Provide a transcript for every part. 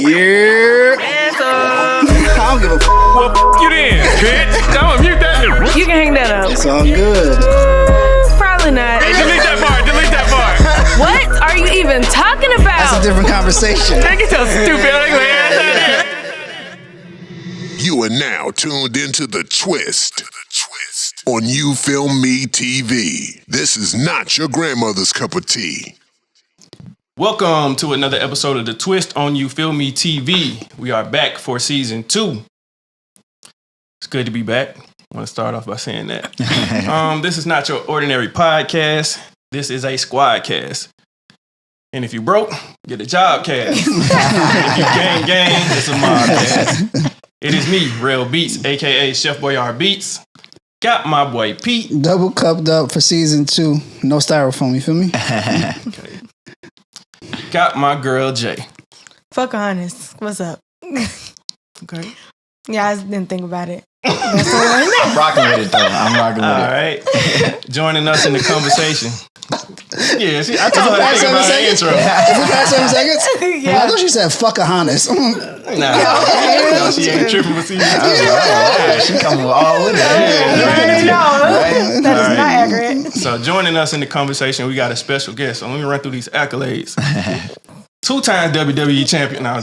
Yeah. I don't give a f. Well, you then, bitch. I'm gonna mute that. You can hang that up. It's all good. Probably not. Hey, delete that part. Delete that part. What are you even talking about? That's a different conversation. They get so stupid. You are now tuned into The Twist on You Film Me TV. This is not your grandmother's cup of tea. Welcome to another episode of The Twist on You Feel Me TV. We are back for season 2. It's good to be back. I want to start off by saying that. This is not your ordinary podcast. This is a squad cast. And if you broke, get a job cast. If you gang, it's a mob cast. It is me, Rell Beatz, a.k.a. Chef Boyard Beatz. Got my boy Pete. Double cupped up for season 2. No styrofoam, you feel me? Okay. Got my girl Jay. Fuck honest. What's up? Okay. Yeah, I didn't think about it. I'm rocking with it though. I'm rocking with All right. Joining us in the conversation. Yeah, see, I told her to think about the intro. Is it past 7 seconds? Yeah. I thought she said fuck a honest. No, she ain't tripping for season 2. She coming all with it. No, that is not accurate. So joining us in the conversation, we got a special guest. So let me run through these accolades. 2-time WWE champion. No, I'll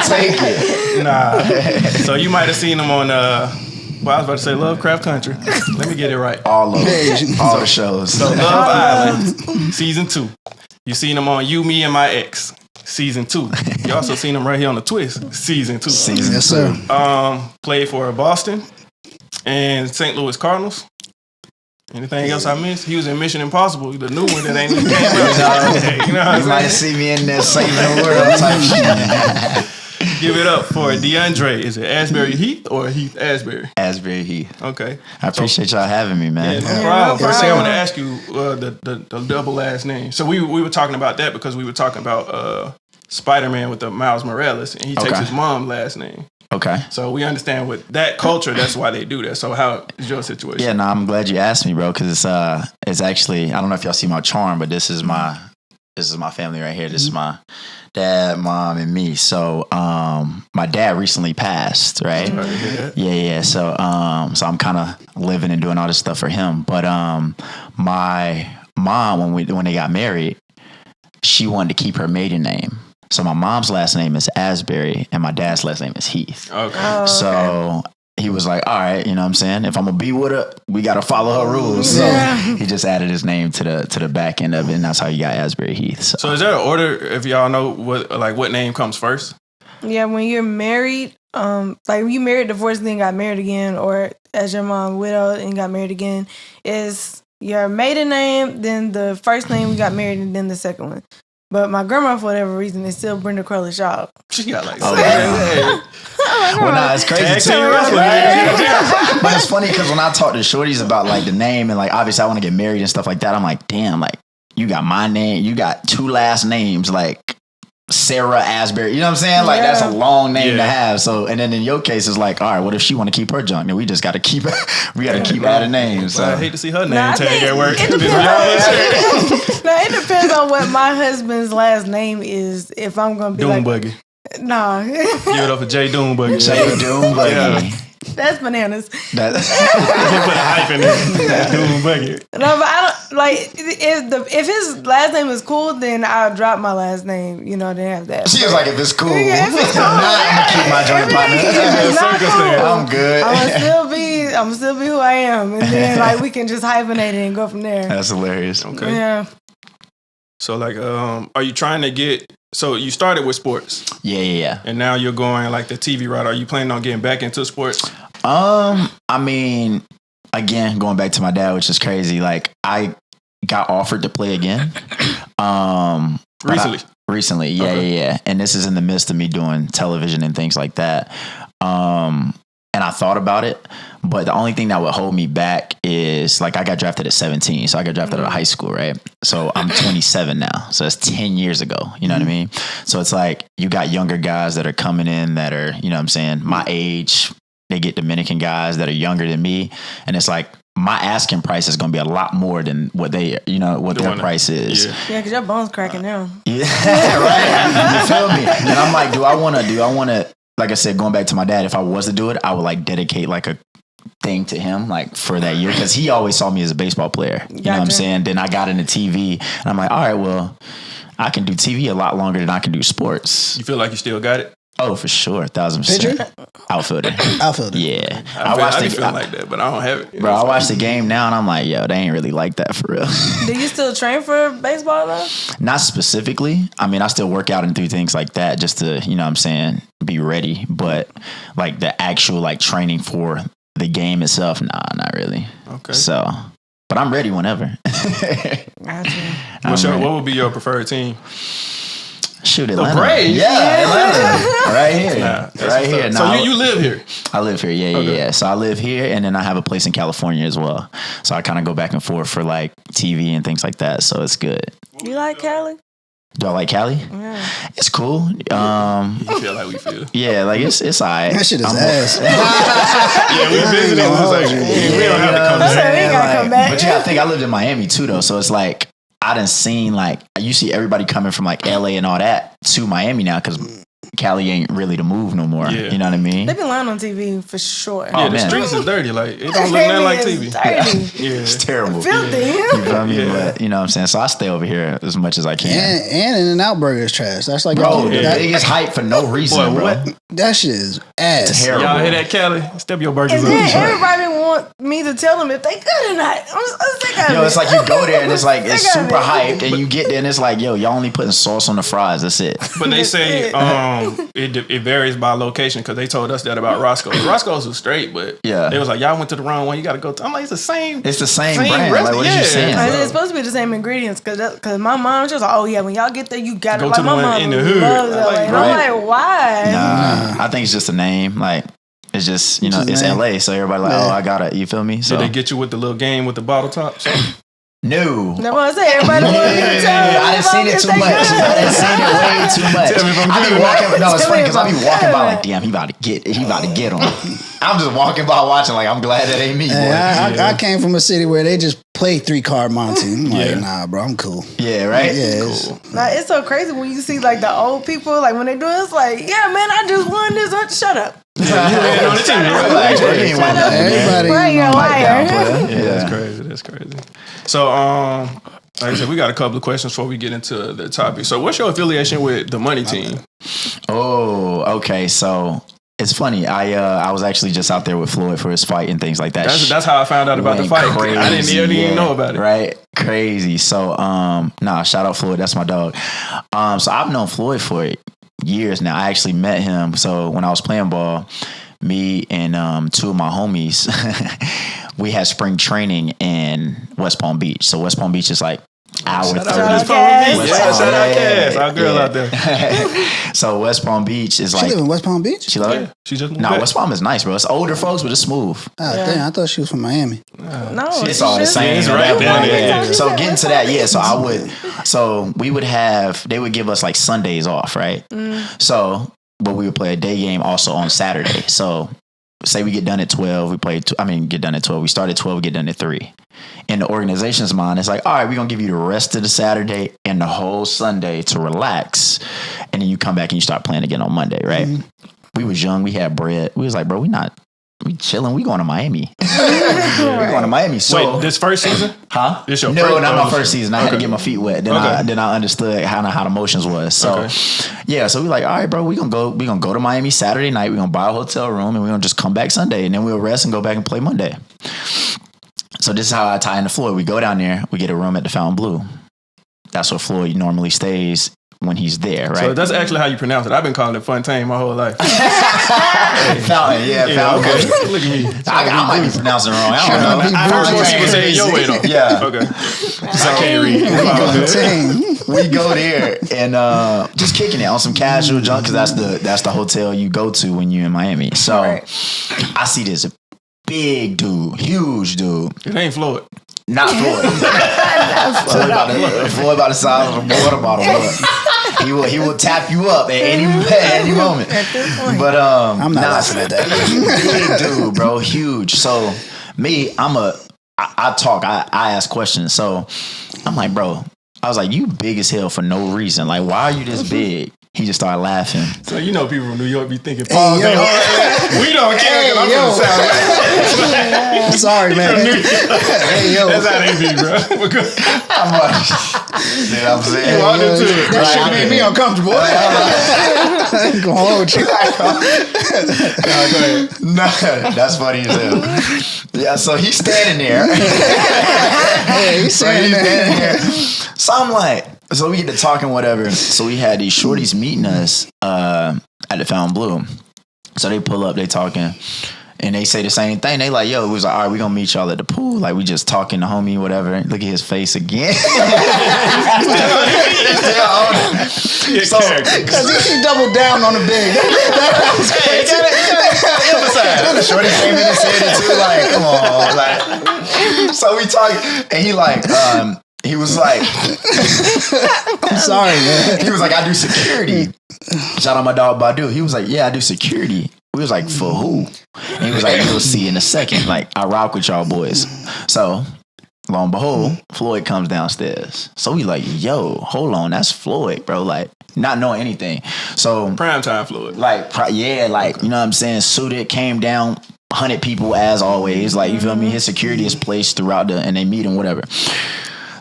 take it. Nah. So you might have seen him on, I was about to say Lovecraft Country. Let me get it right. All of them. All the shows. So Love Island, season 2. You seen him on You, Me, and My Ex, season 2. You also seen him right here on The Twist, season 2. Yes, sir. Played for Boston and St. Louis Cardinals. Anything else I missed? He was in Mission Impossible, the new one that ain't even came out. You know what I'm You might have saying? seen me in there saving the world type shit. Give it up for DeAndre. Is it Asbury-Heath or Heath Asbury? Asbury-Heath. Okay. I appreciate y'all having me, Yeah, man. no problem. First thing I want to ask you, the double last name. So we were talking about that because we were talking about Spider-Man with the Miles Morales, and he takes his mom's last name. Okay. So we understand with that culture, that's why they do that. So how is your situation? Yeah, no, I'm glad you asked me, bro, because it's actually, I don't know if y'all see my charm, but this is my family right here. This is my dad, mom, and me. So my dad recently passed, right? Yeah. So I'm kind of living and doing all this stuff for him. But my mom, when they got married, she wanted to keep her maiden name. So my mom's last name is Asbury and my dad's last name is Heath. Okay. So he was like, all right, you know what I'm saying? If I'm going to be with her, we got to follow her rules. So he just added his name to the back end of it, and that's how you got Asbury-Heath. So is there an order, if y'all know what name comes first? Yeah, when you're married, like you married, divorced, then got married again, or as your mom widowed and got married again, is your maiden name, then the first name we got married, and then the second one. But my grandma, for whatever reason, is still Brenda Crowley Shaw. She got like Well, nah, it's crazy too. But it's funny because when I talk to shorties about like the name and like obviously I want to get married and stuff like that, I'm like, damn, like you got my name, you got 2 last names, like Sarah Asbury. You know what I'm saying? Like that's a long name to have. So and then in your case, it's like, all right, what if she want to keep her junk? Then we just got to keep adding names. So. I hate to see her name tag at work. It depends on what my husband's last name is. If I'm gonna be Doombuggy. Nah. Give it up for Jay Doombuggy. Jay Doombuggy. Yeah. That's bananas. Put a hype in there. Doombuggy. No, but I don't like if his last name is cool, then I'll drop my last name. You know, then have that. She was like, if it's cool, Yeah, if it's cool, I'm gonna keep my joint partner. I'm good. I'm still be who I am, and then like we can just hyphenate it and go from there. That's hilarious. Okay. Yeah. So like, are you trying to get? So you started with sports. Yeah. And now you're going like the TV route. Are you planning on getting back into sports? I mean, again, going back to my dad, which is crazy. Like I got offered to play again. Recently, yeah. And this is in the midst of me doing television and things like that. And I thought about it, but the only thing that would hold me back is like I got drafted at 17. So I got drafted out of high school, right? So I'm 27 now. So that's 10 years ago. You know what I mean? So it's like you got younger guys that are coming in that are, you know what I'm saying, my age. They get Dominican guys that are younger than me. And it's like my asking price is going to be a lot more than what they, you know, what their price is. Yeah, because your bone's cracking now. Yeah, right. You feel I'm like, do I want to, like I said, going back to my dad, if I was to do it, I would like dedicate like a thing to him like for that year, because he always saw me as a baseball player. You know what I'm saying? Then I got into TV and I'm like, all right, well, I can do TV a lot longer than I can do sports. You feel like you still got it? Oh, for sure, 1,000%. Outfielder. Yeah. I feel like that, but I don't have it. Bro, I watch the game now and I'm like, yo, they ain't really like that for real. Do you still train for baseball though? Not specifically. I mean, I still work out and do things like that just to, you know what I'm saying, be ready. But like the actual like training for the game itself, nah, not really. Okay. So, but I'm ready whenever. Gotcha. What would be your preferred team? Shoot, Atlanta. The Braves? Yeah, Atlanta. Right here. Right here. So you live here? I live here, yeah. So I live here, and then I have a place in California as well. So I kind of go back and forth for like TV and things like that. So it's good. You like Cali? Do I like Cali? Yeah. It's cool. You feel like we feel. Yeah, like it's all right. That shit is ass. Yeah, we visited. We don't have to come back. We gotta come back. But you gotta think, I lived in Miami too, though. So it's like, I done seen like, you see everybody coming from like LA and all that to Miami now, because Cali ain't really the move no more. Yeah. You know what I mean? They've been lying on TV for sure. Yeah, the streets is dirty. Like, it don't look nothing like TV. Dirty. Yeah. It's terrible. Filthy. You feel me? But, you know what I'm saying? So I stay over here as much as I can. And In-N-Out Burger is trash. That's like, bro, the biggest hype for no reason, bro. What? That shit is ass. Terrible. Y'all hear that, Cali? Step your burgers And up. then everybody want me to tell them if they good or not. I'm sick of it. Yo, it's like you go there and it's like, it's super hyped, and you get there and it's like, yo, y'all only putting sauce on the fries. That's it. But they say it varies by location, because they told us that about Roscoe's. Roscoe's was straight, but they was like, y'all went to the wrong one. You got to go to. I'm like, it's the same. It's the same brand. Like, what you saying? It's supposed to be the same ingredients, because my mom, she was like, oh yeah, when y'all get there, you got to go like to my the one mom in the hood. loves LA. And I'm like, why? Nah, I think it's just a name. Like, it's just, you know, it's LA, so everybody like, oh, I got it. You feel me? So did they get you with the little game with the bottle tops? No. That's what I say. Everybody wants me to tell them. I done seen it too much. I done seen it way too much. I be walking. No, it's funny because I be walking by like, damn, he about to get him. I'm just walking by watching like, I'm glad that ain't me. I came from a city where they just play 3-card Monty. I'm like, nah, bro, I'm cool. Yeah, right? Yeah, cool. Like, it's so crazy when you see like the old people, like when they do it, it's like, yeah, man, I just won this. Shut up. Everybody, right, you're a liar. Yeah, that's crazy. So, like I said, we got a couple of questions before we get into the topic. So, what's your affiliation with the Money Team? Oh, okay. So it's funny. I was actually just out there with Floyd for his fight and things like that. That's how I found out about the fight. Crazy, I didn't even know about it. Right? Crazy. So, shout out Floyd. That's my dog. So I've known Floyd for years now. I actually met him. So when I was playing ball, me and two of my homies, we had spring training in West Palm Beach. So West Palm Beach is like hour 30. Shout out Cass, our girl out there. So West Palm Beach is like. She live in West Palm Beach? She love it? She just moved No, back. West Palm is nice, bro. It's older folks, but it's smooth. Oh, damn. I thought she was from Miami. No, it's all the same. It's right down there. So getting to that, we would have, they would give us like Sundays off, right? So, but we would play a day game also on Saturday. So say we get done at 12, get done at 12. We start at 12, we get done at 3. In the organization's mind, it's like, all right, we're going to give you the rest of the Saturday and the whole Sunday to relax. And then you come back and you start playing again on Monday, right? Mm-hmm. We was young. We had bread. We was like, bro, we chilling. We going to Miami. We going to Miami. So, wait, this first season? Huh? This your no, first, not my first season. I had to get my feet wet. Then I understood how the motions was. So so we like, all right, bro, we gonna go to Miami Saturday night. We're gonna buy a hotel room and we're gonna just come back Sunday, and then we'll rest and go back and play Monday. So this is how I tie into Floyd. We go down there, we get a room at the Fontainebleau. That's where Floyd normally stays when he's there, right? So that's actually how you pronounce it. I've been calling it Fontaine my whole life. Fountain, Fountain. Okay. Look at me. I might be pronouncing it wrong. I don't know. I heard more people say it your way though. Yeah. Okay. I can't read. We go there and just kicking it on some casual junk, because that's the hotel you go to when you're in Miami. So I see this big dude, huge dude. It ain't Floyd. Not Floyd. Floyd about the size of a water bottle. He will tap you up at any moment. But I'm not laughing at that. Big dude, bro, huge. So me, I talk, I ask questions. So I'm like, bro, I was like, you big as hell for no reason. Like, why are you this big? he just started laughing. So you know people from New York be thinking, Hey, Paul, yo. we don't care because I'm from the South. I'm sorry, man. Hey, yo. That's how they be, bro. How much? You know what I'm saying? You walked into it. That shit made me uncomfortable. I ain't gonna hold you. No, that's funny as hell. Yeah, so he's standing there. Yeah, he's saying that. So I'm like, so we get to talking, whatever. So we had these shorties meeting us at the Fountain Blue. So they pull up, they talking, and they say the same thing. They like, yo, we was like, all right, we gonna meet y'all at the pool. Like, we just talking to homie, whatever. Look at his face again. So, Because he doubled down on the big. That was crazy. The shorty came in and said it too. Like, come on, like. So we talking, and he like, he was like, I'm sorry, man. he was like, I do security. Shout out my dog Badu. He was like, yeah, I do security. We was like, for who? And he was like, you'll see in a second. Like, I rock with y'all boys. So, lo and behold, Floyd comes downstairs. So we like, yo, hold on, that's Floyd, bro. Like, not knowing anything. So primetime Floyd. like, you know what I'm saying? Suited, came down, 100 people as always. Like, you feel me? His security is placed throughout and they meet him, whatever.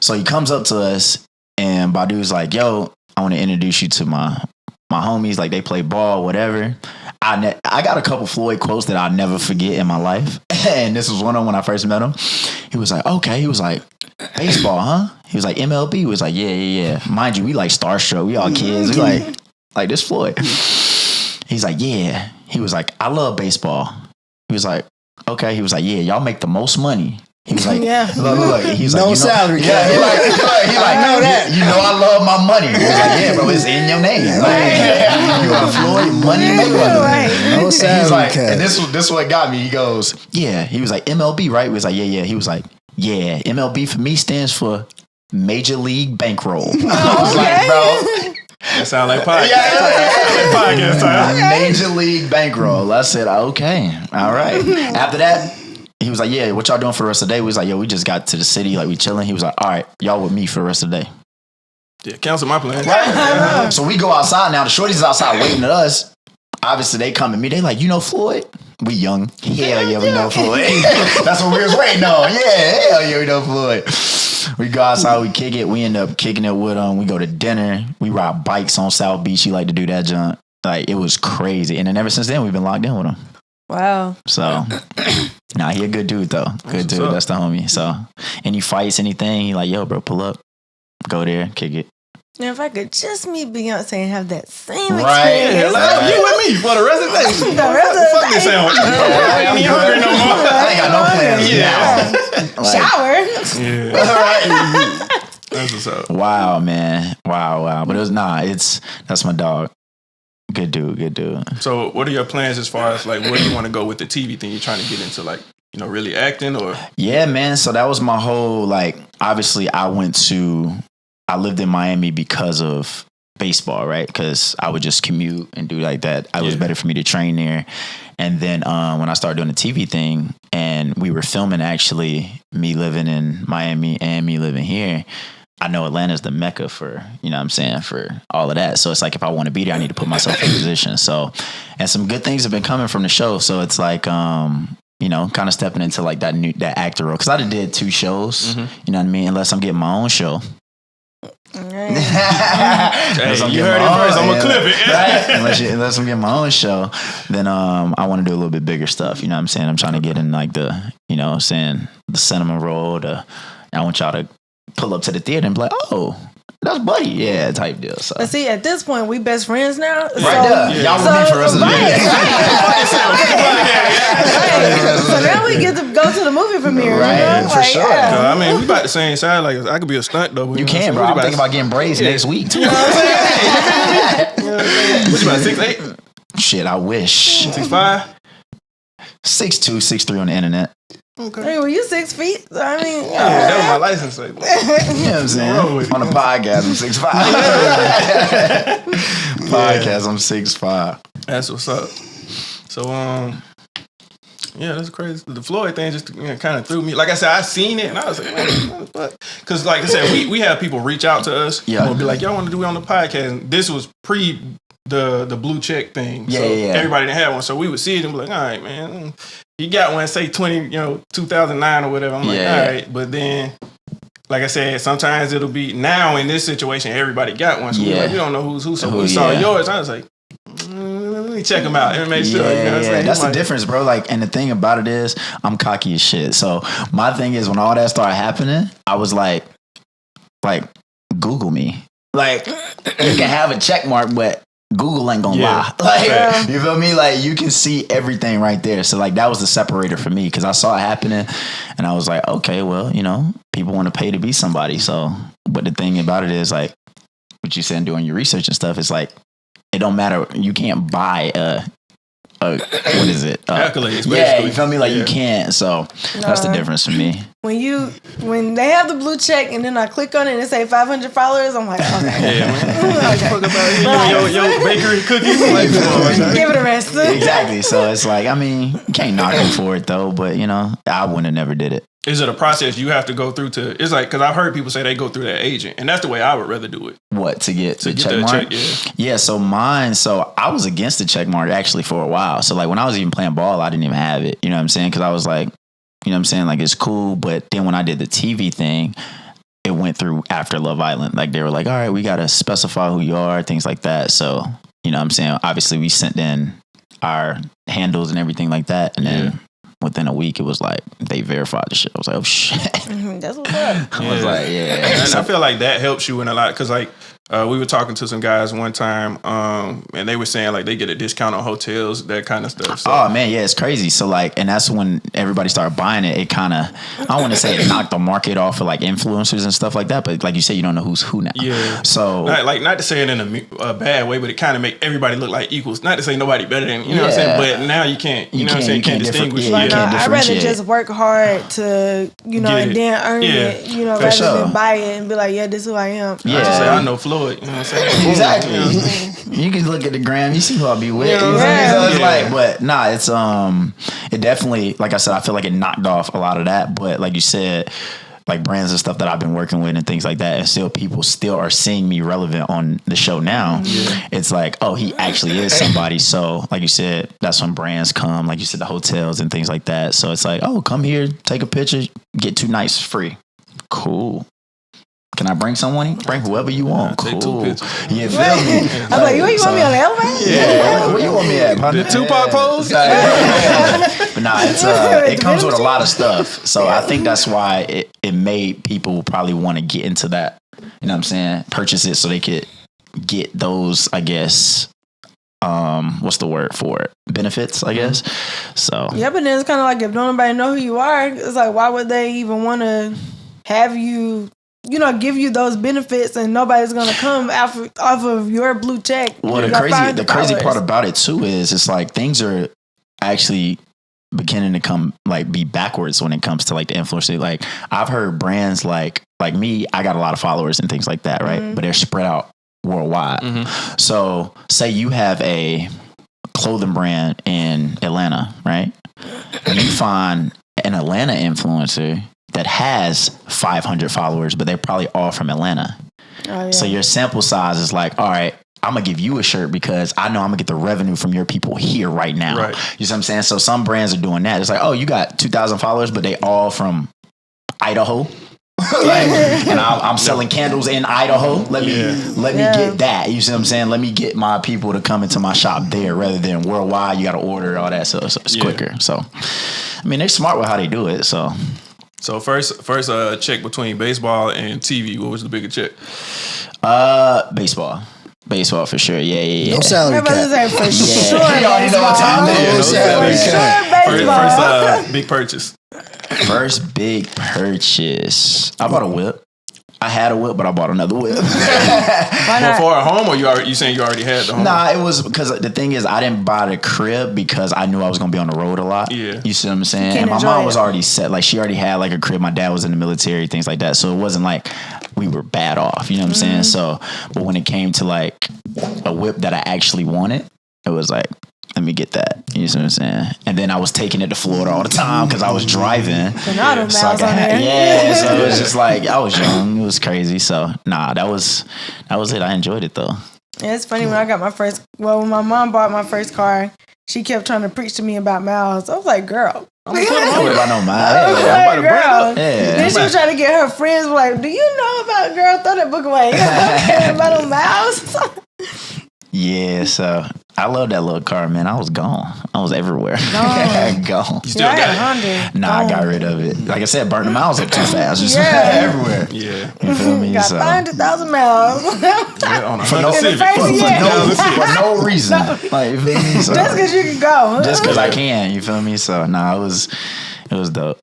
So he comes up to us and Badu's like, yo, I want to introduce you to my homies. Like, they play ball, whatever. I got a couple Floyd quotes that I'll never forget in my life. And this was one of them when I first met him. He was like, okay. He was like, baseball, huh? He was like, MLB? He was like, yeah. Mind you, we like starstruck. We all kids. We like this Floyd. He's like, yeah. He was like, I love baseball. He was like, okay. He was like, yeah, y'all make the most money. He was like, look. He's like, No salary. Yeah, he like, I know that. You know I love my money. He was like, yeah, bro, it's in your name. Like, you are Floyd Money Mayweather. Right. No salary. He's like, cap. and this is what got me. He goes, yeah. He was like, MLB, right? He was like, yeah. He was like, yeah, MLB for me stands for Major League Bankroll. I was like, bro. That sound like podcast. Podcast time. Major League Bankroll. I said, okay, all right. After that, he was like, yeah, what y'all doing for the rest of the day? We was like, yo, we just got to the city, like we chilling. He was like, all right, y'all with me for the rest of the day. Yeah, cancel my plan. Right. So we go outside now. The shorties is outside waiting at us. Obviously, they come at me. They like, you know Floyd? We young. Hell yeah, we know Floyd. That's what we was waiting on. Yeah, hell yeah, we know Floyd. We go outside, we kick it. We end up kicking it with them. We go to dinner. We ride bikes on South Beach. He like to do that junk. Like, it was crazy. And then ever since then, we've been locked in with him. Wow. So, nah, he a good dude though. Good dude. That's the homie. So, any fights, anything, he like, yo, bro, pull up, go there, kick it. Now, if I could just meet Beyonce and have that same Right. experience. Like, you with me for the rest of the day. The rest of the Fuck this day. sandwich. I ain't hungry no more. I ain't got no plans now. Like, Shower. Yeah. That's what's up. wow, man. Wow. But it was that's my dog. Good dude. So what are your plans as far as like where you want to go with the TV thing? You're trying to get into like, you know, really acting or? Yeah, man. So that was my whole, like, obviously I lived in Miami because of baseball, right? Because I would just commute and do like that. It was better for me to train there. And then when I started doing the TV thing and we were filming actually me living in Miami and me living here, I know Atlanta's the mecca for, you know what I'm saying, for all of that. So it's like if I want to be there, I need to put myself in position. So, and some good things have been coming from the show. So it's like, you know, kind of stepping into like that actor role. Because I did 2 shows, you know what I mean? Unless I'm getting my own show. Hey, you heard it first. I'm gonna clip it. Right? Unless I'm getting my own show, then I want to do a little bit bigger stuff. You know what I'm saying? I'm trying to get in like the, you know what I'm saying, the cinema role. I want y'all to pull up to the theater and be like, oh, that's Buddy. Yeah, type deal. So. But see, at this point, we best friends now. Right there. Y'all with me for the rest of the day. So now we get to go to the movie premiere. Right, you know? for Like, sure. I mean, we about the same side. Like, I could be a stunt double. You can, bro. I'm thinking about getting braids next week, too. You know what I'm saying? What you about, 6'8"? Shit, I wish. 6'5"? 6'2", 6'3" on the internet. Okay. Hey, were you 6 feet? I mean, That was my license plate. You know what I'm saying? On the podcast, I'm 6'5". Podcast, I'm 6'5". That's what's up. So, Yeah, that's crazy. The Floyd thing just kind of threw me. Like I said, I seen it and I was like, man, what the fuck? Because like I said, we have people reach out to us. Yeah. We'll be like, y'all want to do it on the podcast? And this was pre the blue check thing. Yeah, so yeah. everybody didn't have one. So we would see it and be like, all right, man, you got one, say 2009 or whatever. I'm like, all right. But then, like I said, sometimes it'll be now in this situation, everybody got one. So we're like, we don't know who's who. So we saw yours. I was like, let me check them out and make sure. You know what I'm saying? That's the difference, bro. Like, and the thing about it is, I'm cocky as shit. So my thing is, when all that started happening, I was like, Google me. Like, you can have a check mark, but Google ain't gonna lie. Like, you feel me? Like, you can see everything right there. So like, that was the separator for me because I saw it happening, and I was like, okay, well, people want to pay to be somebody. So, but the thing about it is, like, what you said, doing your research and stuff, it's like, it don't matter. You can't buy what is it? Accolades. Yeah, you feel me? Like, you can't. So that's the difference for me. When they have the blue check and then I click on it and it say 500 followers, I'm like, okay. Yeah, man. Your bakery cookies. Like, give it a rest. Exactly. So it's like, I mean, you can't knock them for it though. But I wouldn't have never did it. Is it a process you have to go through to? It's like, because I've heard people say they go through their agent, and that's the way I would rather do it. What, to get the check mark? Yeah. So I was against the check mark actually for a while. So like when I was even playing ball, I didn't even have it. You know what I'm saying? Because I was like, you know what I'm saying? Like, it's cool. But then when I did the TV thing, it went through after Love Island. Like, they were like, all right, we got to specify who you are, things like that. So, you know what I'm saying? Obviously, we sent in our handles and everything like that. And then within a week, it was like, they verified the shit. I was like, oh, shit. That's what's up. I was like, And I feel like that helps you in a lot. Because, like, we were talking to some guys one time, and they were saying, like, they get a discount on hotels, that kind of stuff. So. Oh, man, yeah, it's crazy. So, like, and that's when everybody started buying it. It kind of, I don't want to say it knocked the market off for, like, influencers and stuff like that, but like you said, you don't know who's who now. Yeah. So. Not to say it in a bad way, but it kind of make everybody look like equals. Not to say nobody better than, you know what I'm saying? But now you can't, you know what I'm saying? You can't distinguish. I'd rather just work hard to, and then earn it, rather than buy it and be like, this is who I am. Yeah. I just say, I know Floyd, you know what I'm saying? Exactly. You know what I'm saying? You can look at the gram, you see who I'll be with. Yeah. So it's like, but nah, it's it definitely, like I said, I feel like it knocked off a lot of that. But like you said, like brands and stuff that I've been working with and things like that, and still people still are seeing me relevant on the show now. Yeah. It's like, oh, he actually is somebody. So like you said, that's when brands come, like you said, the hotels and things like that. So it's like, oh, come here, take a picture, get 2 nights free. Cool. Can I bring someone? Bring whoever you want. Cool. Take 2 pictures. You feel me? I'm like, you want me on the elevator? Yeah. Where you want me at? The Tupac pose? But nah, it comes with a lot of stuff. So I think that's why it made people probably want to get into that. You know what I'm saying? Purchase it so they could get those, I guess, what's the word for it? Benefits, I guess. So yeah, but then it's kind of like if nobody know who you are, it's like, why would they even want to have you, give you those benefits and nobody's gonna come off of your blue check? Well, the crazy part about it too is it's like things are actually beginning to be backwards when it comes to like the influencer. Like I've heard brands like me, I got a lot of followers and things like that, right? Mm-hmm. But they're spread out worldwide. Mm-hmm. So say you have a clothing brand in Atlanta, right? You find an Atlanta influencer that has 500 followers, but they're probably all from Atlanta. Oh, yeah. So your sample size is like, all right, I'm going to give you a shirt because I know I'm going to get the revenue from your people here right now. Right. You see what I'm saying? So some brands are doing that. It's like, oh, you got 2,000 followers, but they all from Idaho. And I'm selling candles in Idaho. Let me get that. You see what I'm saying? Let me get my people to come into my shop there rather than worldwide. You got to order all that, so it's quicker. So, I mean, they're smart with how they do it. So first check between baseball and TV. What was the bigger check? Baseball for sure. Yeah. No salary cap. For sure. You already know what time it is. No salary cap. First big purchase. First big purchase. I bought a whip. I had a whip, but I bought another whip. For a home, or you saying you already had the home? Nah, it was because the thing is, I didn't buy the crib because I knew I was going to be on the road a lot. Yeah. You see what I'm saying? And my mom was already set. Like, she already had like a crib. My dad was in the military, things like that. So it wasn't like we were bad off. You know what I'm saying? So, but when it came to like a whip that I actually wanted, it was like, let me get that. You know what I'm saying? And then I was taking it to Florida all the time because I was driving. So now the miles on there. Yeah, so it was just like, I was young. It was crazy. So, that was it. I enjoyed it, though. Yeah, it's funny when I got when my mom bought my first car, she kept trying to preach to me about miles. I was like, girl. I don't worry about no miles. Girl. Then she was trying to get her friends, like, do you know about, girl, throw that book away. I don't care about no miles. Yeah, so I love that little car, man. I was gone. I was everywhere. Gone. You still got it? Honda. Nah, I got rid of it. Like I said, burnt the miles up too fast. Just everywhere. Yeah. You feel me? Got 500,000 miles. On a For no reason. Like, you feel me? So, just because you can go. Just because I can. You feel me? So, it was dope.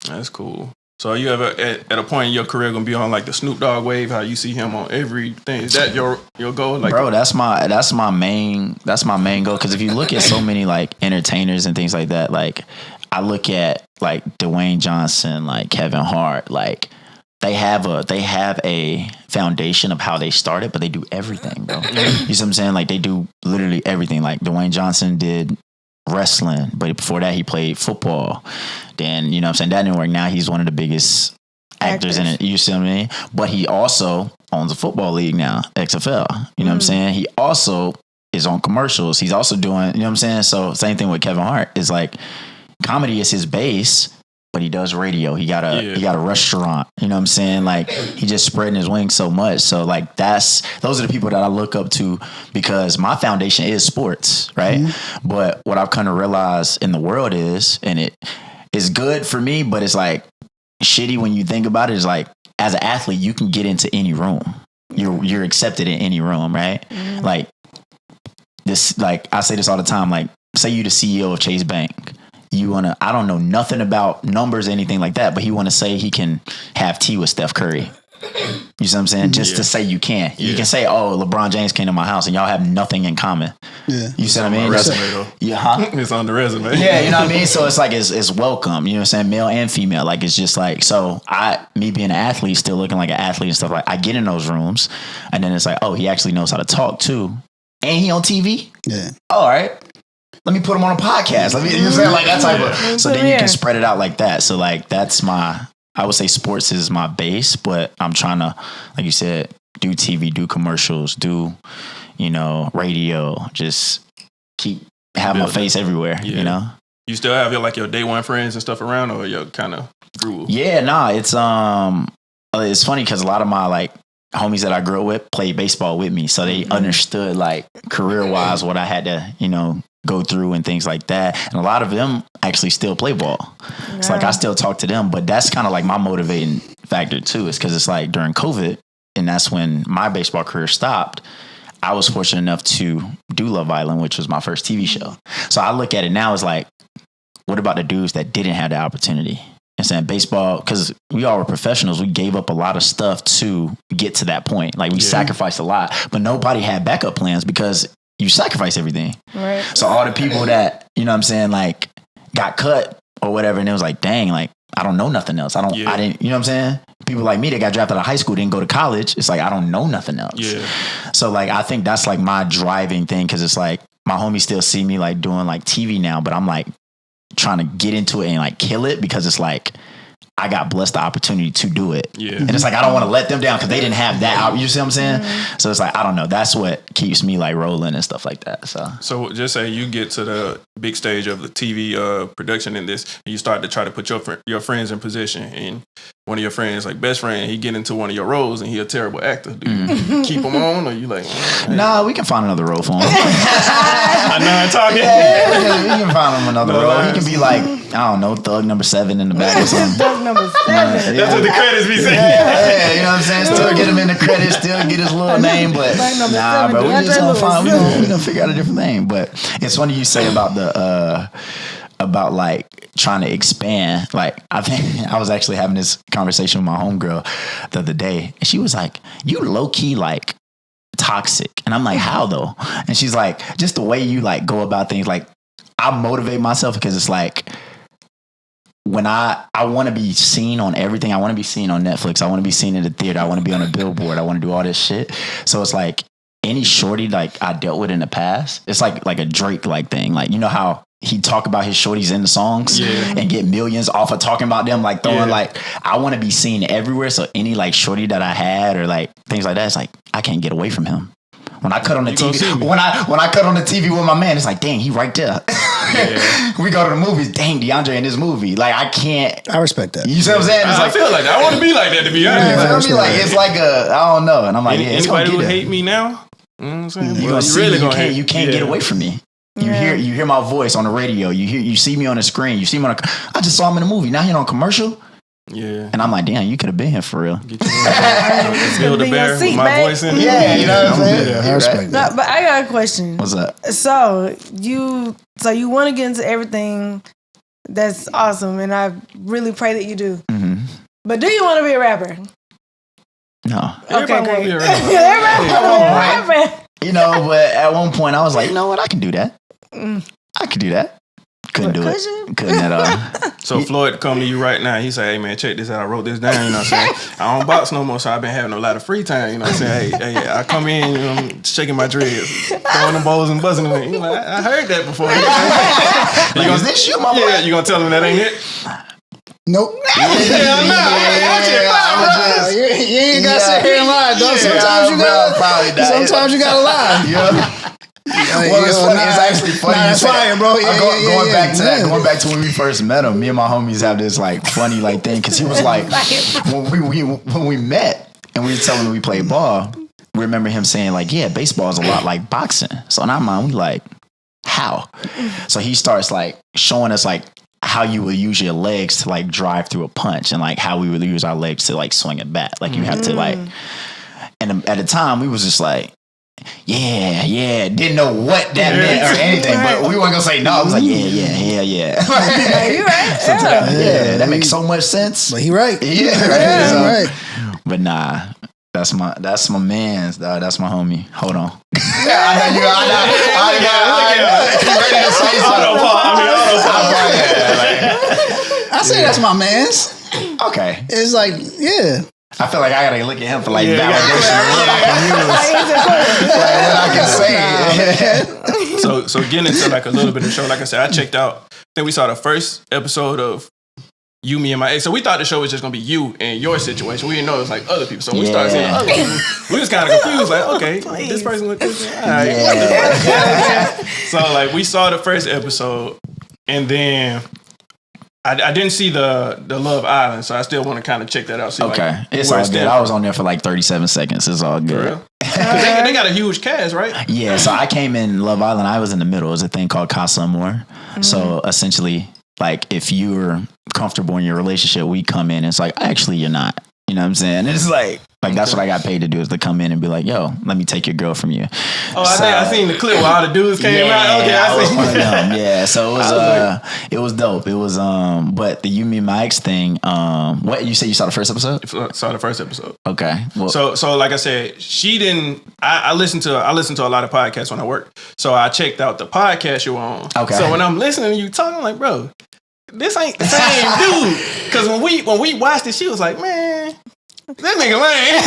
That's cool. So are you ever at a point in your career gonna be on like the Snoop Dogg wave? How you see him on everything? Is that your goal? Like, bro, that's my main goal. Because if you look at so many like entertainers and things like that, like I look at like Dwayne Johnson, like Kevin Hart, like they have a foundation of how they started, but they do everything, bro. You see what I'm saying? Like they do literally everything. Like Dwayne Johnson did wrestling, but before that he played football. Then, you know what I'm saying, that didn't work. Now he's one of the biggest actors in it. You see what I mean? But he also owns a football league now, XFL. You know what I'm saying? He also is on commercials. He's also doing, you know what I'm saying? So same thing with Kevin Hart. Is like comedy is his base, but he does radio. He got a restaurant. You know what I'm saying? Like he just spreading his wings so much. So like those are the people that I look up to because my foundation is sports, right? Mm-hmm. But what I've kind of realized in the world is, and it is good for me, but it's like shitty when you think about it, is like as an athlete, you can get into any room. You're accepted in any room, right? Mm-hmm. Like this, like I say this all the time, like say you the CEO of Chase Bank. I don't know nothing about numbers, anything like that, but he want to say he can have tea with Steph Curry. You see what I'm saying? Just to say you can. You can say, oh, LeBron James came to my house and y'all have nothing in common. Yeah. You see what I mean? Resume, though. Yeah, huh? It's on the resume. Yeah, you know what I mean? So it's like, it's welcome. You know what I'm saying? Male and female. Like, it's just like, so me being an athlete, still looking like an athlete and stuff, like I get in those rooms and then it's like, oh, he actually knows how to talk too. And he on TV? Yeah. All right. Let me put him on a podcast. You know what I'm saying? Like that type of, so then you can spread it out like that. So like, that's I would say sports is my base, but I'm trying to, like you said, do TV, do commercials, do, radio, just keep having my face everywhere, you know? You still have your day one friends and stuff around, or you're kind of grew? Yeah, it's funny because a lot of my like homies that I grew up with played baseball with me. So they understood like career wise what I had to, go through and things like that. And a lot of them actually still play ball. Yeah. It's like I still talk to them, but that's kind of like my motivating factor too, is because it's like during COVID, and that's when my baseball career stopped. I was fortunate enough to do Love Island, which was my first TV show. So I look at it now as like, what about the dudes that didn't have the opportunity? And saying baseball, because we all were professionals, we gave up a lot of stuff to get to that point. Like we sacrificed a lot, but nobody had backup plans because you sacrifice everything. Right. So all the people that, like got cut or whatever, and it was like, dang, like I don't know nothing else. I didn't, you know what I'm saying? People like me that got drafted out of high school, didn't go to college. It's like, I don't know nothing else. Yeah. So like, I think that's like my driving thing. Cause it's like my homies still see me like doing like TV now, but I'm like trying to get into it and like kill it because it's like, I got blessed the opportunity to do it. Yeah. And it's like, I don't want to let them down because they didn't have that. You see what I'm saying? Mm-hmm. So it's like, I don't know. That's what keeps me like rolling and stuff like that. So just say you get to the big stage of the TV production in this, and you start to try to put your friends in position, and one of your friends, like best friend, he get into one of your roles and he a terrible actor. Do you keep him on, or you like, hey? Nah, we can find another role for him. I know I'm talking. Yeah, we can find him another role. He can be like, I don't know, thug number 7 in the back or something. Thug number 7. That's what the credits be saying. Yeah, you know what I'm saying? Still get him in the credits, still get his little name, but nah, bro, we just gonna find, we gonna figure out a different name. But it's funny you say about about like trying to expand. Like I think I was actually having this conversation with my homegirl the other day, and she was like, "You low key like toxic," and I'm like, "How though?" And she's like, "Just the way you like go about things." Like I motivate myself because it's like, when I want to be seen on everything. I want to be seen on Netflix. I want to be seen in the theater. I want to be on a billboard. I want to do all this shit. So it's like, any shorty like I dealt with in the past, it's like a Drake like thing. Like, you know how he talk about his shorties in the songs and get millions off of talking about them, like throwing like, I want to be seen everywhere. So any like shorty that I had or like things like that, it's like, I can't get away from him. When I cut on the TV, when I cut on the TV with my man, it's like, dang, he right there. We go to the movies, dang, DeAndre in this movie. Like, I can't. I respect that. You see what I'm saying? It's I feel like that. I want to be like that, to be honest. It's like I don't know. And I'm like, anybody who hate me now, you know what I'm saying? You can't get away from me. You hear my voice on the radio. You see me on the screen. You see me I just saw him in a movie. Now he on a commercial. Yeah. And I'm like, damn, you could have been here for real. Get you the bear with my voice in it. Yeah, you know what I'm saying? Yeah, I respect that. No, but I got a question. What's up? So you want to get into everything. That's awesome, and I really pray that you do. Mm-hmm. But do you want to be a rapper? No. Okay, great. Everybody rapper. You know, but at one point I was like, you know what? I can do that. I could do that. Couldn't do it. Couldn't at all. So Floyd come to you right now. He say, hey man, check this out. I wrote this down. You know what I'm saying? I don't box no more, so I've been having a lot of free time. You know what I'm saying? Hey, I come in, you know, I'm shaking my dreads, throwing them bowls and buzzing them. You know, I heard that before. Is this you, my boy? Yeah, you gonna tell him that ain't it? Nope. Hell no. You ain't got to sit here and lie, dog. Sometimes you gotta lie. Yeah. Well, it's funny. It's actually funny. That's fine, bro. Going back to when we first met him, me and my homies have this like funny like thing because he was like when we met and we were telling him we played ball. We remember him saying like, yeah, baseball is a lot like boxing. So in our mind, we like, how? So he starts like showing us like how you would use your legs to like drive through a punch and like how we would use our legs to like swing it back. Like you have to like, and at the time we was just like, yeah, didn't know what that meant or anything, but we weren't gonna say no. I was like, yeah. You right? Yeah, that makes so much sense. But he right. Yeah, right. But nah, that's my man's. That's my homie. Hold on. I say that's my man's. Okay. It's like, yeah. I feel like I gotta look at him for like validation of what I can say. So getting into like a little bit of the show, like I said, I checked out. I think we saw the first episode of You, Me, and My Ex. So we thought the show was just gonna be you and your situation. We didn't know it was like other people. So when we started seeing other people, we was kind of confused. Like, okay, this person looked this. All right. So like we saw the first episode, and then I didn't see the Love Island, so I still want to kind of check that out. See, okay, like, it's all good. I was on there for like 37 seconds. It's all good. They got a huge cast, right? Yeah, so I came in Love Island. I was in the middle. It was a thing called Casa Amor. So essentially, like if you're comfortable in your relationship, we come in. It's like, actually, you're not. You know what I'm saying? It's like that's what I got paid to do, is to come in and be like, yo, let me take your girl from you. Oh, I seen the clip where all the dudes came out. Okay, I was one of them. Yeah, so it was dope. It was but the You, Me, My Ex thing, what you said you saw the first episode? Saw the first episode. Okay. Well, so like I said, she didn't. I listen to a lot of podcasts when I work. So I checked out the podcast you were on. Okay. So when I'm listening to you talking, I'm like, bro, this ain't the same dude. Because when we watched it, she was like, man, that nigga lame.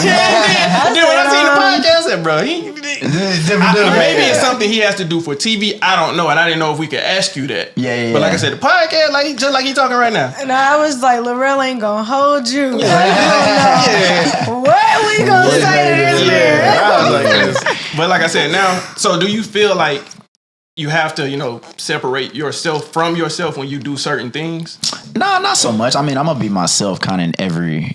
Then when I seen the podcast, I said, bro, maybe it's something he has to do for TV. I don't know, and I didn't know if we could ask you that. Yeah. But like I said, the podcast, like just like he talking right now. And I was like, Rell ain't gonna hold you. What we gonna say to this man? I was like, but like I said, now, so do you feel like you have to, separate yourself from yourself when you do certain things? No, not so much. I mean, I'm gonna be myself kind of in every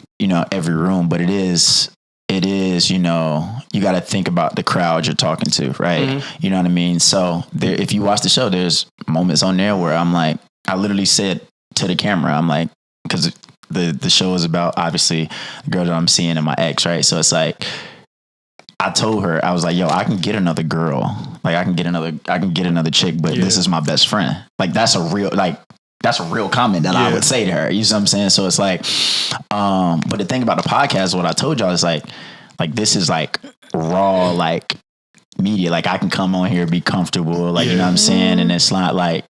room, but it is, you got to think about the crowd you're talking to, right? Mm-hmm. You know what I mean? So if you watch the show, there's moments on there where I'm like, I literally said to the camera, I'm like, because the show is about obviously the girl that I'm seeing and my ex, right? So it's like, I told her, I was like, yo, I can get another girl. Like I can get another chick, but this is my best friend. Like that's a real comment that I would say to her. You see what I'm saying? So it's like, but the thing about the podcast, what I told y'all is like this is like raw, like media. Like I can come on here, be comfortable. Like, you know what I'm saying? And it's not like,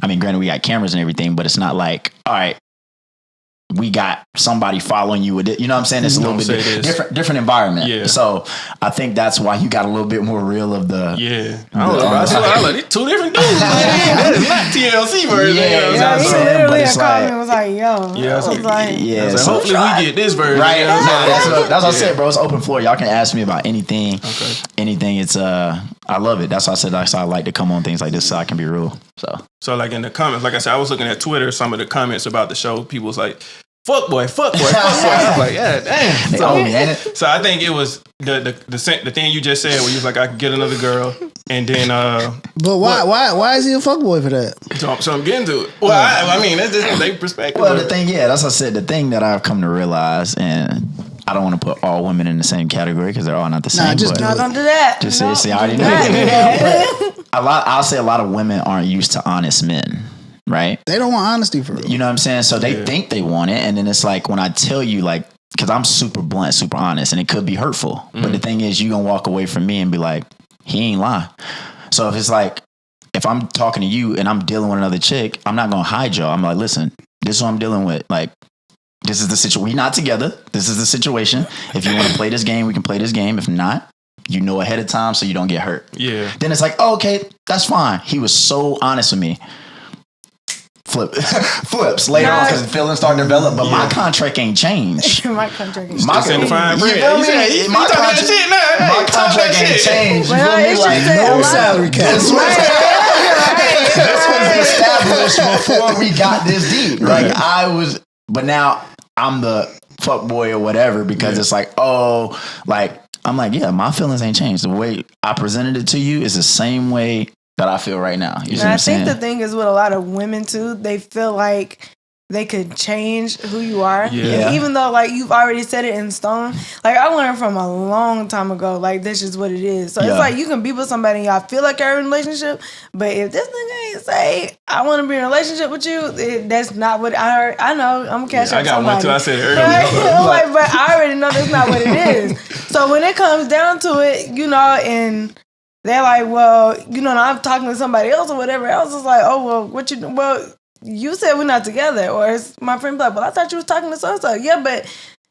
I mean, granted we got cameras and everything, but it's not like, all right, we got somebody following you with it. You know what I'm saying? It's a little bit different environment. Yeah. So I think that's why you got a little bit more real of the. Yeah. I don't know. I like these two different dudes. That is not TLC version. Yeah, he literally called me and was like, yo. Yeah, I was like, so hopefully we get this version. Right. That's what I said, bro. It's open floor. Y'all can ask me about anything. Okay. Anything. It's I love it. That's why I said I like to come on things like this so I can be real. So like in the comments, like I said, I was looking at Twitter, some of the comments about the show, people was like, fuck boy. I was like, yeah, damn. So I think it was the thing you just said where you was like, I could get another girl, and then but why is he a fuckboy for that? So I'm getting to it. Well, I mean that's just their perspective. Well, the thing, that's what I said. The thing that I've come to realize, and I don't want to put all women in the same category because they're all not the same. Just don't do that. Just say I already know. I'll say a lot of women aren't used to honest men. Right? They don't want honesty for real. You know what I'm saying? So they think they want it. And then it's like when I tell you, like, because I'm super blunt, super honest, and it could be hurtful. Mm-hmm. But the thing is, you going to walk away from me and be like, he ain't lying. So if it's like, if I'm talking to you and I'm dealing with another chick, I'm not going to hide y'all. I'm like, listen, this is what I'm dealing with. Like, this is the situation. We're not together. This is the situation. If you want to play this game, we can play this game. If not, you know ahead of time so you don't get hurt. Yeah. Then it's like, oh, okay, that's fine. He was so honest with me. Flips later on because the feelings start to develop, but my contract ain't changed. My contract ain't changed. My contract ain't changed. You feel me? Like no salary cap. This was established before we got this deep. Like but now I'm the fuck boy or whatever because it's like, oh, like I'm like, yeah, my feelings ain't changed. The way I presented it to you is the same way that I feel right now. You see what I'm saying? I think the thing is with a lot of women too, they feel like they could change who you are. Yeah. Even though like you've already set it in stone. Like I learned from a long time ago, like this is what it is. So it's like you can be with somebody and y'all feel like you're in a relationship, but if this nigga ain't say, I want to be in a relationship with you, that's not what I heard. I know, I'm gonna catch up. I got somebody. one too, I said it earlier. Right? But I already know that's not what it is. So when it comes down to it, you know, and they're like, well, you know, I'm talking to somebody else or whatever else. It's like, oh, well, you said we're not together. Or it's my friend like, well, I thought you was talking to so-and-so. Yeah, but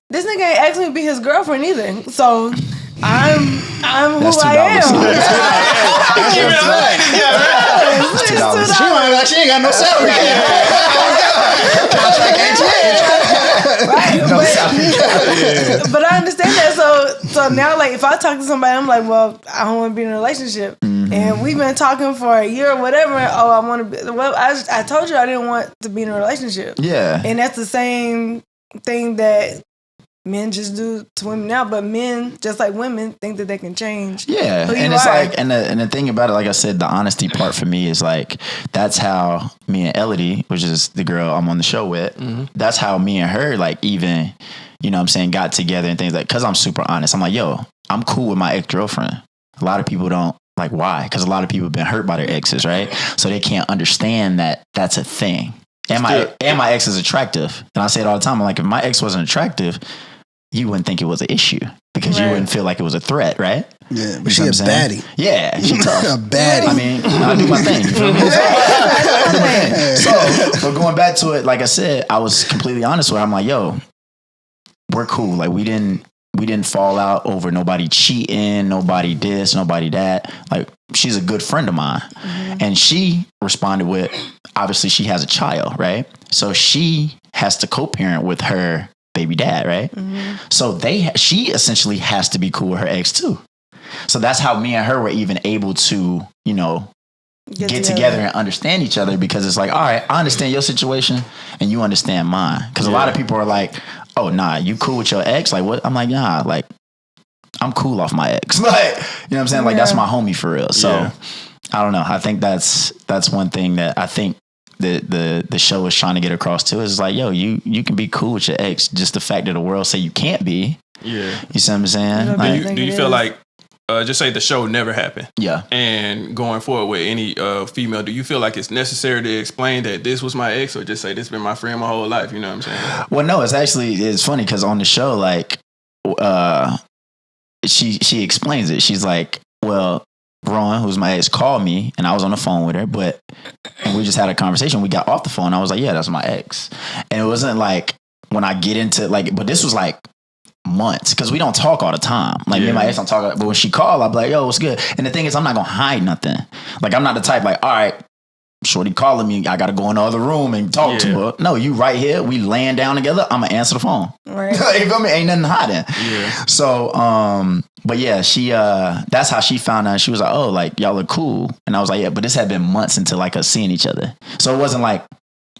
this nigga ain't asked me to be his girlfriend either. So I'm who I am. That's $2. She ain't got no salary. Contract ain't changed. But I understand that. So now, like, if I talk to somebody, I'm like, well, I don't want to be in a relationship. Mm-hmm. And we've been talking for a year or whatever. Oh, I want to be. Well, I told you I didn't want to be in a relationship. Yeah. And that's the same thing that men just do to women now, but men, just like women, think that they can change. Yeah, and it's like, and the thing about it, like I said, the honesty part for me is like, that's how me and Elodie, which is the girl I'm on the show with, that's how me and her, like, even, you know what I'm saying, got together and things like, because I'm super honest. I'm like, yo, I'm cool with my ex-girlfriend. A lot of people don't, like, why? Because a lot of people have been hurt by their exes, right? So they can't understand that that's a thing. And my ex is attractive. And I say it all the time. I'm like, if my ex wasn't attractive, you wouldn't think it was an issue because you wouldn't feel like it was a threat, right? Yeah, but she's a baddie. Yeah, she's tough. A baddie. I mean, I do my thing. You feel me? So, but going back to it, like I said, I was completely honest with her. I'm like, yo, we're cool. Like we didn't fall out over nobody cheating, nobody this, nobody that. Like she's a good friend of mine. Mm-hmm. And she responded with, obviously she has a child, right? So she has to co-parent with her baby dad, right? Mm-hmm. So she essentially has to be cool with her ex too. So that's how me and her were even able to, you know, get together and understand each other, because it's like, all right, I understand your situation and you understand mine. Because a lot of people are like, oh, nah, you cool with your ex? Like, what? I'm like, nah, like, I'm cool off my ex. Like, you know what I'm saying? Like, that's my homie for real. So, I don't know. I think that's one thing that I think the show is trying to get across too. Is like, yo, you can be cool with your ex. Just the fact that the world say you can't be. Yeah. You see what I'm saying? Like, do you feel like, just say the show never happened. Yeah. And going forward with any female, do you feel like it's necessary to explain that this was my ex, or just say this been my friend my whole life? You know what I'm saying? Well, no, it's funny because on the show, like, she explains it. She's like, well, Ron, who's my ex, called me and I was on the phone with her, and we just had a conversation. We got off the phone. I was like, yeah, that's my ex. And it wasn't like when I get into but this was like months because we don't talk all the time. Like me and my ex don't talk, but when she called, I'll be like, yo, what's good? And the thing is, I'm not gonna hide nothing. Like I'm not the type like, all right, shorty calling me, I gotta go in the other room and talk to her. No, you right here, we laying down together, I'm gonna answer the phone. Right. You feel me? Ain't nothing hiding. Yeah. So but yeah, she that's how she found out. She was like, oh, like y'all look cool. And I was like, yeah, but this had been months until like us seeing each other. So it wasn't like,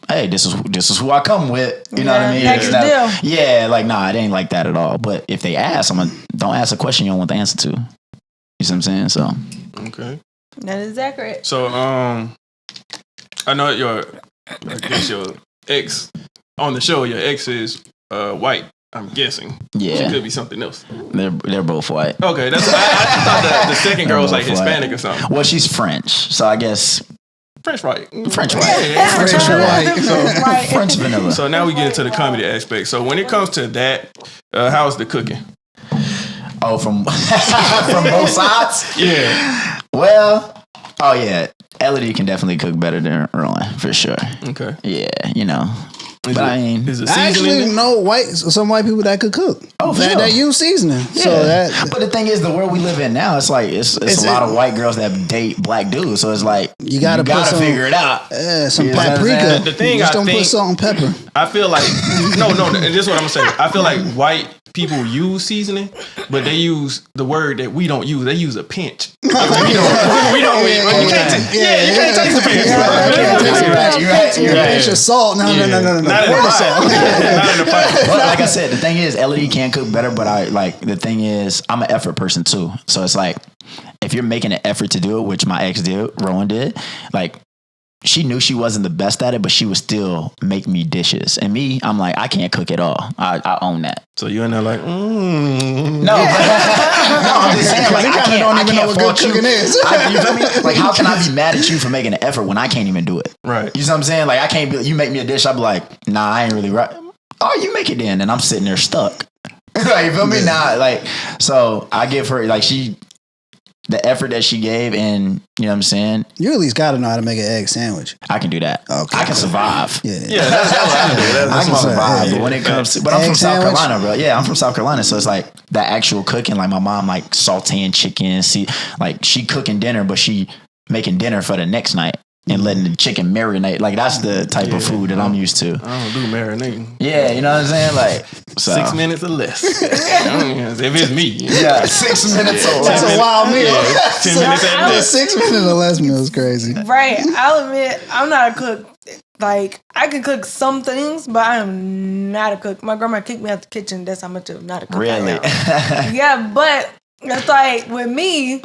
hey, this is who I come with. You know what I mean? Deal. Yeah, like nah, it ain't like that at all. But if they ask, don't ask a question you don't want the answer to. You see what I'm saying? So okay. That is accurate. So I know your ex on the show. Your ex is white. I'm guessing. Yeah, she could be something else. They're both white. Okay, that's. I thought the second girl was like Hispanic or something. Well, she's French, so I guess French white. French white. Yeah, French white. So, French vanilla. So now we get into the comedy aspect. So when it comes to that, how's the cooking? Oh, from both sides. Yeah. Well, oh yeah. Elodie can definitely cook better than Rowan, for sure. Okay. Yeah, you know. Is it I actually know some white people that could cook. Oh, for that, sure. that use seasoning. Yeah. So but the thing is, the world we live in now, it's like it's a lot of white girls that date black dudes. So it's like you gotta figure it out. Some paprika. The thing just don't think, put salt and pepper. I feel like no. This is what I'm saying. I feel like white people use seasoning, but they use the word that we don't use. They use a pinch. We don't. You can't taste the pinch. You're right. Pinch of salt. No. Not in the pot. But like I said, the thing is, Elodie can cook better. But the thing is, I'm an effort person too. So it's like, if you're making an effort to do it, which my ex did, Rowan did, like, she knew she wasn't the best at it, but she would still make me dishes. And me, I'm like, I can't cook at all. I own that. So you in there like, No, I'm just saying, like, I don't even know what good cooking is. You feel me? Like, how can I be mad at you for making an effort when I can't even do it? Right. You know what I'm saying? Like, I can't be, you make me a dish, I'll be like, nah, I ain't really right. Oh, you make it then. And I'm sitting there stuck. Like, you feel me? Nah, like, so I give her, like, the effort that she gave, and you know what I'm saying? You at least gotta know how to make an egg sandwich. I can do that. Okay. I can survive. Yeah, that's what I do. I can survive. But when it comes to, I'm from South Carolina, bro. Yeah, I'm from South Carolina. So it's like that actual cooking, like my mom, like sauteing chicken, like she cooking dinner, but she making dinner for the next night and letting the chicken marinate. Like that's the type of food that I'm used to. I don't do marinating. Yeah, you know what I'm saying? Like 6 minutes or less. If it's me. Yeah, 6 minutes or less. That's a wild meal. 10 minutes at least. 6 minutes or less meal is crazy. Right. I'll admit, I'm not a cook. Like, I can cook some things, but I am not a cook. My grandma kicked me out the kitchen. That's how much of not a cook really? I am. Yeah, but it's like, with me,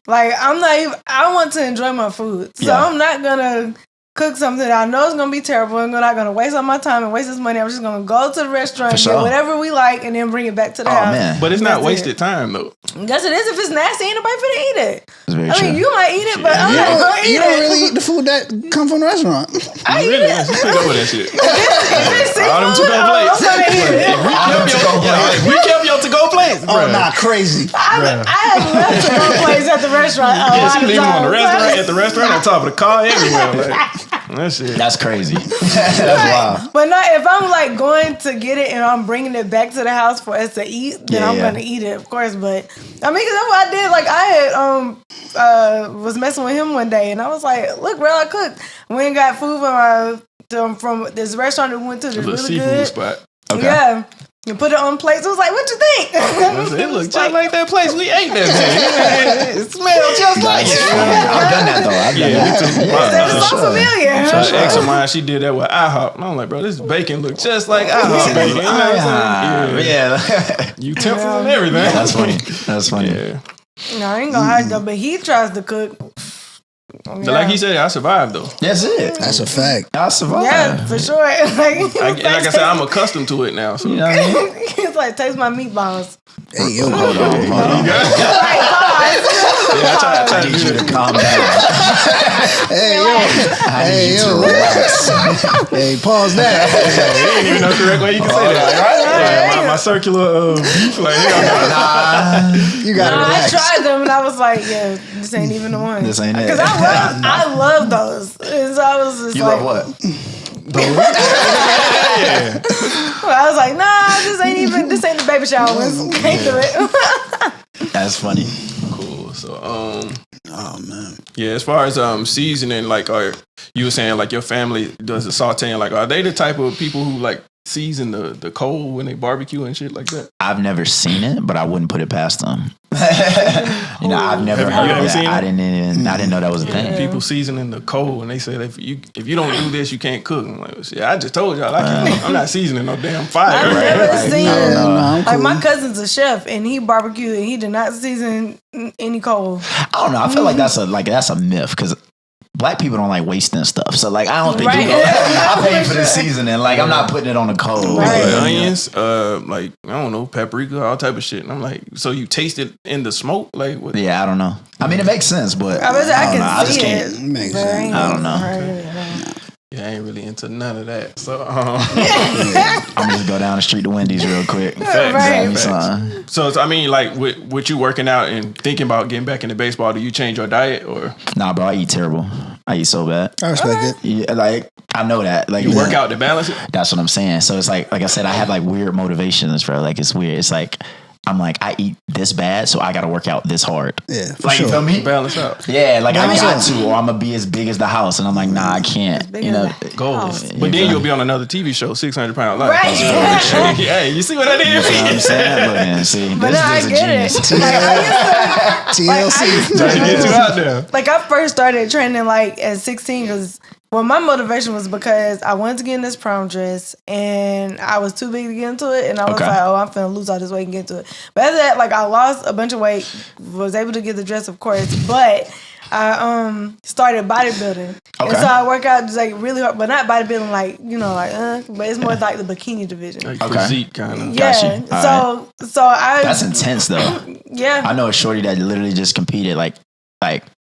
like, I want to enjoy my food. So I'm not going to cook something that I know is going to be terrible and I'm not going to waste all my time and waste this money. I'm just going to go to the restaurant, get whatever we like, and then bring it back to the house. Man. But it's not wasted time, though. Yes, it is. If it's nasty, ain't nobody finna eat it. I mean, you might eat it, but I'm not going to eat it. You don't really eat the food that come from the restaurant. I eat Really? it. Let's pick up with that shit. If it's seafood, All them to-go plates. I'm gonna eat it. We kept your to-go plates. Oh, nah, crazy. I have left to-go plates at the restaurant. Yeah, she leave them on the restaurant, at the restaurant, on top of the car, everywhere. Like, that shit. That's crazy. That's wild. But not if I'm like going to get it and I'm bringing it back to the house for us to eat, then I'm gonna eat it, of course. But I mean, 'cause that's what I did. Like I had was messing with him one day, and I was like, "Look, bro, I cooked. We ain't got food from this restaurant that we went to. That's really seafood good spot. Okay. Yeah." You put it on plates. I was like, "What you think?" It looked just like that place we ate that day. It smelled just like it. I've done that though. It sounds familiar. So an ex of mine, she did that with IHOP. And I'm like, bro, this bacon looks just like IHOP bacon. You know what I'm saying? Yeah. You temper and everything. That's funny. That's funny. Yeah. No, I ain't gonna hide though. But he tries to cook. But like he said, I survived though. That's it. That's a fact. I survived. Yeah, for sure. Like I said, I'm accustomed to it now. So. You know what I mean? It's like, taste my meatballs. Hey, yo, Hold on. I need you to calm down. Hey, yo. Hey, pause that. You ain't even know the correct way you can say that, right? Yeah, my circular beef, like, You gotta relax. I tried them and I was like, yeah, this ain't even the one. This ain't it. Because I love those. And so I was just You like, love what? Yeah. Well, I was like, nah, this ain't the baby showers. Can't do it. That's funny. Cool. So, Oh man. yeah, as far as seasoning, like, you were saying, like, your family does the sauteing. Like, are they the type of people who like season the coal when they barbecue and shit like that? I've never seen it, but I wouldn't put it past them. I've never heard of that. I didn't know that was a thing. People seasoning the coal, and they say that if you don't do this, you can't cook. I'm like, shit, I just told y'all I'm not seasoning no damn fire. I've never seen I'm like cool. my cousin's a chef, and he barbecued, and he did not season any coal. I don't know. I feel like that's a myth because Black people don't like wasting stuff. So like I don't think I pay for the seasoning. Like I'm not putting it on the coal. Right. Like, onions, like I don't know, paprika, all type of shit. And I'm like, so you taste it in the smoke? Like what? Yeah, I don't know. I mean, it makes sense, but I don't know. I can just see can't. it. Makes but sense. I don't know. Yeah, I ain't really into none of that. So I'm just go down the street to Wendy's real quick. Right. So I mean, like with you working out and thinking about getting back into baseball, do you change your diet or? Nah, bro, I eat terrible. I eat so bad. I respect it. Yeah, like I know that. Like You work out to balance it? That's what I'm saying. So it's like I said, I have like weird motivations, bro. Like it's weird. It's like I'm like I eat this bad, so I got to work out this hard. Yeah, for like sure. you feel me? Balance out. Yeah, like I got Balance to, or I'm gonna be as big as the house, and I'm like, nah, I can't. You know, Goals. Oh. But then you'll be on another TV show, 600 Pound Life. Right. Hey, you see what I did? You know what I'm saying? Look, man, see, But this no, I is a get genius. it. Like, I TLC. Trying to get you out there. Like I first started training like at 16 because my motivation was because I wanted to get in this prom dress and I was too big to get into it, and I was Okay. like, oh, I'm finna lose all this weight and get into it. But after that, like I lost a bunch of weight, was able to get the dress, of course, but I started bodybuilding. Okay. And so I work out just like really hard, but not bodybuilding like, but it's more like the bikini division. Like Okay. physique kind of. Yeah. Gotcha. So I That's intense though. yeah. I know a shorty that literally just competed. Like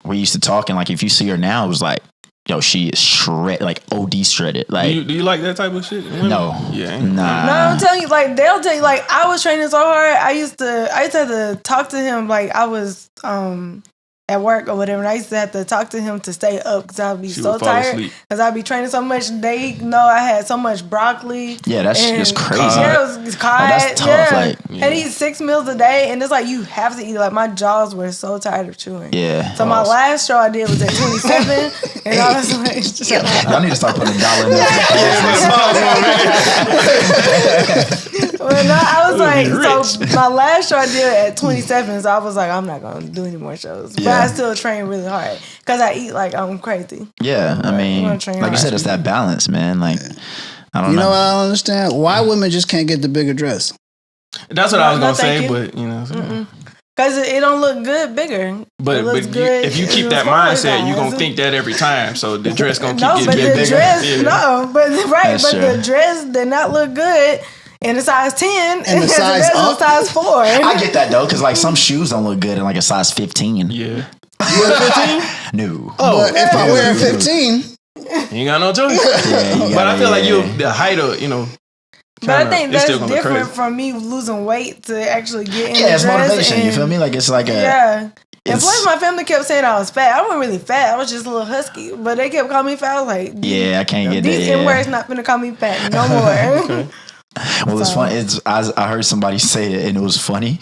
we used to talk, and like if you see her now, it was like, yo, she is shredded, like OD shredded. Like Do you like that type of shit? no, Yeah. nah. No, I'm telling you, like they'll tell you, like I was training so hard. I used to have to talk to him like I was at work or whatever. And I used to have to talk to him to stay up because I'd be She so would fall tired asleep. because I'd be training so much. They know I had so much broccoli. Yeah, that's and- crazy. Yeah, it was cod. that's tough, Yeah. like- And eat 6 meals a day, and it's like you have to eat. Like my jaws were so tired of chewing. Yeah. So my last show I did was at 27, and I was like, shut up. Y'all need to start putting $1 in there. Well, no, I was like, rich. so my last show I did at 27, so I was like, I'm not gonna do any more shows. But Yeah. I still train really hard because I eat like I'm crazy. Yeah, I mean, wanna train like you hard. said, it's that balance, man. Like I don't You know know. what I don't understand? Why women just can't get the bigger dress? That's what I was No, gonna thank say, you. but you know. So. Cause it don't look good bigger. But It looks good. if you keep It that looks mindset, fine. you're gonna think that every time. So the dress gonna keep No, but getting the bigger. dress, Yeah. no, but That's but true. the dress did not look good in a size 10 And the size dress was up? size 4. I get that though, because like some shoes don't look good in like a size 15. Yeah. You wear 15? No. But if I wear a 15, You ain't got no choice. Yeah, you But I gotta- feel like yeah. the height of, But I kinda- think it's that's still gonna look different crazy. from me losing weight to actually get in Yeah, the it's dress. motivation. You and- feel me? Like it's like a Yeah. And It's- plus, my family kept saying I was fat. I wasn't really fat. I was just a little husky. But they kept calling me fat. I was like, yeah. I can't get that. these Yeah. N-words not finna call me fat no more. Well, it's So- funny. I heard somebody say it, and it was funny.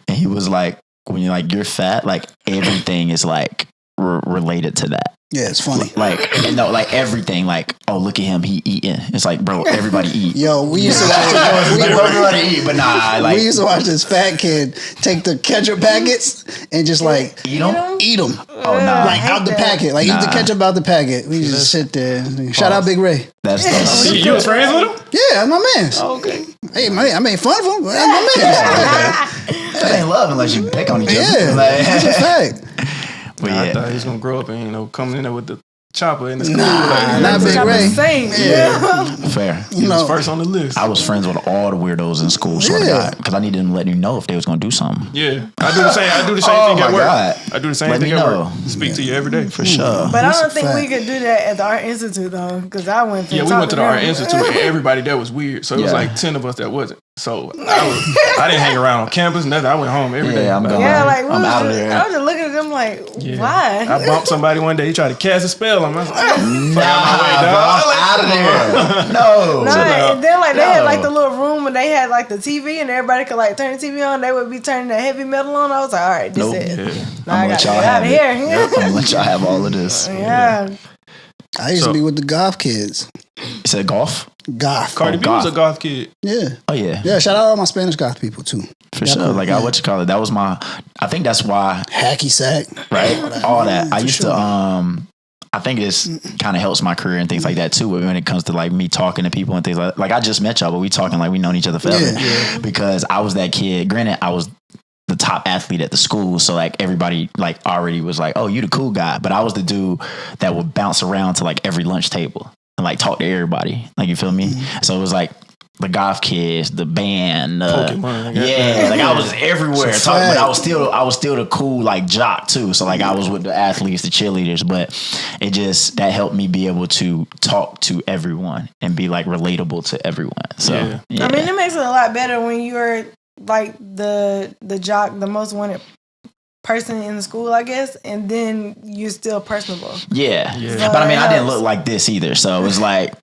And he was like, "When you're fat, like everything is like related to that. yeah, it's funny. Like like everything. Like, oh, look at him, he eating. It's like, bro, everybody eat. Yo, we used to watch Like, everybody eat, but nah, like we used to watch this fat kid take the ketchup packets and just like eat them. eat them. Oh nah, Like out the packet. Like eat the Nah. ketchup out the packet. We just sit there. Shout out Big Ray. that's You was friends with him? Yeah, that's my man. Okay. Hey, man, I made fun of him. But that's my man. that ain't love unless you pick on each other. Yeah, Like, that's a fact. but I yeah, thought he was gonna grow up and coming in there with the chopper in the school. Nah, like, not Big I'm Ray. the same. fair. he was first on the list. I was friends with all the weirdos in school, sort of Yeah. guy, because I needed them to let me know if they was gonna do something. Yeah, I do the same. I do the same Oh thing my at work. God. I do the same Let thing me at know. work. Speak to you every day For sure. But I That's don't a think we fact. could do that at the Art Institute though, because I went. Yeah, we went to the Art Institute, and everybody there was weird. So it was Yeah. like 10 of us that wasn't. So I didn't hang around on campus. Nothing. I went home every day. Yeah, I'm going. Yeah, like we I'm was out of just, there. I was just looking at them I'm like, why? I bumped somebody one day. He tried to cast a spell on me. I was like, out of there. No. And then like they had like the little room and they had like the TV and everybody could like turn the TV on. They would be turning the heavy metal on. I was like, all right, this is it. Now I gotta get out of here. I'm gonna let y'all have all of this. Yeah. I used to be with the goth kids. You said golf? Goth. Cardi B was a goth kid. Yeah. Oh yeah. Yeah, shout out all my Spanish goth people too. For sure. Like that was my, I think that's why. Hacky sack. Right? All that. I used to, I think this kind of helps my career and things like that too. When it comes to like me talking to people and things like I just met y'all, but we talking like we known each other forever. Yeah. Because I was that kid. Granted, I was the top athlete at the school, so like everybody like already was like, oh, you the cool guy. But I was the dude that would bounce around to like every lunch table and like talk to everybody. Like, you feel me? Mm-hmm. So it was like the goth kids, the band, Pokemon, like I was everywhere talking, but I was still the cool like jock too. So like I was with the athletes, the cheerleaders, but it just that helped me be able to talk to everyone and be like relatable to everyone. So I mean, it makes it a lot better when you're like the jock, the most wanted person in the school, I guess, and then you're still personable. Yeah. So but I mean, I didn't look like this either, so it was like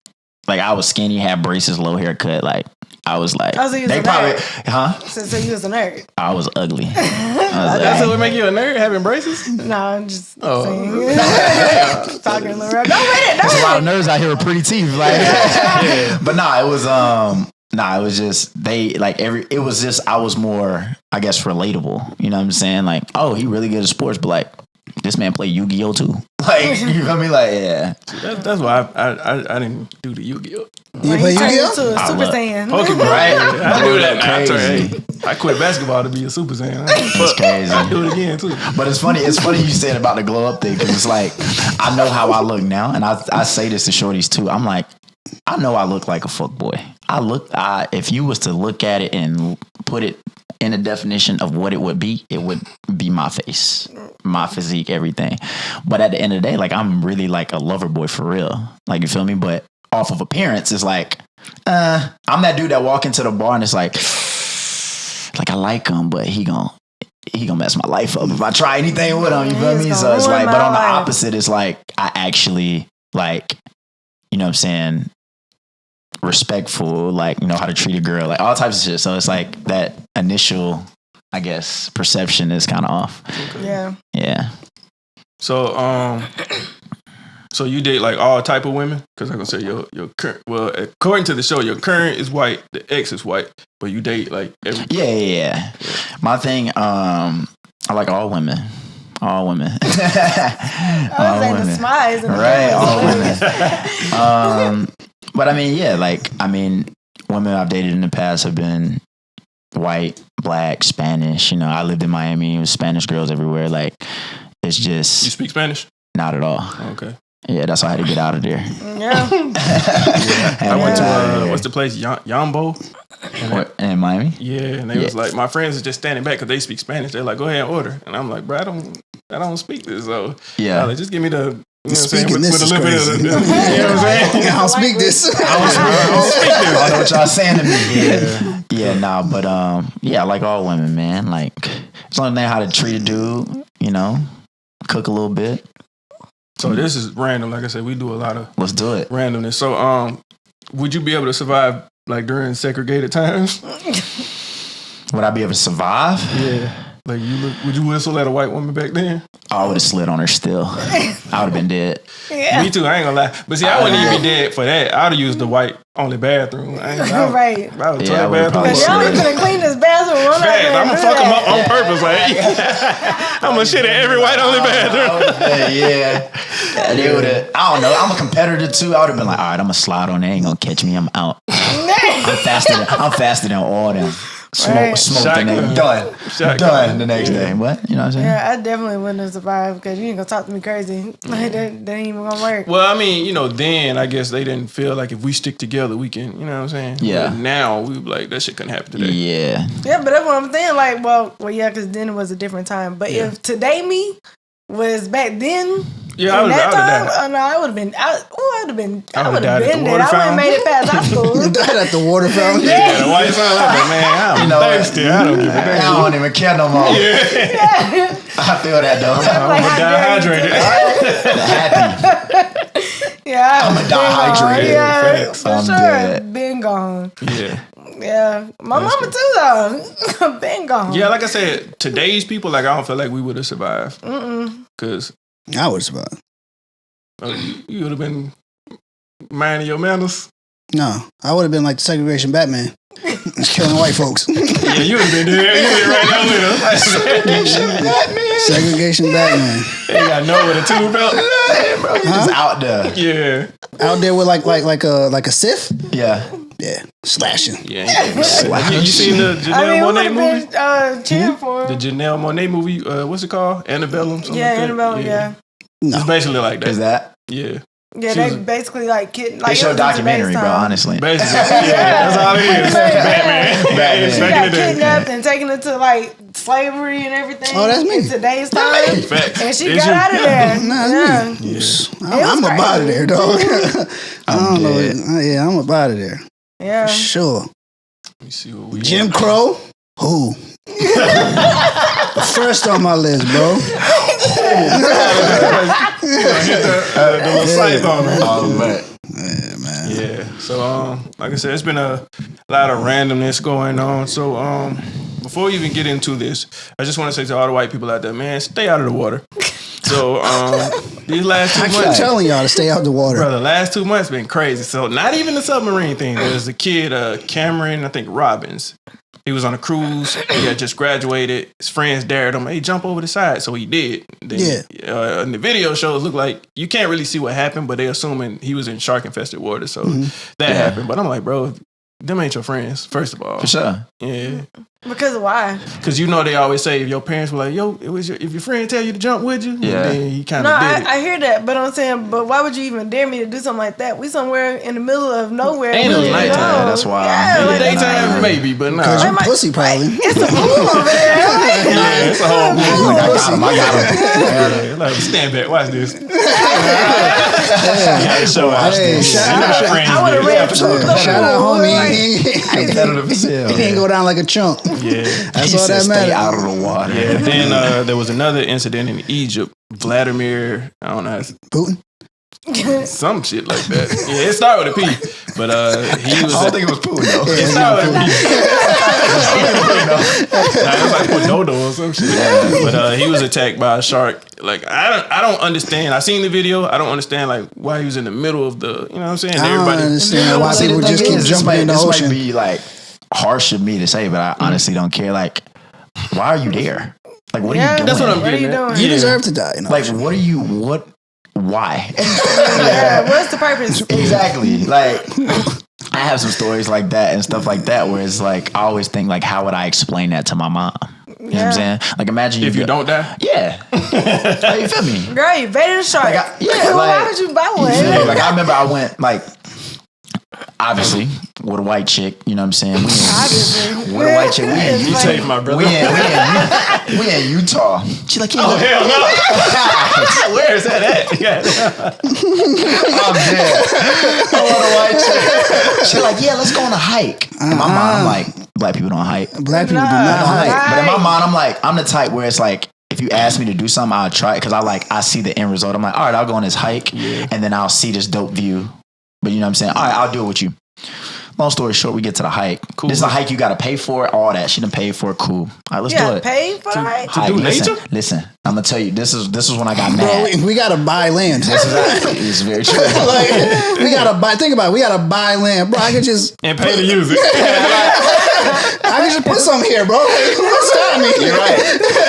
I was skinny, had braces, low haircut. Like I was like, so you was they a probably, nerd. So you was a nerd. I was ugly. That's what would make you a nerd, having braces? No, I'm just saying. Talking a little rough. There's a lot of nerds out here with pretty teeth. Like, but it was it was just it was just I was more, I guess, relatable. You know what I'm saying? Like, oh, he really good at sports, but like this man play Yu-Gi-Oh too. Like, you feel me? Like, yeah. That's why I didn't do the Yu-Gi-Oh. You play Yu-Gi-Oh? To a Super Saiyan. Pokemon, right? I do that Crazy. I quit basketball to be a Super Saiyan. That's crazy. I do it again too. But it's funny you said about the glow up thing, because it's like I know how I look now, and I say this to shorties too. I'm like, I know I look like a fuck boy. If you was to look at it and put it in a definition of what it would be my face, my physique, everything. But at the end of the day, like I'm really like a lover boy for real. Like, you feel me? But off of appearance, it's like, I'm that dude that walk into the bar and it's like I like him, but he gonna mess my life up if I try anything with him. You feel me? So it's like, but on the opposite, it's like I actually like, you know what I'm saying, respectful, like, you know how to treat a girl, like all types of shit. So it's like that initial, I guess, perception is kind of off. Yeah. So you date like all type of women? Because I'm gonna say your current, well, according to the show, your current is white, the ex is white, but you date like every. Yeah. My thing, I like all women. All women. I was saying the smiles and right, all women. But I mean, women I've dated in the past have been white, black, Spanish. You know, I lived in Miami. It was Spanish girls everywhere. Like, it's just. You speak Spanish? Not at all. Okay. Yeah, that's why I had to get out of there. Yeah. I went to what's the place? Yambo. In Miami? Yeah, and they was like, my friends are just standing back because they speak Spanish. They're like, go ahead and order. And I'm like, bro, I don't speak this. So yeah, like, just give me the. You know what I'm saying? With a little bit of the, you know what I'm saying? I don't speak this. I don't speak this. I know what y'all saying to me. But I like all women, man. Like, as long as they know how to treat a dude, you know, cook a little bit. So this is random. Like I said, we do a lot of let's do it randomness. So would you be able to survive like during segregated times? Would I be able to survive? Yeah. Like would you whistle at a white woman back then? I would have slid on her still. I would have been dead. Yeah. Me too. I ain't gonna lie. But see, I wouldn't even be dead for that. I would have used the white only bathroom. Right. I would Yeah, bathroom. Because y'all was gonna clean this bathroom. I'm gonna fuck them up on purpose. Like, I'm gonna shit at every white only bathroom. Yeah. They would have. I don't know. I'm a competitor too. I would have been like, all right, I'm gonna slide on there. Ain't gonna catch me. I'm out. I'm faster than all them. Smoke the next done the next day. What? You know what I'm saying? Yeah, I definitely wouldn't have survived because you ain't gonna talk to me crazy. Like that ain't even gonna work. Well, I mean, you know, then I guess they didn't feel like if we stick together, we can. You know what I'm saying? Yeah. But now we like that shit couldn't happen today. Yeah. Yeah, but that's what I'm saying. Like, well, yeah, because then it was a different time. But if today me was back then, Yeah, I would have died. No, I would have been. I would have been. I would died have at the been water dead. I would have fountain. made it past high school. Died at the water fountain. Yeah, why you sound like that, man? I'm thirsty. I don't give a damn. I don't even care no more. I feel that though. I'm dehydrated. Happy. Yeah, I'm a dehydrated. Yeah, for I'm sure. dead. Been gone. Yeah. Yeah, my mama too though. Been gone. Yeah, like I said, today's people, like I don't feel like we would have survived. Cause I would survive. you would have been minding your manners. No, I would have been like the segregation Batman. Just killing white folks. Yeah, you would have been there. You would right now with us. Segregation Batman. They got know with a tube belt. Bro, you just out there. Yeah. Out there with like a Sith. Yeah. Yeah, slashing. Yeah. You seen the Janelle Monáe movie? Cheering for The him. Janelle Monáe movie, what's it called? Antebellum? something Yeah, like that? Annabelle. Yeah. It's basically like that. Is that? Yeah. Yeah, She they was- basically like kid. Like They show it was a documentary, bro, FaceTime. honestly. Basically. Yeah, that's all it is. Batman. Batman. She Back got in the day. kidnapped and taken into like slavery and everything. Oh, that's me. In today's time. Facts. And she Is got you? out of there. Nah, Yeah. I'm up out of there, dog. I don't dead. know. Yeah, I'm up out of there. Yeah. For sure. Let me see what we Jim Crow? Who? First on my list, bro. hit the little scythe on me. Oh, man. Yeah, man. Yeah. So like I said, it's been a lot of randomness going on. So before we even get into this, I just want to say to all the white people out there, man, stay out of the water. So these last 2 I keep months, telling y'all to stay out the water. bro, the last 2 months been crazy. So not even the submarine thing. There's a kid, Cameron, I think Robbins. He was on a cruise. He had just graduated. His friends dared him, hey, jump over the side. So he did. Then, and the video shows look like you can't really see what happened, but they assuming he was in shark infested water. So that happened. But I'm like, bro, them ain't your friends, first of all. For sure. Yeah. Because why? Because you know they always say if your parents were like, yo, if your friend tell you to jump, would you? Yeah. Then he kind No, of did it. I hear that, but I'm saying, but why would you even dare me to do something like that? We somewhere in the middle of nowhere. And it was nighttime, that's why. Yeah, In the like, daytime, maybe, but nah. Because you pussy, probably. it's a pool over there. Yeah, it's a whole movie. I got him. Yeah, like, stand back, watch this. Hey, Show out. shout You're not friends I would have with. ran through the shout out, pool. homie. Competitive as hell. He didn't go down like a chump. Yeah. That's He all said that stay matters. out of the water. Yeah. Then there was another incident in Egypt. Vladimir, I don't know, Putin? some shit like that. Yeah, it started with a P. But he was. I don't think it was Putin though. It started with a P. Nah, it was like Pododo or some shit. But he was attacked by a shark. Like I don't understand. I seen the video. I don't understand like why he was in the middle of the. You know what I'm saying? I don't understand why See, the people thing just keep is, jumping in the this ocean. might be like harsh of me to say, but I honestly don't care. Like, why are you there? Like, what are you doing? That's what I'm What are getting you at. doing? You deserve to die. Like, what are you? What? Why? Yeah, what's the purpose? Exactly. Like, I have some stories like that and stuff like that where it's like I always think like, how would I explain that to my mom? You know what I'm saying? Like, imagine If you don't die. Yeah. Like, you feel me? Girl, you baited a shark. Like, yeah, Why like- would you buy You one? feel me? Like, I remember I went like, obviously with a white chick. You know what I'm saying? Obviously. With a white chick. You take my brother. We in Utah. She like, yeah, Oh look, hell no! Where is that at? Yeah. I'm dead. I want a white chick. She like, yeah, let's go on a hike. In my mind, I'm like, black people don't hike. Black people do Nah. not hike. Right. But in my mind, I'm like, I'm the type where it's like, if you ask me to do something, I'll try it because I see the end result. I'm like, all right, I'll go on this hike and then I'll see this dope view. But you know what I'm saying? All right, I'll do it with you. Long story short, we get to the hike. Cool. This is a hike you got to pay for, all that. She done paid for it. Cool. All right, let's do Yeah, it. pay for the hike. Hike. do Listen, nature? listen, I'm gonna tell you, this is when I got Bro, mad. we gotta buy land. It's very true. Like, we gotta buy. Think about it. We gotta buy land, bro. I could just And pay to use it. I could just put something here, bro. What's stopping me? You're right.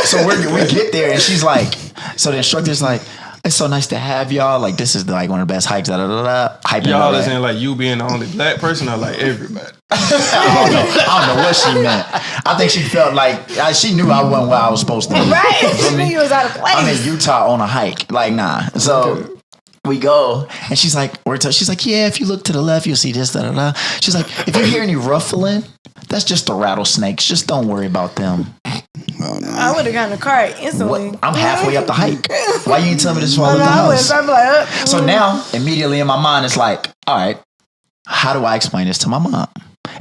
So we get there and she's like, so the instructor's like, it's so nice to have y'all. Like, this is like one of the best hikes. Da da da da. Hyping Y'all all is that. in like you being the only black person or like everybody. I don't know what she meant. I think she felt like she knew I wasn't where I was supposed to be. Right? She knew you was out of place. I'm in Utah on a hike. Like, nah. So we go, and she's like, she's like, yeah, if you look to the left, you'll see this, da da da. She's like, if you hear any ruffling, that's just the rattlesnakes. Just don't worry about them. Oh, no. I would have gotten a car instantly. What? I'm halfway up the hike. Why you didn't tell me this before I left the house? I'd be like, So now, immediately in my mind, it's like, all right, how do I explain this to my mom?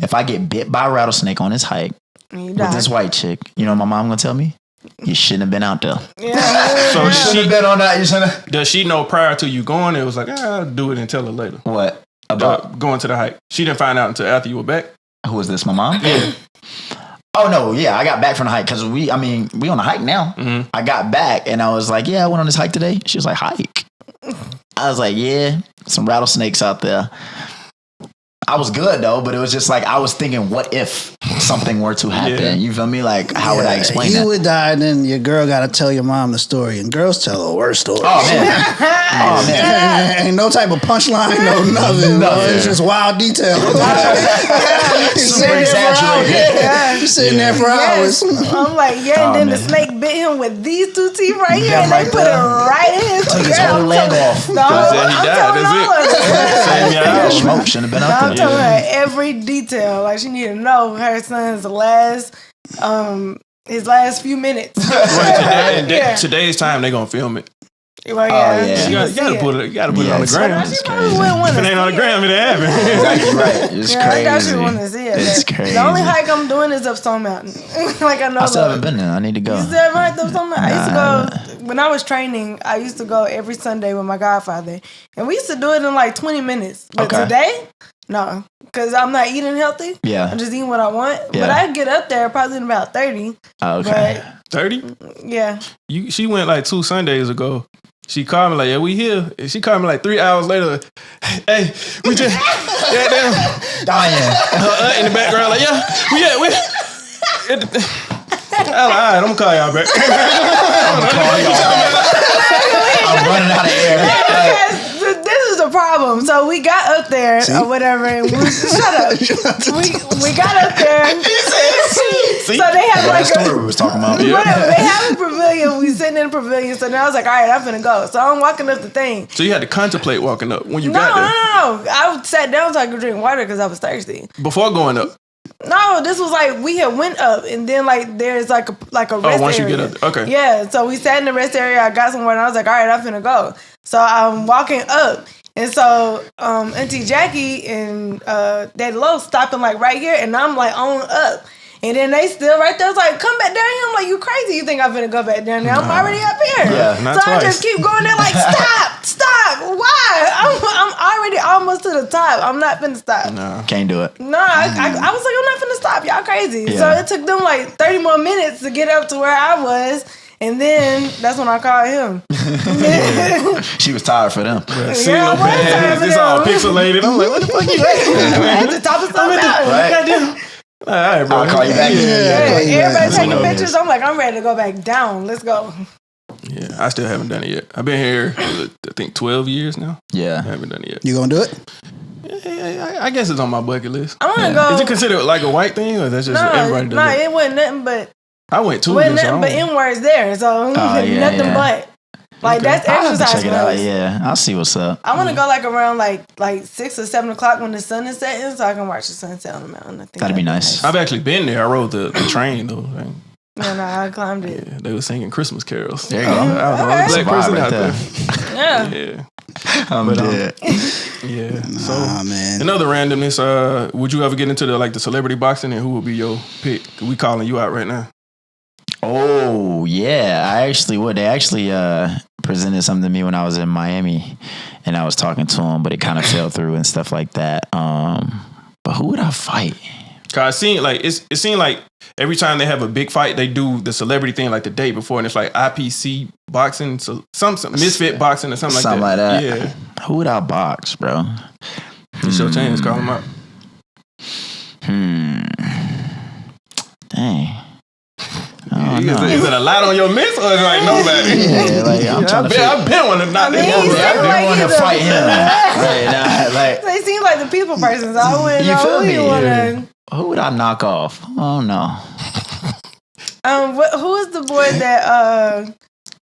If I get bit by a rattlesnake on this hike with this white chick, you know what my mom gonna tell me? You shouldn't have been out there. Yeah. So You shouldn't have been on that. You shouldn't have. does she know prior to you going? It was like, I'll do it and tell her later. What? About Going to the hike. She didn't find out until after you were back. who was this? My mom? Yeah. Oh no, yeah, I got back from the hike because we on the hike now. Mm-hmm. I got back and I was like, yeah, I went on this hike today. She was like, hike? I was like, yeah, some rattlesnakes out there. I was good though, but it was just like I was thinking, what if something were to happen? Yeah. You feel me? Like, how would I explain you that? would die, and then your girl got to tell your mom the story, and girls tell the worst story. Oh man, Ain't no type of punchline, no nothing. Bro. It's just wild detail. super exaggerated. You're sitting there for hours. I'm like, and then the snake bit him with these two teeth right here, and they put it right in his Took his whole leg off. No, He said he I'm died, telling that's all of it. Same Yeah, y'all. smoke shouldn't have been I'm out there. telling her every detail. Like she needed to know her son's his last few minutes. Today's time, they gonna film it. Well, yeah. You gotta put it on the it's- gram. She probably wouldn't want If to it ain't on the gram, it happened. Right. It's Yeah, I got crazy. you want to see it. It's crazy. The only hike I'm doing is up Stone Mountain. Like I know. I still haven't been there. I need to go. You still haven't hiked up Stone Mountain? I used to go when I was training. I used to go every Sunday with my godfather, and we used to do it in like 20 minutes. But Okay. today, no, because I'm not eating healthy. Yeah. I'm just eating what I want. Yeah. But I get up there probably in about 30. Okay. 30? But yeah. She went like 2 Sundays ago. She called me like, yeah, we here. And she called me like 3 hours later. Hey, we just, goddamn. Dying. In the background, like, yeah, we. I'm like, all right, I'm gonna call y'all back. I'm running out of air. This is the problem. So we got up there or whatever, and we shut up. We got up there. So they have That like story we was talking about. whatever. They have a pavilion. We sitting in a pavilion. So now I was like, all right, I'm finna go. So I'm walking up the thing. So you had to contemplate walking up when you No. got there. I sat down so I could drink water because I was thirsty. Before going up. No, this was like we had went up, and then like there's like a rest once you area. get up, okay. Yeah, so we sat in the rest area. I got some water, and I was like, all right, I'm finna go. So I'm walking up, and so Auntie Jackie and Daddy Lowe stopping like right here, and I'm like on up. And then they still right there. I was like, come back down here. I'm like, you crazy. You think I'm finna go back down there? I'm already up here. Yeah, not so twice. I just keep going there like, stop. Why? I'm already almost to the top. I'm not finna stop. No. Can't do it. No, I was like, I'm not finna stop. Y'all crazy. Yeah. So it took them like 30 more minutes to get up to where I was. And then that's when I called him. She was tired for them. See Yeah, I no was tired bands. for It's all them. pixelated. I'm like, what the fuck you At the top of Stone Mountain. Right? All right, bro. I'll call you back. Yeah, everybody taking know pictures. I'm like, I'm ready to go back down. Let's go. Yeah, I still haven't done it yet. I've been here, I think, 12 years now. I Yeah. haven't done it yet. You gonna do it? I guess it's on my bucket list. I want to go. Is it considered like a white thing, or that's just everybody does no, it? it wasn't nothing but I went too. nothing but N-words there. So yeah, nothing yeah. but. Like that's I'll have to exercise check for it out. us. Yeah, I'll see what's up. I want to go like around like 6 or 7 o'clock when the sun is setting, so I can watch the sunset on the mountain. I think That'd be nice. I've actually been there. I rode the train though. Right? No, I climbed it. Yeah, they were singing Christmas carols. There you go. I was the only Okay. black person Vibe out right there. Yeah. Yeah, I'm dead. yeah. So Ah, man. another randomness. Would you ever get into the celebrity boxing, and who would be your pick? We calling you out right now. Oh yeah, I actually would. They actually presented something to me when I was in Miami, and I was talking to him, but it kind of fell through and stuff like that. But who would I fight? Cause it seemed like every time they have a big fight, they do the celebrity thing like the day before, and it's like IPC boxing, so some misfit boxing or something like that. Yeah, Who would I box, bro? it's your chance. Call them out. Dang. I don't know. Is it a lot on your list, or is it like nobody? Yeah, like I'm trying to figure. I've been wanting to knock mean, that he's over. I've still been like wanting to he's a- fight him. Like, They seem like the people person, so I wouldn't You know feel who me? you wanna. who would I knock off? Oh no. Who is the boy that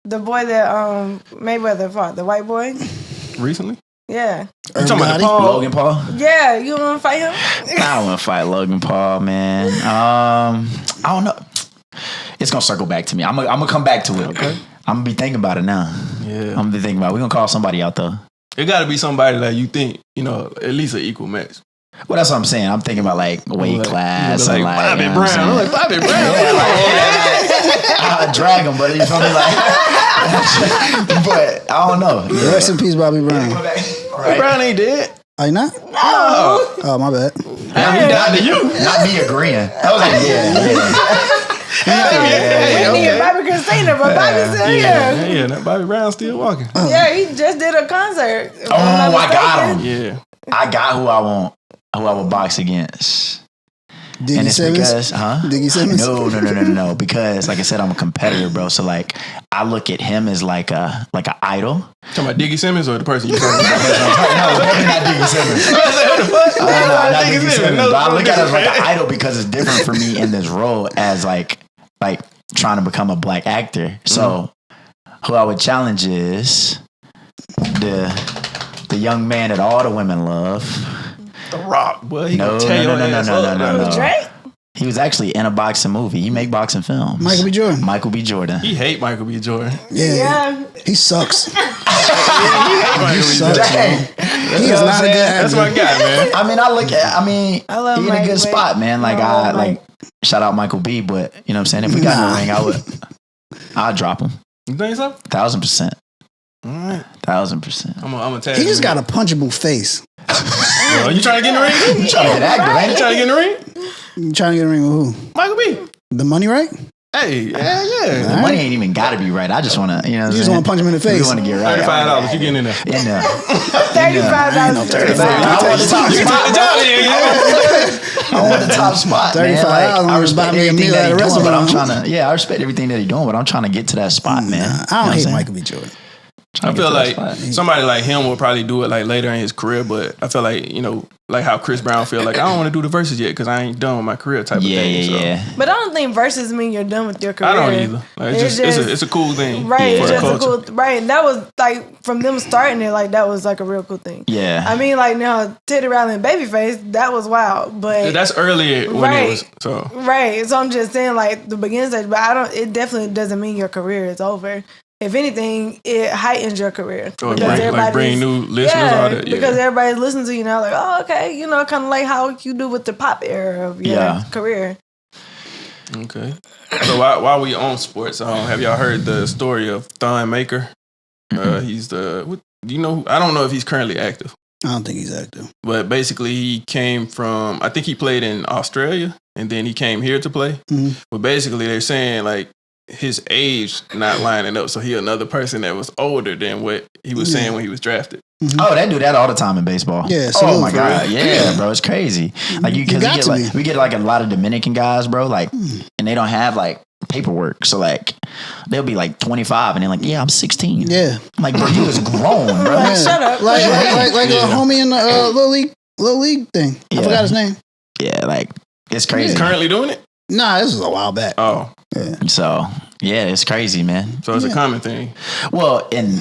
Mayweather fought? The white boy? Recently, Yeah. you talking about the Gotti? Paul? Logan Paul? Yeah, you wanna fight him? I don't want to fight Logan Paul, man. I don't know. it's gonna circle back to me. I'm gonna come back to it. Okay. I'm gonna be thinking about it now. Yeah. I'm gonna be thinking about it. We're gonna call somebody out though. It got to be somebody that you think, at least an equal match. Well, that's what I'm saying. I'm thinking about like weight class. Like Bobby Brown. I'm like, Bobby Brown. I'll drag him, but you feel me? Like, but I don't know. Yeah. Rest in peace, Bobby Brown. Bobby Brown ain't dead. Are you not? No. Oh, my bad. He died to you. Not me agreeing. I was like, Whitney and Bobby Christina, but Bobby's still here. Yeah, that Bobby Brown still walking. Yeah, he just did a concert. Oh, I got him. Yeah. I got who I want. Who I will box against. Diggy and it's Simmons? because, Diggy Simmons? No. Because, like I said, I'm a competitor, bro. So, like, I look at him as like a idol. Talking about Diggy Simmons or the person you talking about? No, definitely not Diggy Simmons. Not Diggy Simmons. But I look at him as like an idol because it's different for me in this role as like trying to become a black actor. So, who I would challenge is the young man that all the women love. The Rock, boy. He No. Drake? He was actually in a boxing movie. He make boxing films. Michael B. Jordan. He hate Michael B. Jordan. Yeah. He sucks. He hate Michael B. Jordan. He is not a good actor. That's my guy, man. I mean, I love he in a Mike, good spot, man. Like, Mike. shout out Michael B, but you know what I'm saying? If we got no ring, I'd drop him. You think so? 1,000%. All right. 1,000%. I'm gonna tag He you. just got a punchable face. You trying to get in the ring? You trying to get active, ain't You you? trying to get in the ring? You trying to get a ring with who? Michael B. The money, right? Hey, yeah. The money ain't even got to be right. I just want to, you know what I'm You just saying? want to punch him in the face. We want to get right. $35. You getting in there? In there. $35. I want the top spot. I want the top spot, man. $35 Like, I respect buy me a everything meal that at a he's doing, but I'm restaurant. trying to, I respect everything that he's doing, but I'm trying to get to that spot, man. I don't hate Michael. Michael B. Jordan. I feel like somebody like him will probably do it like later in his career, but I feel like, like how Chris Brown feel like, I don't want to do the verses yet because I ain't done with my career type of thing. Yeah. But I don't think verses mean you're done with your career. I don't either. Like, it's a cool thing. Right, for it's the just a culture. cool, right. And that was like, from them starting it, like that was like a real cool thing. Yeah. I mean, like now, Teddy Riley and Babyface, that was wild. But That's earlier when it was, so. Right. So I'm just saying like the beginning stage, but it definitely doesn't mean your career is over. If anything, it heightens your career. Or bring new listeners all that. Yeah. Because everybody's listening to you now, like, oh, okay, kind of like how you do with the pop era of your career. Okay. So while we on sports, have y'all heard the story of Thon Maker? He's I don't know if he's currently active. I don't think he's active. But basically, he came from, I think he played in Australia, and then he came here to play. Mm-hmm. But basically, they're saying, like, his age not lining up, so he another person that was older than what he was saying when he was drafted. Mm-hmm. Oh, they do that all the time in baseball. Yeah. Oh my god. Yeah, bro, it's crazy. Like we get like a lot of Dominican guys, bro. Like, and they don't have like paperwork, so like they'll be like 25, and they're like, "Yeah, I'm 16." Yeah. I'm like, bro, you was grown, bro. Yeah. Shut up. Like a homie in the little league thing. I forgot his name. Yeah, like it's crazy. He's currently doing it? Nah, this was a while back. Oh. Yeah. So yeah, it's crazy, man. So it's a common thing. Well, in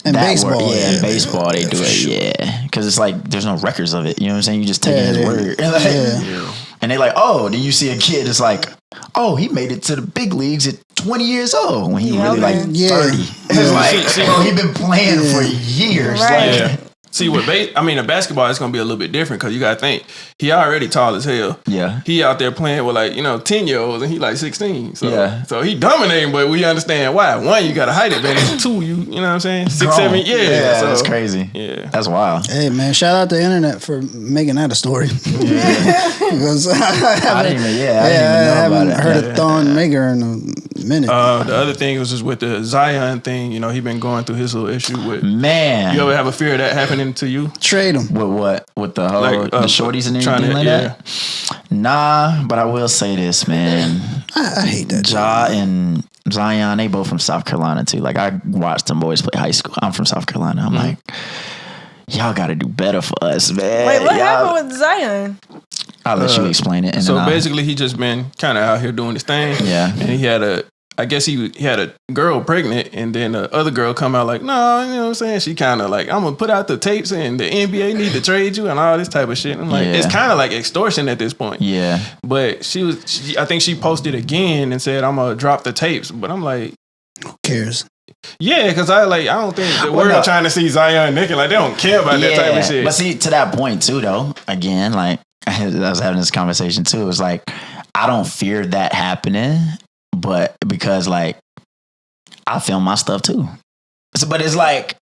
baseball, in baseball they do it, because it's like there's no records of it. You know what I'm saying? You just taking his word. And they like, oh, then you see a kid that's like, oh, he made it to the big leagues at 20 years old when he really like 30. It's like, bro, he been playing for years. Right. Like, See, in basketball, it's going to be a little bit different because you got to think, he already tall as hell. Yeah. He out there playing with 10-year-olds and he like 16. So, so he dominating, but we understand why. One, you got a height advantage. Two, you know what I'm saying? 6, 7, yeah. So, that's crazy. Yeah. That's wild. Hey, man, shout out to the internet for making that a story. Because I haven't heard of Thon Maker in a minute. The other thing was just with the Zion thing. He been going through his little issue with. Man. You ever have a fear of that happening to you? Trade him. With what? With the whole the shorties and everything like that? Yeah. Nah, but I will say this, man. I hate that. Ja and Zion, they both from South Carolina too. Like I watched them boys play high school. I'm from South Carolina. I'm like, y'all got to do better for us, man. Wait, what happened with Zion? I'll let you explain it. And so basically, he just been kind of out here doing his thing. Yeah. And he had I guess he had a girl pregnant, and then the other girl come out like, no, you know what I'm saying? She kind of like, I'm gonna put out the tapes, and the NBA need to trade you, and all this type of shit. I'm like, it's kind of like extortion at this point. Yeah. But I think she posted again and said, I'm gonna drop the tapes. But I'm like, who cares? Yeah, because I don't think the world trying to see Zion naked. Like, they don't care about that type of shit. But see, to that point too, though, again, like I was having this conversation too. It was like, I don't fear that happening, but because like I film my stuff too. But it's like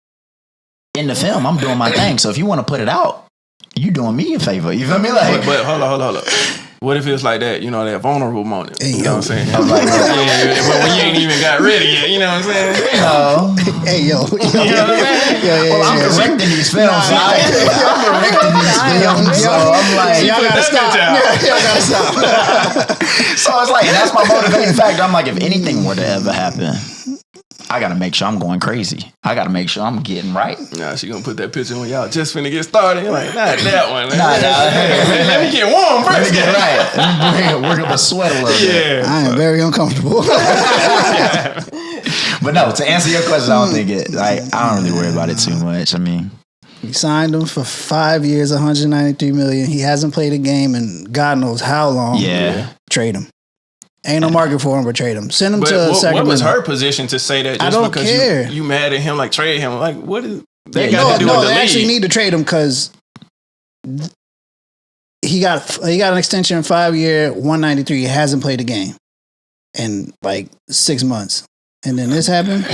in the film, I'm doing my thing. So if you want to put it out, you doing me a favor. You feel me? Like, but hold on. What if it's like that, you know, that vulnerable moment? Hey, you know what I'm saying? I was like, but when you ain't even got ready yet, you know what I'm saying? Hey, yo. You know what I'm saying? Well, I'm directing these films. I'm directing these films. So I'm like, y'all gotta stop. Y'all gotta stop. So it's like, that's my motivating factor. I'm like, if anything were to ever happen, I gotta make sure I'm going crazy. I gotta make sure I'm getting right. Nah, she gonna put that picture when y'all just finna get started. You're like, not that one. Let me get warm first. Let me get right. Let me work up a sweat a little bit. I am very uncomfortable. But no, to answer your question, I don't think I don't really worry about it too much. I mean, we signed him for 5 years, $193 million. He hasn't played a game in God knows how long. Yeah. Trade him. Ain't no market for him, but trade him. Send him to Sacramento. What was her position to say that? Just I don't because care. You mad at him, like trade him? Like, what is they got to do with the they league? actually need to trade him because he got an extension 5 year, 193. He hasn't played a game in like 6 months, and then this happened.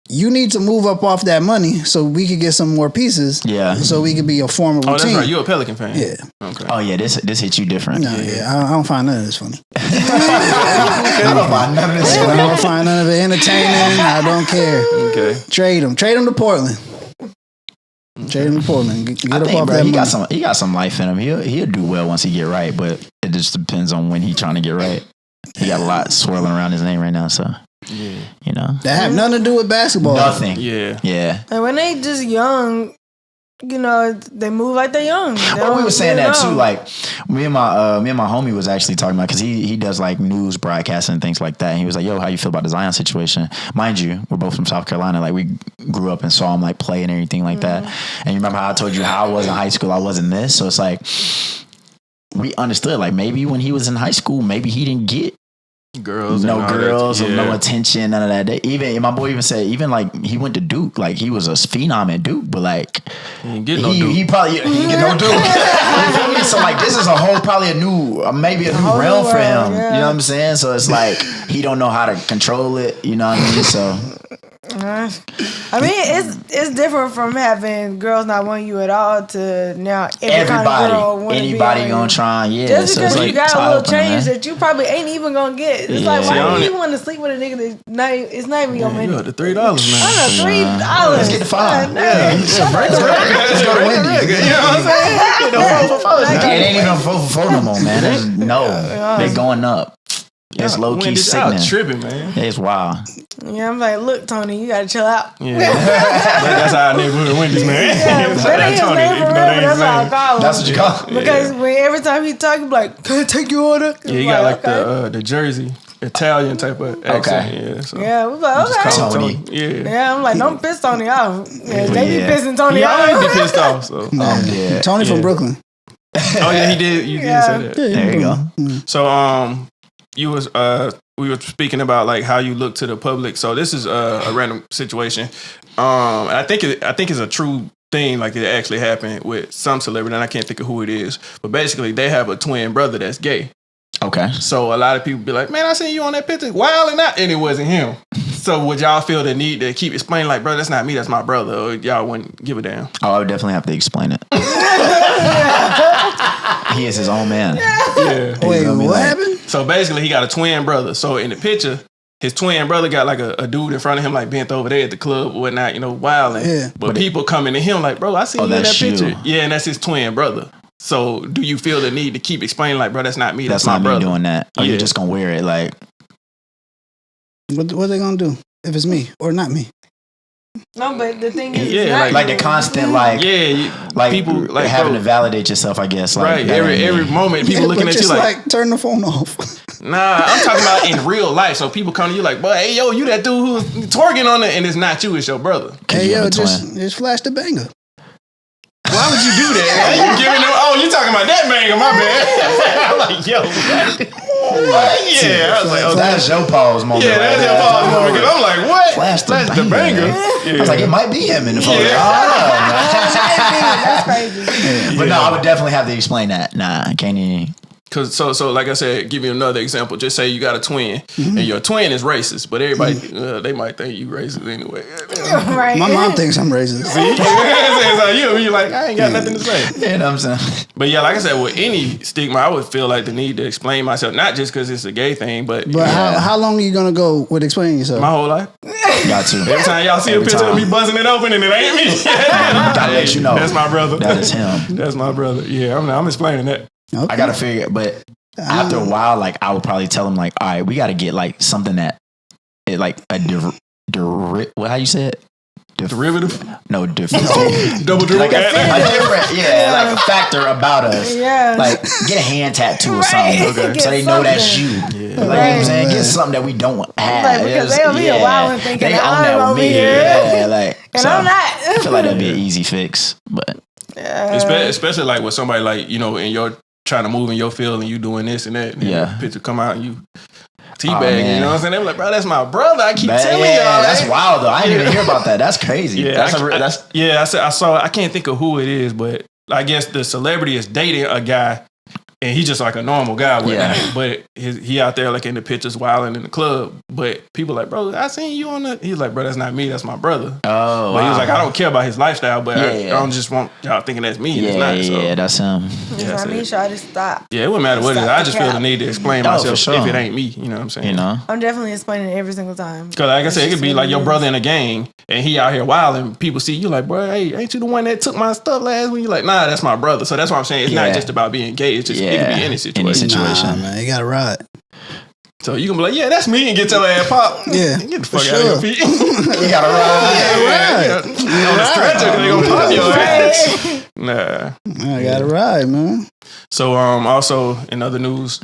You need to move up off that money so we could get some more pieces. Yeah. So we could be a formable team. Oh, that's right. You a Pelican fan? Yeah. Okay. Oh yeah, this hit you different. No, I don't find none of this funny. I don't find none of this funny. I don't find none of it entertaining. I don't care. Okay. Trade him to Portland. Trade him to Portland. Get up off that money. He got some life in him. He'll do well once he get right, but it just depends on when he's trying to get right. He got a lot swirling around his name right now, so. Yeah. You know. That have nothing to do with basketball. Nothing. Yeah. Yeah. And when they just young, you know, they move like they're young. Well, we were saying that too. Like me and my homie was actually talking about, because he does like news broadcasting and things like that. And he was like, "Yo, how you feel about the Zion situation?" Mind you, we're both from South Carolina. Like we grew up and saw him like play and everything like that. And you remember how I told you how I was in high school? I wasn't this. So it's like we understood. Like maybe when he was in high school, maybe he didn't get no girls or no attention, none of that. Even my boy even said, even like he went to Duke, like he was a phenom at Duke, but like he didn't get no Duke. He probably he didn't get no Duke. So like this is a whole probably a new realm for him. You know what I'm saying? So it's like he don't know how to control it. You know what I mean? So. I mean, it's different from having girls not want you at all to now anybody gonna try. Yeah, just because so you got a little change that you probably ain't even gonna get. It's like, why do you want to sleep with a nigga it's not even your money? You got the $3, man. I know $3. Let's get the $5. Let's go to Wendy's. You know what I'm saying? It ain't even 4 for 4 no more, man. They're going up. It's low key sickening. Tripping, man. It's wild. Yeah, I'm like, look, Tony, you gotta chill out. Yeah, that's our neighborhood Wendy's, man. Yeah, that ain't Tony, even though that's how I call him. That's what you call him. Because when every time he talk, he be like, "Can I take your order?" Yeah, he got like the Jersey Italian type of accent. Yeah, so. Yeah, we like, okay. Tony. Yeah, I'm like, don't piss Tony off. Yeah, they be pissing Tony off. I be pissed off. So Tony from Brooklyn. Oh yeah, he did. You did say that. There you go. So we were speaking about like how you look to the public. So this is a random situation. I think it's a true thing. Like it actually happened with some celebrity, and I can't think of who it is. But basically, they have a twin brother that's gay. Okay. So a lot of people be like, "Man, I seen you on that picture, wild and out," and it wasn't him. So would y'all feel the need to keep explaining, like, "Bro, that's not me, that's my brother," or y'all wouldn't give a damn? Oh, I would definitely have to explain it. He is his own man. Yeah. Wait, what happened? So basically, he got a twin brother. So in the picture, his twin brother got like a dude in front of him, like bent over there at the club or whatnot, you know, wilding. Yeah. But people coming to him like, "Bro, I seen you in that picture." Yeah, and that's his twin brother. So do you feel the need to keep explaining, like, "Bro, that's not me, that's my not brother." Me doing that. Or you're just gonna wear it like. What are they gonna do if it's me or not me? No, but the thing is, Yeah, it's like not the constant, like people like having bro, to validate yourself, I guess. Like, right, every moment people looking but at you just like turn the phone off. nah, I'm talking about in real life. So people come to you like, boy, hey, yo, you that dude who's twerking on it, and it's not you, it's your brother. Hey, you have yo, a just flash the banger. Why would you do that? You giving them? Oh, you talking about that banger? My bad. I'm like, yo, what? Yeah, I was like, okay. That's your pause moment. Yeah, that's your pause moment. Because I'm like, what? Flash the banger. I was like, it might be him in the photo. Yeah. That's crazy. But no, I would definitely have to explain that. Nah, I can't even. Cause so like I said, give you another example. Just say you got a twin, and your twin is racist, but everybody they might think you racist anyway. Right. My mom thinks I'm racist. You're like, I ain't got nothing to say. You know what I'm saying? But yeah, like I said, with any stigma, I would feel like the need to explain myself, not just because it's a gay thing, but How long are you gonna go with explaining yourself? my whole life. Got to. Every time y'all see a picture of me buzzing it open and it ain't me, Gotta let you know. that's my brother. That is him. That's my brother. Yeah, I'm explaining that. Okay. I gotta figure it, but after a while, like I would probably tell him, like, all right, we gotta get like something that it like a what how you say it? Derivative? No, different. Double dribble. Like a different, like a factor about us. Yeah. Like get a hand tattoo or something, Right. okay? Get So they know that's you. Yeah. Like, you know what I'm saying? Get something that we don't have. Like, because they over here wilding thinking they own I'm that with over me. here. Yeah, like, And so I'm not. I feel like that'd be an easy fix, but Especially like with somebody like, you know, and you're trying to move in your field and you doing this and that. And Yeah. the picture come out and you Oh, teabagging, man. you know what I'm saying? They were like, bro, that's my brother. I keep Man, telling y'all. that's right? wild though. I didn't even hear about that. That's crazy. Yeah, That's I saw. I can't think of who it is, but I guess the celebrity is dating a guy, and he's just like a normal guy. With Yeah. But he out there like in the pictures, wilding in the club. But people like, bro, I seen you on the. He's like, bro, that's not me. That's my brother. Oh, But he was wow. like, I don't care about his lifestyle, but I Yeah. don't just want y'all thinking that's me. And it's not. So. Yeah, that's him. I mean, sure, I just stop. Yeah, it wouldn't matter what it is. Stop I the just feel the cap. need to explain Oh, myself for sure. if it ain't me. You know what I'm saying? You know? I'm definitely explaining it every single time. Because like I said, it could be like your brother in a gang and he out here wilding. People see you like, bro, hey, ain't you the one that took my stuff last week? You're like, nah, that's my brother. So that's what I'm saying. It's not Yeah. just about being gay. It's just, it could be any situation. Nah, man, you gotta ride. So you can be like, yeah, that's me and get your ass popped. Yeah, Get the fuck for out of your sure. feet. You gotta ride. On the stretcher, they gonna pop your ass. Nah. I gotta ride, man. So also in other news,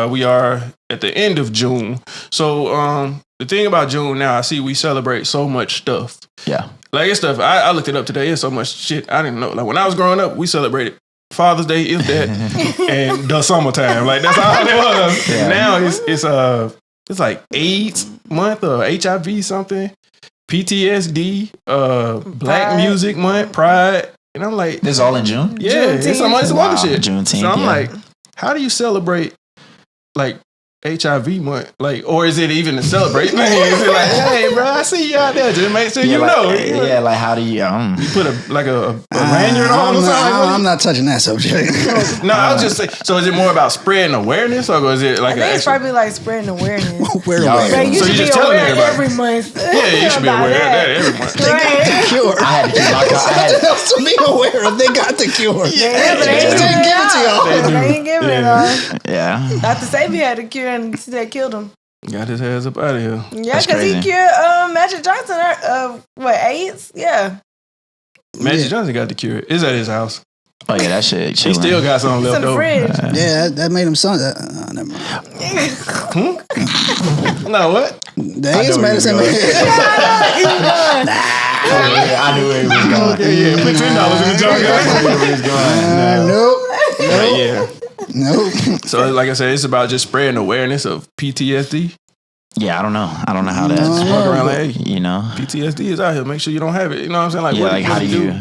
we are at the end of June. So the thing about June now, I see we celebrate so much stuff. Yeah. Like it's stuff, I looked it up today. It's so much shit I didn't know. Like when I was growing up, we celebrated Father's Day, if that, and the summertime. Like that's all it was. Yeah. Now it's like AIDS month or HIV something, PTSD, Black Pride. Music Month, Pride, and I'm like, This is all in June? yeah, it's some other shit. Juneteenth, So I'm yeah. like, how do you celebrate like HIV month? Like, or is it even a celebration? Is it like, hey, bro, I see you out there. Just make sure you know. Yeah, like how do you? You put a lanyard on or something? I'm not touching that subject. No, I was just saying. So is it more about spreading awareness, or is it I like think an it's actual? probably like spreading awareness. We're Y'all- aware. Like, you So should you be just telling aware everybody. every month. Yeah, you should be about aware of that every month. Right. Cure. I had to keep my to be aware of. They got the cure. Yeah, but they Just ain't didn't give it to y'all. They ain't giving it all. Yeah. Dr. Sabi had a cure and that killed him. Got his ass up out of here. Yeah, That's because he crazy. cured Magic Johnson AIDS? Yeah. Magic Johnson got the cure. It's at his house. Oh yeah, that shit. He chilling. still got something It's left in the over. fridge. Yeah, that made him son. Never mind. No, what? The I AIDS know where medicine. you're made- I knew where he was going. Yeah, put $10 in the jar. I knew where he was going. Nope. But yeah. Nope. So like I said, it's about just spreading awareness of PTSD. Yeah, I don't know how that. Walk around like, hey, You know. PTSD is out here. Make sure you don't have it. You know what I'm saying? Like, Yeah, what, like what how do you?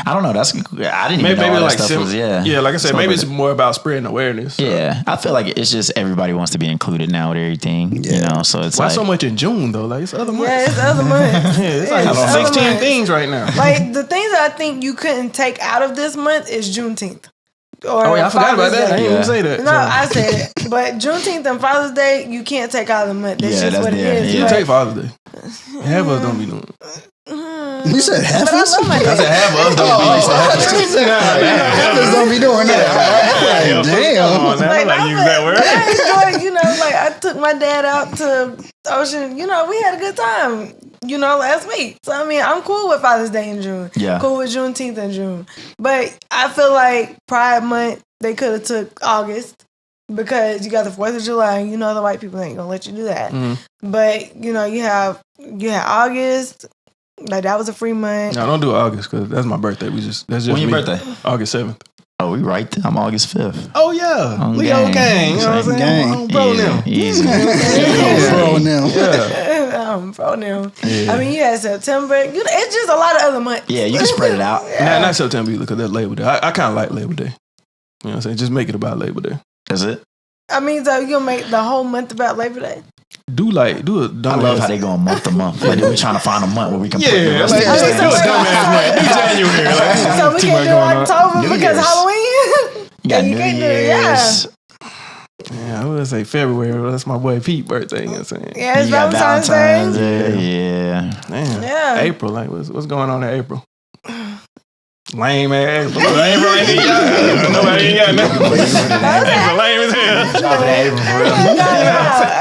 I don't know. I didn't even know all that stuff was. Yeah. Like I said, maybe it's Something. more about spreading awareness. So. Yeah, I feel like it's just everybody wants to be included now with everything, you know. So it's Why like so much in June though? Like it's other months. Yeah, it's other months. Yeah, it's like it's other 16 months. things right now. Like, the things that I think you couldn't take out of this month is Juneteenth. Or Oh yeah, I forgot about Father's that. I Day. didn't even say that. No, So. I said it. But Juneteenth and Father's Day, you can't take out of the month. That's Yeah, just that's what it there. is. You Yeah. take Father's Day. Half of us don't be doing it. You said half But I us? love my I said dad. half of us don't be. So Half us don't be doing that. Come Damn. on now, Like, like use that word. I enjoy, like, I took my dad out to the ocean. You know, we had a good time. You know, last week. So I mean, I'm cool with Father's Day in June. Yeah. Cool with Juneteenth in June. But I feel like Pride Month they could have took August because you got the 4th of July. And you know the white people ain't gonna let you do that. But you know, you had August. Like that was a free month. No, don't do August because that's my birthday. That's just When your me. birthday? August 7th. Oh, we right there. I'm August 5th. Oh yeah, On Leo gang. gang. You know what I'm saying? Gang. I'm bro now. Easy. Bro, now. Yeah. I'm pro now. Yeah. I mean, you had September. It's just a lot of other months. Yeah, you can spread it out. Not September either because that's Labor Day. I kind of like Labor Day. You know what I'm saying? Just make it about Labor Day. Is it? I mean, so you gonna make the whole month about Labor Day? Do a I dumbass. love how they go month to month. Like we're trying to find a month where we can put the Yeah, rest like, of the do a things. dumbass month. Do January. Like, So we too can't much do going on. October New because Year's. Halloween. You got you New can't do it, yeah. Year's. Yeah, I would say February. That's my boy Pete's birthday. You know what I'm saying? Yeah, it's You got Valentine's Day. Yeah. Damn. Yeah. April. Like, what's going on in April? Lame ass April. April ain't even got nobody ain't got nothing. April lame as hell.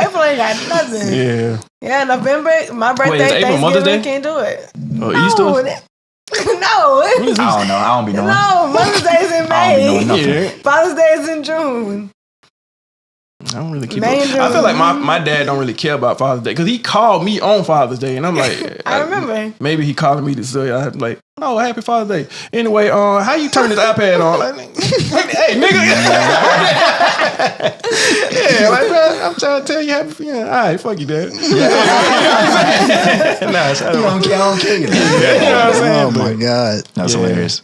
April ain't got nothing. Yeah. Yeah, November, my birthday, Wait, is April Mother's Thanksgiving, Day? can't do it. Oh, No, Easter? no. I don't know. I don't be knowing. No, Mother's Day is in I don't be knowing May. nothing. Yeah. Father's Day is in June. I don't really keep May up. and June. I feel like my dad don't really care about Father's Day because he called me on Father's Day and I'm like, I remember. Maybe he calling me to say I'm like, oh, happy Father's Day. Anyway, how you turn this iPad on? Like, hey, nigga. Yeah, like man, I'm trying to tell you happy. Yeah, all right, fuck you, dad. Nah, I don't care. You know what I'm saying? Oh my God. That's Yeah. hilarious.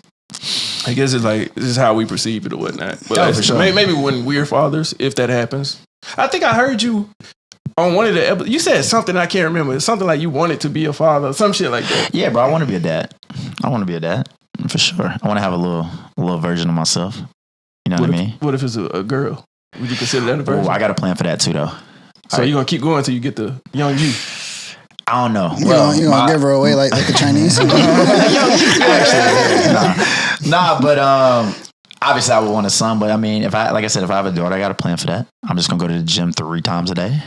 I guess it's like this is how we perceive it or whatnot. But Oh, like, for sure. maybe when we're fathers, if that happens. I think I heard you on one of the episodes. You said something I can't remember. It's something like you wanted to be a father, some shit like that. Yeah, bro. I want to be a dad. I want to be a dad for sure. I want to have a little version of myself. You know what I mean? What if it's a girl? Would you consider that a version? Oh, I got a plan for that too, though. So you're gonna keep going until you get the young you. I don't know. You gonna give her away like the Chinese? But obviously I would want a son. But I mean, if I have a daughter, I got a plan for that. I'm just gonna go to the gym 3 times a day.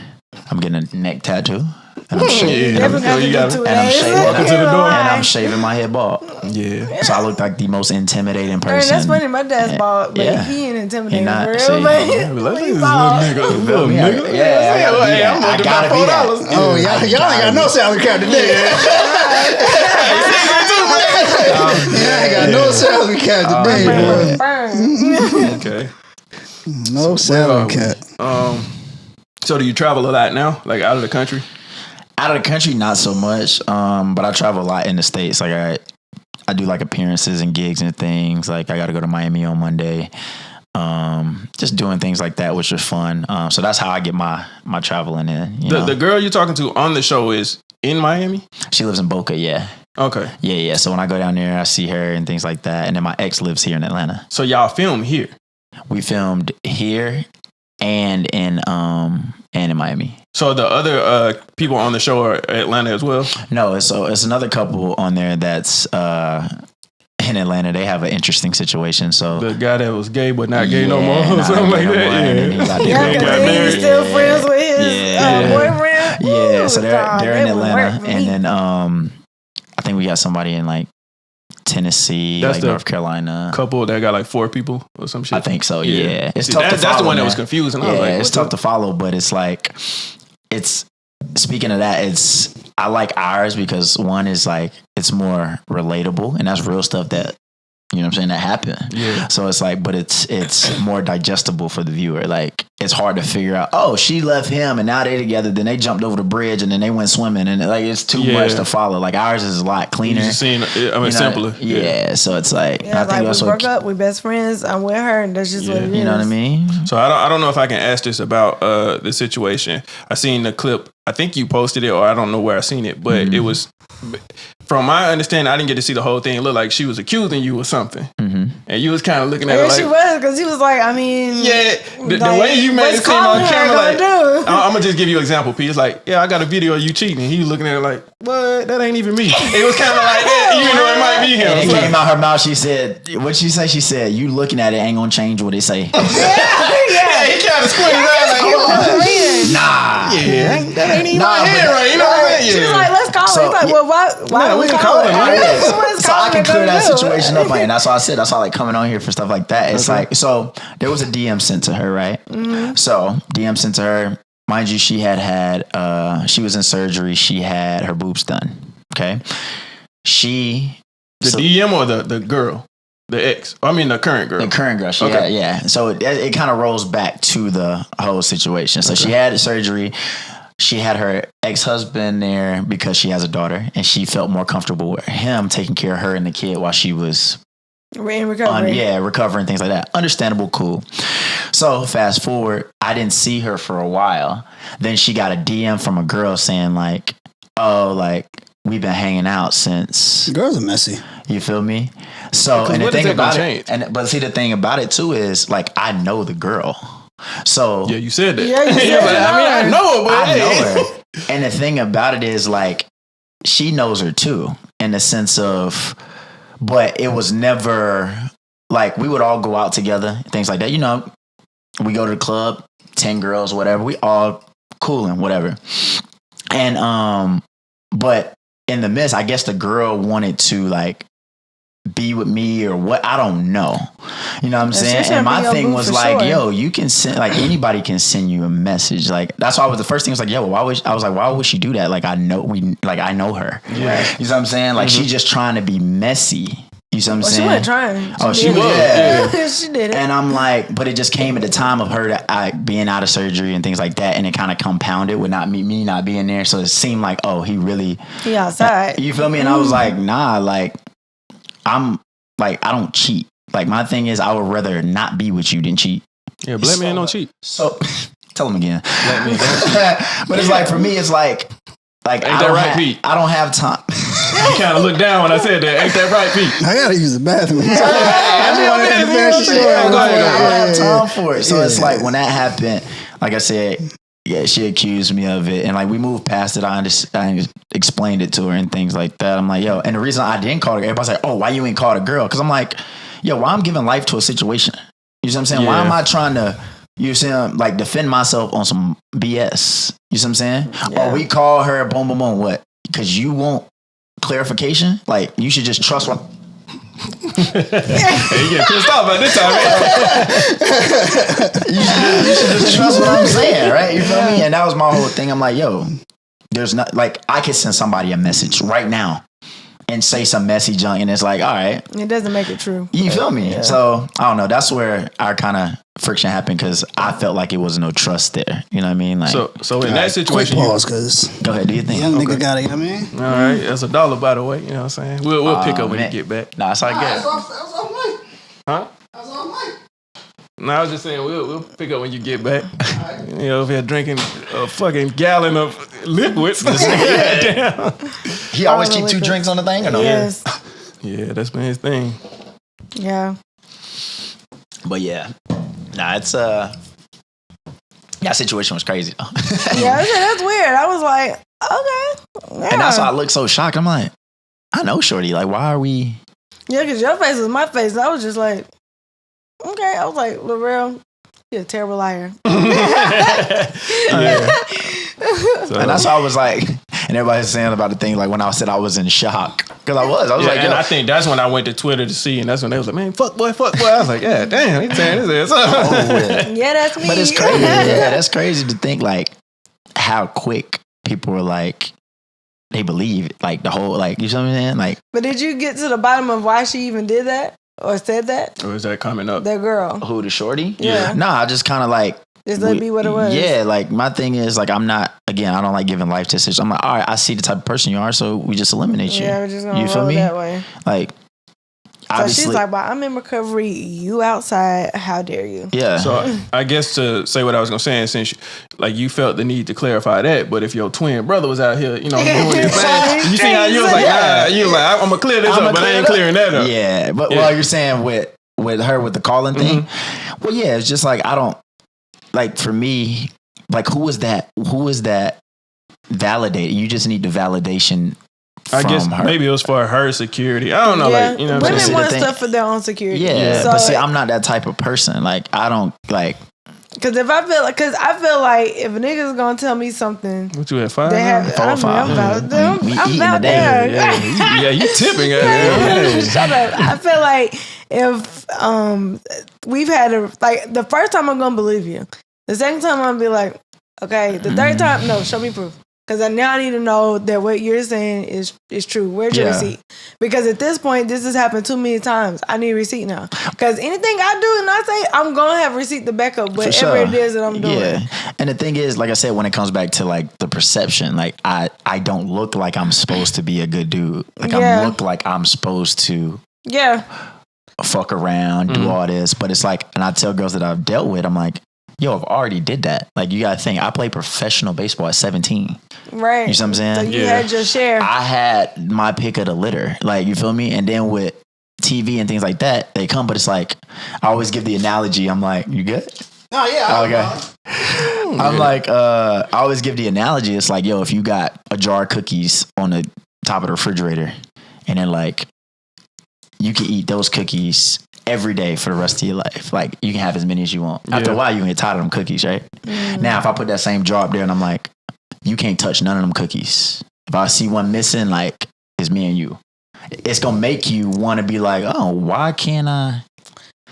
I'm getting a neck tattoo. And I'm shaving. Never got to you do got 2 And I'm days. shaving. Welcome to the door. And I'm shaving my head bald. Yeah. So I look like the most intimidating Man, person. that's funny. My dad's bald, but Yeah. he ain't intimidating He not, for real. see. But Yeah, but let's he do this bald. little nigga. Yeah, I gotta be Hey, that. I'm I gonna gotta do be about that. $4. Oh, y'all ain't got no salary cap today. I ain't got no salary cap today, bro. Okay. No salary cap. So do you travel a lot now? Like out of the country? Out of the country, not so much. But I travel a lot in the States. Like I do like appearances and gigs and things. Like I got to go to Miami on Monday. Just doing things like that, which is fun. So that's how I get my traveling in. You know? The girl you're talking to on the show is in Miami? She lives in Boca, yeah. Okay. Yeah. So when I go down there, I see her and things like that. And then my ex lives here in Atlanta. So y'all film here. We filmed here and in Miami. So the other people on the show are Atlanta as well? No, it's another couple on there that's in Atlanta. They have an interesting situation. So The guy that was gay but not gay no Yeah, more or not something gay like no that. more, and he got Yeah, married. because then he's still friends with his boyfriend. Yeah, Ooh, so dog, they're in that would work Atlanta, for and me. then I think we got somebody in like Tennessee, That's like the North Carolina. Couple that got like 4 people or some shit. I think so. Yeah, it's See, tough to that's follow. the one that man. was confusing. I Yeah, was like, it's what tough to follow, but it's like speaking of that, I like ours because one is like it's more relatable, and that's real stuff that. You know what I'm saying? That happened. Yeah. So it's like, but it's more digestible for the viewer. Like it's hard to figure out, oh, she left him and now they together. Then they jumped over the bridge and then they went swimming. And like, it's too much to follow. Like ours is a lot cleaner. You just seen, simpler. Yeah. So it's like, Yeah, I think like that's we what, broke up, we best friends, I'm with her, and that's just what it is. you know what I mean? So I don't know if I can ask this about the situation. I seen the clip. I think you posted it, or I don't know where I seen it, but it was, from my understanding, I didn't get to see the whole thing. It looked like she was accusing you or something, and you was kind of looking at her Yeah, like, she was, because he was like, I mean, yeah, the like, way you made it what's seem on calling her camera, gonna like, do? I'm gonna just give you an example, P. It's like, yeah, I got a video of you cheating. He was looking at it like, what? That ain't even me. It was kind of like that, even though it might be him. And it It's like- came out her mouth. She said, what'd she say? She said, you looking at it ain't going to change what they say. Yeah, he kind had to squint his eye like, Nah. yeah, that ain't even my head right. You know what I'm saying? She was like, let's call So, him. He's like, well, why Yeah, do we we can call call him? him, right? So I can clear that situation up, and that's why I said that's why I like coming on here for stuff like that. It's like, so there was a DM sent to her, right? So DM sent to her. Mind you, she she was in surgery. She had her boobs done. Okay, The DM or the girl, the ex. I mean the current girl. The current girl. She had, yeah. So it kind of rolls back to the whole situation. So she had surgery. She had her ex-husband there because she has a daughter, and she felt more comfortable with him taking care of her and the kid while she was In recovery. recovering, things like that. Understandable, cool. So fast forward, I didn't see her for a while. Then she got a DM from a girl saying like, "Oh, like we've been hanging out since." Girls are messy. You feel me? So and the thing about it, but see the thing about it too is like I know the girl. So yeah, you said that. Yeah, you said I mean, I know her, but I know her. And the thing about it is like she knows her too, in the sense of, but it was never like we would all go out together, things like that. You know, we go to the club, 10 girls, whatever. We all cool and whatever. And but in the midst, I guess the girl wanted to like be with me or what, I don't know. You know what I'm saying? And my thing was like, yo, you can send, like anybody can send you a message. Like that's why the first thing was like, yo, why would she do that? Like I know her. Yeah. You know what I'm saying? Like she's just trying to be messy. You know what I'm saying? She wasn't trying. She was. Yeah. She did it. And I'm like, but it just came at the time of her being out of surgery and things like that, and it kind of compounded with me not being there. So it seemed like, oh, he outside. You feel me? And I was like, nah, like I'm like I don't cheat. Like my thing is, I would rather not be with you than cheat. Yeah, black man don't cheat. So tell him again. Black man don't cheat. But it's like for me, it's like ain't that right, Pete? I don't have time. You kind of looked down when I said that. Ain't that right, Pete? I gotta use the bathroom. I don't have time for it. So it's like when that happened, like I said, yeah, she accused me of it, and like we moved past it. I explained it to her and things like that. I'm like, yo, and the reason I didn't call her, everybody's like, oh, why you ain't called a girl? Because I'm like, yo, why I'm giving life to a situation? You know what I'm saying? Yeah. Why am I trying to, you know, like defend myself on some BS? You know what I'm saying? Yeah. Or we call her, boom, boom, boom. What? Because you want clarification? Like you should just trust what. Hey, you get pissed off at this time. You should just trust what I'm saying, right? You feel me? And that was my whole thing. I'm like, yo, there's not like I could send somebody a message right now and say some messy junk, and it's like, all right, it doesn't make it true. You feel me? Yeah. So I don't know. That's where our kind of friction happened because I felt like it was no trust there. You know what I mean? Like, so in that situation, quick pause, because go ahead. Do you think young nigga got it? You know what I mean? All right, that's $1 by the way. You know what I'm saying? We'll pick up when you get back. Nah, that's all I get. That's all mine. Huh? That's all mine. No, I was just saying we'll pick up when you get back. You know, if you're drinking a fucking gallon of liquids, damn. He always keep 2 drinks on the thing, or no? Yes. Yeah, that's been his thing. Yeah. But yeah, nah, it's that situation was crazy though. Yeah, that's weird. I was like, okay, yeah. And that's why I looked so shocked. I'm like, I know Shorty. Like, why are we? Yeah, because your face was my face. I was just like, okay. I was like, Rell, you're a terrible liar. Yeah. And that's why I was like, and everybody's saying about the thing, like when I said I was in shock. Because I was like, and I think that's when I went to Twitter to see, and that's when they was like, man, fuck boy. I was like, yeah, damn, he's saying his ass up. Yeah, that's me. But it's crazy. Yeah, that's crazy to think like how quick people are like, they believe like the whole, like, you know what I'm saying? Like, but did you get to the bottom of why she even did that or said that? Or is that coming up? That girl. Who, the Shorty? Yeah. Nah, I just kind of like, just let it be what it was. Yeah, like my thing is like I don't like giving life decisions. I'm like, all right, I see the type of person you are, so we just eliminate you. Yeah, we're just gonna you feel roll me? That way. Like, so obviously, she's like, "Well, I'm in recovery. You outside? How dare you?" Yeah. So I guess to say what I was gonna say, and since like you felt the need to clarify that, but if your twin brher was out here, you know, doing his thing, you see how you was like, I'm gonna clear this up, but I ain't clearing that up. Yeah, but well, you're saying with her with the calling thing. Well, yeah, it's just like I don't. Like for me, like who is that validated? You just need the validation from I guess her. Maybe it was for her security. I don't know. Yeah. Like, you know, women want stuff for their own security. Yeah, so but see, I'm not that type of person. Like I don't like. Because if I feel like if a nigga's gonna tell me something, What you at 5? they have, Four or five. I'm about there. Yeah, you tipping it. Shut up. I feel like if we've had the first time I'm gonna believe you. The second time I'm gonna be like, okay. The third time, no, show me proof. Because now I need to know that what you're saying is true. Where's your receipt? Because at this point, this has happened too many times. I need a receipt now. Because anything I do and I say, I'm going to have a receipt to back up whatever it is that I'm doing. Yeah. And the thing is, like I said, when it comes back to like the perception, like I don't look like I'm supposed to be a good dude. Like I look like I'm supposed to fuck around, do all this. But it's like, and I tell girls that I've dealt with, I'm like, yo, I've already did that. Like, you got to think, I played professional baseball at 17. Right. You see what I'm saying? So you had your share. I had my pick of the litter. Like, you feel me? And then with TV and things like that, they come, but it's like, I always give the analogy. I'm like, you good? Oh, yeah. Okay. I'm like, I always give the analogy. It's like, yo, if you got a jar of cookies on the top of the refrigerator, and then like, you can eat those cookies every day for the rest of your life. Like, you can have as many as you want. After a while, you can get tired of them cookies, right? Now, if I put that same jar up there and I'm like, you can't touch none of them cookies. If I see one missing, like, it's me and you. It's going to make you want to be like, oh, why can't I?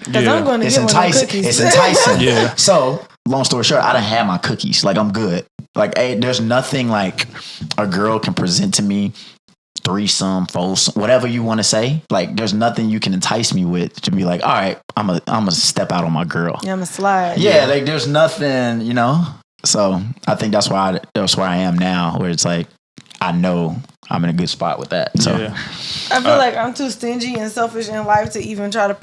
Because I'm going to get one of them cookies. It's enticing. So, long story short, I done had my cookies. Like, I'm good. Like, hey, there's nothing like a girl can present to me, threesome, foursome, whatever you want to say. Like, there's nothing you can entice me with to be like, all right, I'm a step out on my girl. Yeah, I'm a slide. Yeah, like there's nothing, you know. So I think that's where I am now, where it's like I know I'm in a good spot with that. So I feel like I'm too stingy and selfish in life to even try to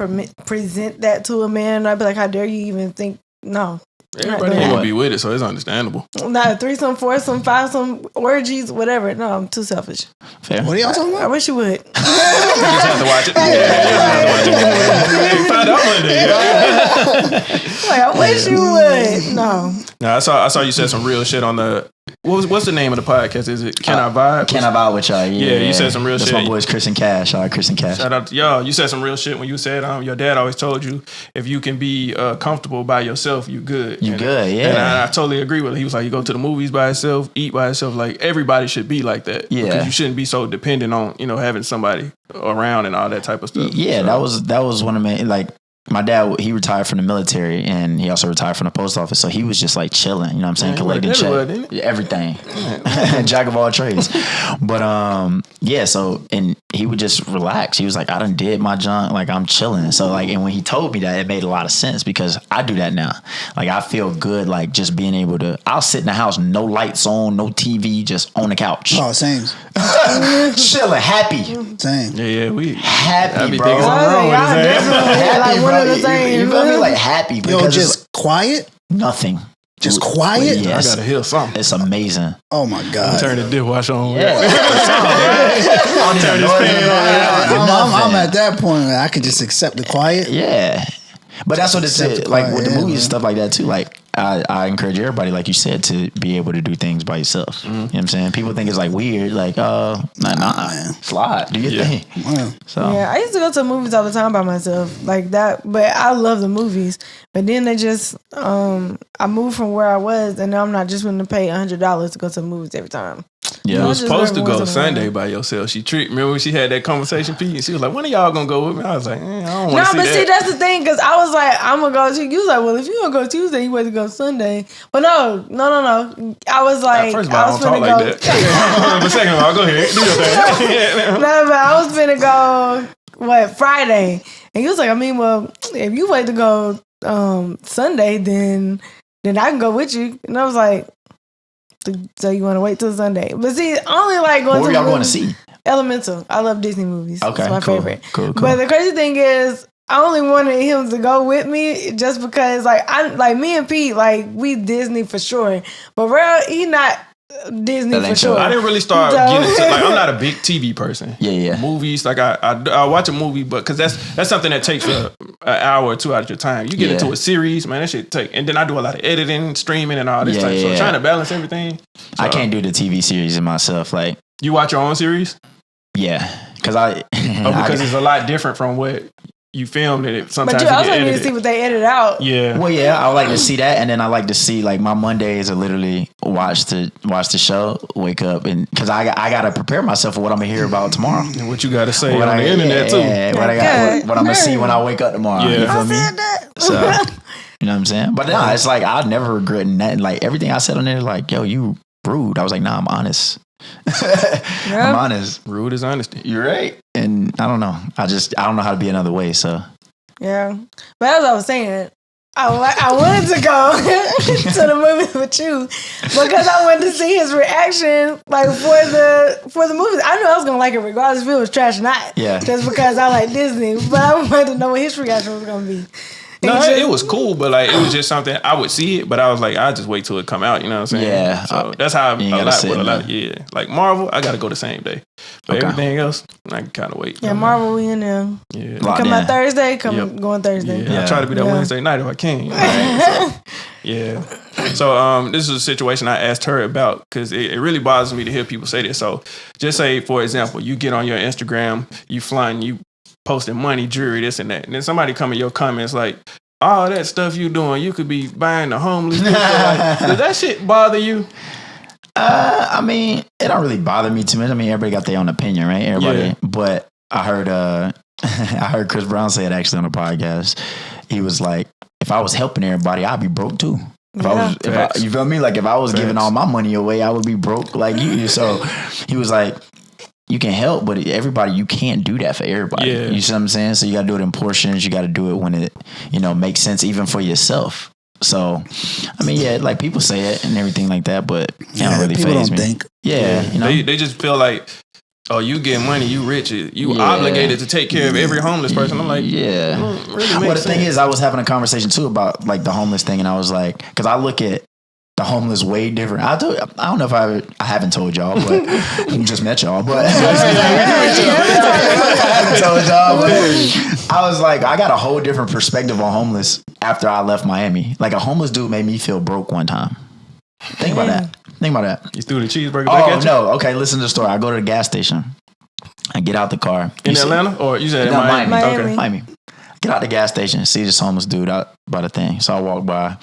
present that to a man. I'd be like, how dare you even think? No. Everybody ain't gonna be with it, so it's understandable. Not threesome, foursome, fivesome, orgies, whatever. No, I'm too selfish. Fair. What are y'all talking I about? wish you would. You just have to watch it. Find out one day. Like, I wish you would. No. I saw you said some real shit on the. What's the name of the podcast? Is it Can I Vibe? Can I Vibe with y'all? Yeah, you said some real That's shit. my boys Chris and Cash. Chris and Cash. Shout out to y'all. You said some real shit when you said your dad always told you if you can be comfortable by yourself, you good. You good, yeah. And I totally agree with it. He was like, you go to the movies by yourself, eat by yourself. Like, everybody should be like that. Yeah. Because you shouldn't be so dependent on, having somebody around and all that type of stuff. Yeah, so. that was one of my, like, my dad, he retired from the military and he also retired from the post office. So he was just like chilling, you know what I'm saying? Collecting check. Everything. Jack of all trades. But yeah, so and he would just relax. He was like, I done did my junk, like I'm chilling. So like, and when he told me that, it made a lot of sense because I do that now. Like I feel good like just being able to, I'll sit in the house, no lights on, no TV, just on the couch. Oh, same. Chilling, happy. Same. Yeah, we happy, bro. Happy, bro. You feel me? Like happy because just quiet? Nothing. Just quiet? Yes. I gotta hear something. It's amazing. Oh my God. Turn the dishwasher on. Yeah. Turn this fan on. I'm at that point where I can just accept the quiet. Yeah. But that's what it's like with the movies and stuff like that too. Like I encourage everybody, like you said, to be able to do things by yourself. You know what I'm saying? People think it's like weird, like nah, slide, do your thing. So yeah, I used to go to movies all the time by myself, like that. But I love the movies. But then they just I moved from where I was, and now I'm not just willing to pay $100 to go to the movies every time. Yeah, you were supposed to go Sunday by yourself. Remember when she had that conversation, Pete? And she was like, when are y'all gonna go with me? I was like, I don't want to see that. See, that's the thing, because I was like, I'm gonna go Tuesday. You was like, well, if you gonna go Tuesday, you want to go Sunday. But no. I was like, first of all, I don't talk like that. But second of all, go ahead. Do your thing. No, but I was gonna go, Friday. And he was like, I mean, well, if you wait to go Sunday, then I can go with you. And I was like, so you want to wait till Sunday? But see, I only like going. What were y'all going to see? Elemental. I love Disney movies. Okay, it's my favorite. Cool. But the crazy thing is, I only wanted him to go with me just because, me and Pete, we Disney for sure. But Rell, he not Disney for sure. I didn't really start getting into I'm not a big TV person. Yeah. Movies, I watch a movie, but because that's something that takes an hour or two out of your time. You get into a series, man, that shit take. And then I do a lot of editing, streaming, and all this type. So trying to balance everything. So, I can't do the TV series in myself. Like you watch your own series? Yeah, because because it's a lot different from what. you filmed it. But Sometimes you it also get need to edited. see what they edit out. Yeah. Well, yeah, I like to see that, and then I like to see like my Mondays are literally watch the show, wake up, and because I gotta prepare myself for what I'm gonna hear about tomorrow. And what you got to say What on the internet too. what I'm gonna see when I wake up tomorrow. Yeah. You feel I me? said that. So, you know what I'm saying? But no, it's like I never regret nothing. Like everything I said on there, like, yo, you rude. I was like, nah, I'm honest. I'm honest. Rude is honesty. You're right. And I don't know. I don't know how to be another way. So Yeah. But as I was saying, I wanted to go to the movie with you because I wanted to see his reaction, like for the movie. I knew I was gonna like it regardless if it was trash or not. Yeah. Just because I like Disney, but I wanted to know what his reaction was gonna be. No, it was cool, but like it was just something I would see it, but I was like, I'll just wait till it come out. You know what I'm saying? Yeah. So that's how You a gotta lot sit with a in lot. there. Yeah, like Marvel, I gotta go the same day, but Okay. everything else, I can kind of wait. Yeah, Marvel, we in there. Yeah. Locked Come in. out Thursday, Yep. going Thursday. Yeah, I try to be there Yeah. Wednesday night if I can. You know? So, yeah. So this is a situation I asked her about because it really bothers me to hear people say this. So just say, for example, you get on your Instagram, you flying, you posting money, jewelry, this and that, and then somebody come in your comments like, all that stuff you doing, you could be buying the homeless people. Like, does that shit bother you? I mean, it don't really bother me too much. I mean, everybody got their own opinion, right? Everybody. Yeah. But I heard I heard Chris Brown say it actually on the podcast. He was like, if I was helping everybody, I'd be broke too. You feel me? Like if I was giving all my money away, I would be broke like you. So he was like, you can help, but everybody, you can't do that for everybody. Yeah. You see what I'm saying? So you got to do it in portions. You got to do it when it, makes sense even for yourself. So, I mean, yeah, like people say it and everything like that, but it don't really people faze don't me. think. Yeah, They just feel like, oh, you get money, you rich, you obligated to take care of every homeless person. I'm like, yeah. Really Well, makes the thing sense. is, I was having a conversation too about like the homeless thing, and I was like, because I look at the homeless way different. I don't know if I haven't told y'all, but I just met y'all. But I haven't told y'all. But I was like, I got a whole different perspective on homeless after I left Miami. Like a homeless dude made me feel broke one time. Think about that. You threw the cheeseburger back Oh at you? no! Okay, listen to the story. I go to the gas station. I get out the car In Atlanta? Or you said in No, Miami? Miami. Okay. Miami. Get out the gas station, see this homeless dude out by the thing. So I walk by.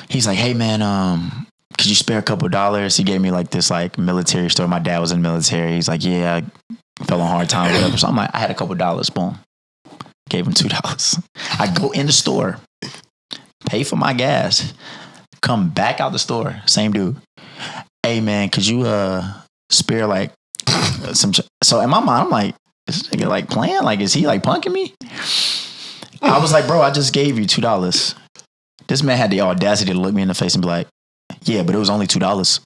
He's like, hey man, could you spare a couple of dollars? He gave me like this like military store. My dad was in the military. He's like, yeah, I fell on hard time, whatever. So I'm like, I had a couple of dollars, boom. Gave him $2. I go in the store, pay for my gas, come back out the store, same dude. Hey man, could you spare like some so in my mind I'm like, is this nigga like playing? Like is he like punking me? I was like, bro, I just gave you $2. This man had the audacity to look me in the face and be like, yeah, but it was only $2.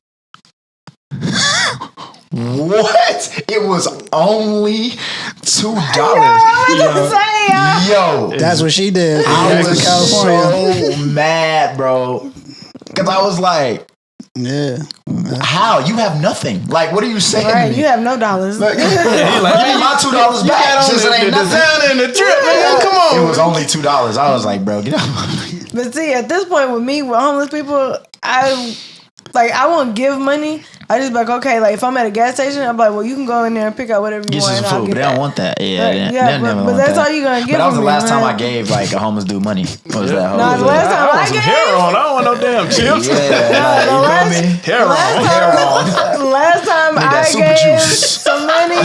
What? It was only $2. Yo, That's what she did. I Back in was California. so mad, bro. Because I was like, Yeah. how? You have nothing. Like, what are you saying? Right, to me? you have no dollars. Like, give me my $2 back. Since it ain't nothing. in the trip, man. Come on. It was only $2. I was like, bro, get out. But see, at this point with me, with homeless people, I won't give money. I just be like, okay, like if I'm at a gas station, I'm like, well, you can go in there and pick out whatever you Get want. some and I'll food, get but they don't want that. Yeah, but that's all you're gonna get. But that was the from me, last time right? I gave like a homeless dude money. What was that? No, the last time I I want some gave. heroin. I don't want no damn chips. Yeah, like, you feel me? Last time Need that I super gave juice. some money.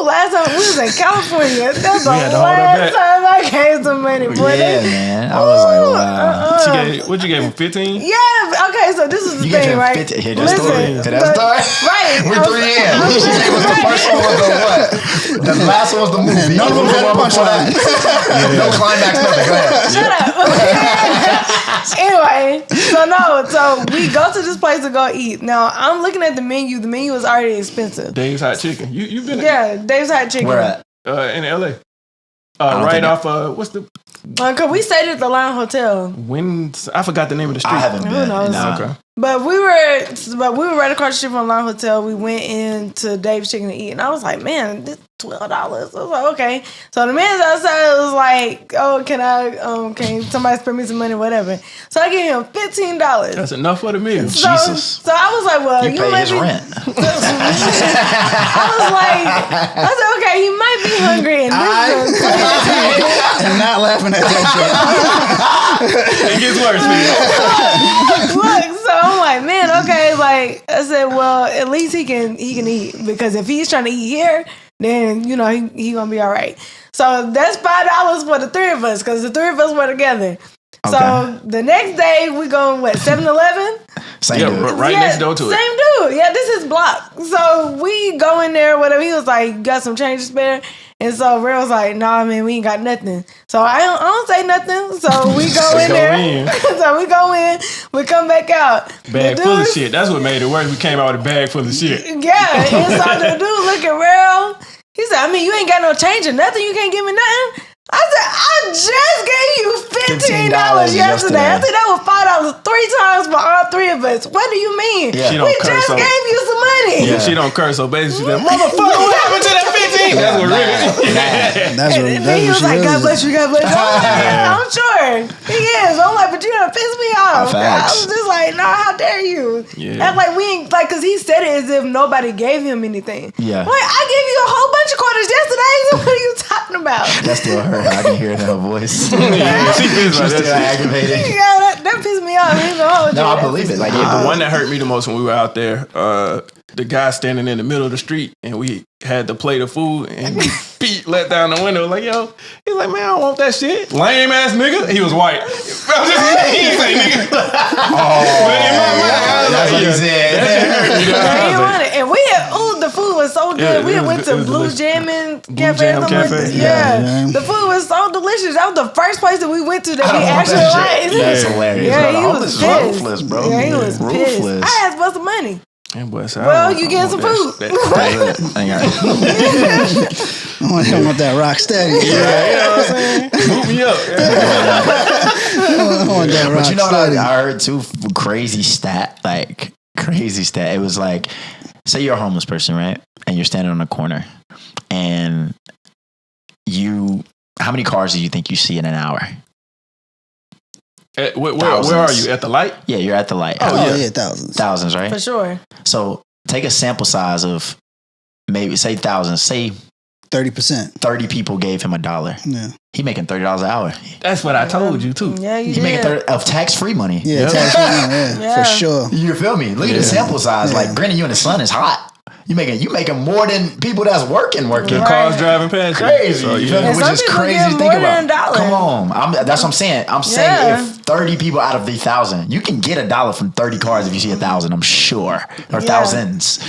Last time we was in California. That's the had to hold her last back. time I gave some money. Boy, Yeah, man. I was like, wow. What you gave him, 15? Yeah, okay, so this is the You gave thing, him right? 50. Hear that story? Hear that story? Right. We're 3 in. She was the first one was the what? The last one was the movie. None of them had a punchline. No climax, nothing. Go ahead. Shut up. Anyway, so we go to this place to go eat. Now I'm looking at the menu. The menu is already expensive. Dave's Hot Chicken. You've been Yeah, Dave's Hot Chicken. Where at? in LA. don't Right think off what's the Cause we stayed at the Lion Hotel, I forgot the name of the street. I haven't Who been. knows? Nah. Okay. but we were right across the street from the Lion Hotel. We went into Dave's Chicken to eat, and I was like, man, this $12. I was like, okay. So the man's outside was like, oh, can somebody spend me some money, whatever. So I gave him $15. That's enough for the meal. Jesus. So I was like, well, You pay let his me. rent. I was like, okay, okay, he might be hungry, and this I'm not laughing at that It gets worse, man. Look, so I'm like, man, okay, like I said, well, at least he can eat, because if he's trying to eat here, then he gonna be all right. So that's $5 for the three of us, because the three of us were together. Okay. So the next day we go 7-Eleven. Same dude. Right next door to it. Same dude. Yeah, this is block. So we go in there, whatever. He was like, got some change to spare. And so Rell was like, nah, man, we ain't got nothing. So I don't say nothing. So we go in there. So we go in. We come back out. Bag full of shit. That's what made it worse. We came out with a bag full of shit. Yeah. And so the dude look at Rell. He said, I mean, you ain't got no change or nothing. You can't give me nothing. I said, I just gave you $15 yesterday. I said, that was $5 3 times for all three of us. What do you mean? Yeah. We just gave you some money. Yeah, she don't curse, so basically she said, motherfucker, what happened to that 15? That's what really. And then he was like, God bless you, God bless you. I'm like, yeah, I'm sure. He is. I'm like, but you done pissed me off. I was just like, no, how dare you? Yeah. And like, we ain't, like, because he said it as if nobody gave him anything. Yeah. Like, I gave you a whole bunch of quarters yesterday. So what are you talking about? That's still her. I can hear it in her voice. Yeah, she pissed She's like still aggravated. Yeah, that pissed me off. No, I believe it. Like the one that hurt me the most when we were out there, the guy standing in the middle of the street, and we had the plate of food, and Pete let down the window like, yo, he's like, man, I don't want that shit. Lame ass nigga. He was white. He ain't say nigga. That's what he said. And we had, the food was so good. Yeah, we went to Blue Jam Cafe. Yeah. The food was so delicious. That was the first place that we went to that we actually liked. That's hilarious. Yeah, bro. he was pissed. Ruthless, bro. Yeah, he was pissed. Ruthless. I asked for some money. Well, you getting some food. shit. I want that rock steady. Yeah, you know what I'm saying? Move me up. I want that rock But you know what steady. I heard too? Crazy stat. It was like, say you're a homeless person, right? And you're standing on a corner, and how many cars do you think you see in an hour? Where are you? At the light? Yeah, you're at the light. Oh, yeah, thousands. Thousands, right? For sure. So take a sample size of maybe, say thousands. Say 30%. 30 people gave him $1. Yeah. He making $30 an hour. That's what I told you too. Yeah, you He did. making 30 of tax-free money. Yeah, Yeah. for sure. You feel me? Look at the sample size. Yeah. Like, granted, you in the sun is hot. You making more than people that's working. The cars driving past you. Crazy. So, You feel me? And Which some is people crazy get to think more than about. $1. Come on. That's what I'm saying. I'm saying if 30 people out of the 1,000, you can get $1 from 30 cars if you see 1,000, I'm sure. Or thousands.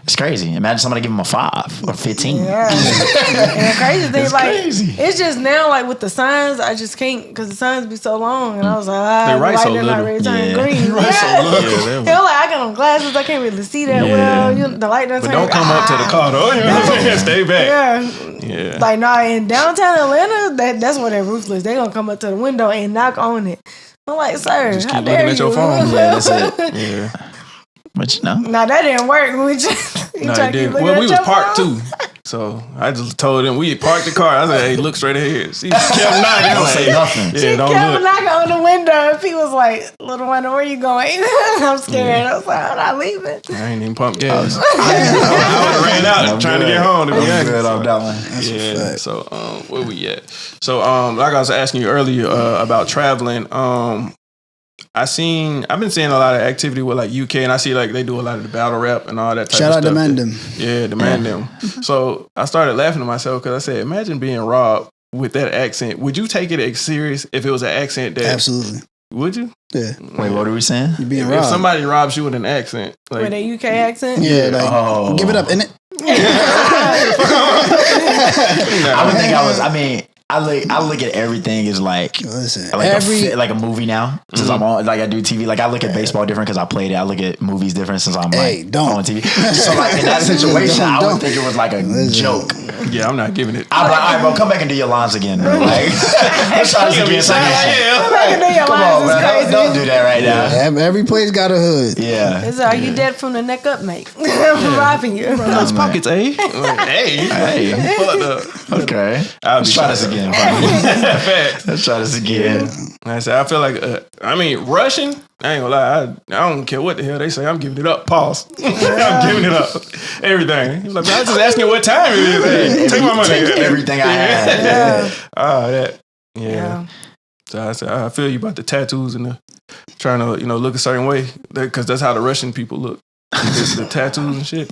It's crazy. Imagine somebody give him a 5 or 15. Yeah. And the crazy thing, It's like, crazy. it's just now, like, with the signs, I just can't, because the signs be so long. And I was like, They write so they're not little. ready to turn Yeah. green. They write so little. Yeah, You know, like, I got on glasses, I can't really see that well. The light doesn't But turn don't come up to the car though. You know what I'm saying? Stay back. Yeah. Like, nah, in downtown Atlanta, that's where they're ruthless. They're going to come up to the window and knock on it. I'm like, sir, Just how keep dare looking you? at your phone. Yeah, that's it. Yeah. But you know. Nah, that didn't work. We just No, it didn't. Well, we was parked too. So I just told him we had parked the car. I said, "Hey, look straight ahead." She kept knocking. Don't say nothing. She Yeah, don't kept look. knocking on the window, and he was like, "Little one, where you going?" I'm scared. I was like, "I'm not leaving." I ain't even pumped gas. I would ran out trying to get home. To be honest. Good on that one. Yeah. So where we at? So like I was asking you earlier about traveling. I've been seeing a lot of activity with like UK, and I see like they do a lot of the battle rap and all that type Shout of out stuff. to Mandem. Yeah, the Mandem. So I started laughing to myself because I said, imagine being robbed with that accent. Would you take it as serious if it was an accent that? Absolutely. Would you? Yeah. Wait, what are we saying? You're being If robbed. somebody robs you with an accent, With like a UK accent. Yeah, like, Oh. give it up, innit? I would think I look at everything as like Listen, like a movie now. Since I'm on, like I do TV. Like I look at baseball different because I played it. I look at movies different since I'm don't. on TV. So like in that situation, I would think it was like a joke. yeah, I'm not giving it. I'm like, all right, bro, come back and do your lines again. Bro. Like, let's try this again. Come on, man. Don't do that right now. Every place got a hood. Yeah. It's like, you dead from the neck up, mate. I'm robbing you. Those pockets, eh? Like, hey, Hey. fuck up. Okay. I'll Let's be try shot this up. again. again. Fact. Let's try this again. I said, I feel like, Russian, I ain't gonna lie, I don't care what the hell they say. I'm giving it up. Pause. I'm giving it up. Everything. He's like, I was just asking what time it is. Hey, take my money. Take everything I have. That. Yeah. So I said, I feel you about the tattoos and the trying to, look a certain way. Because that's how the Russian people look. The tattoos and shit.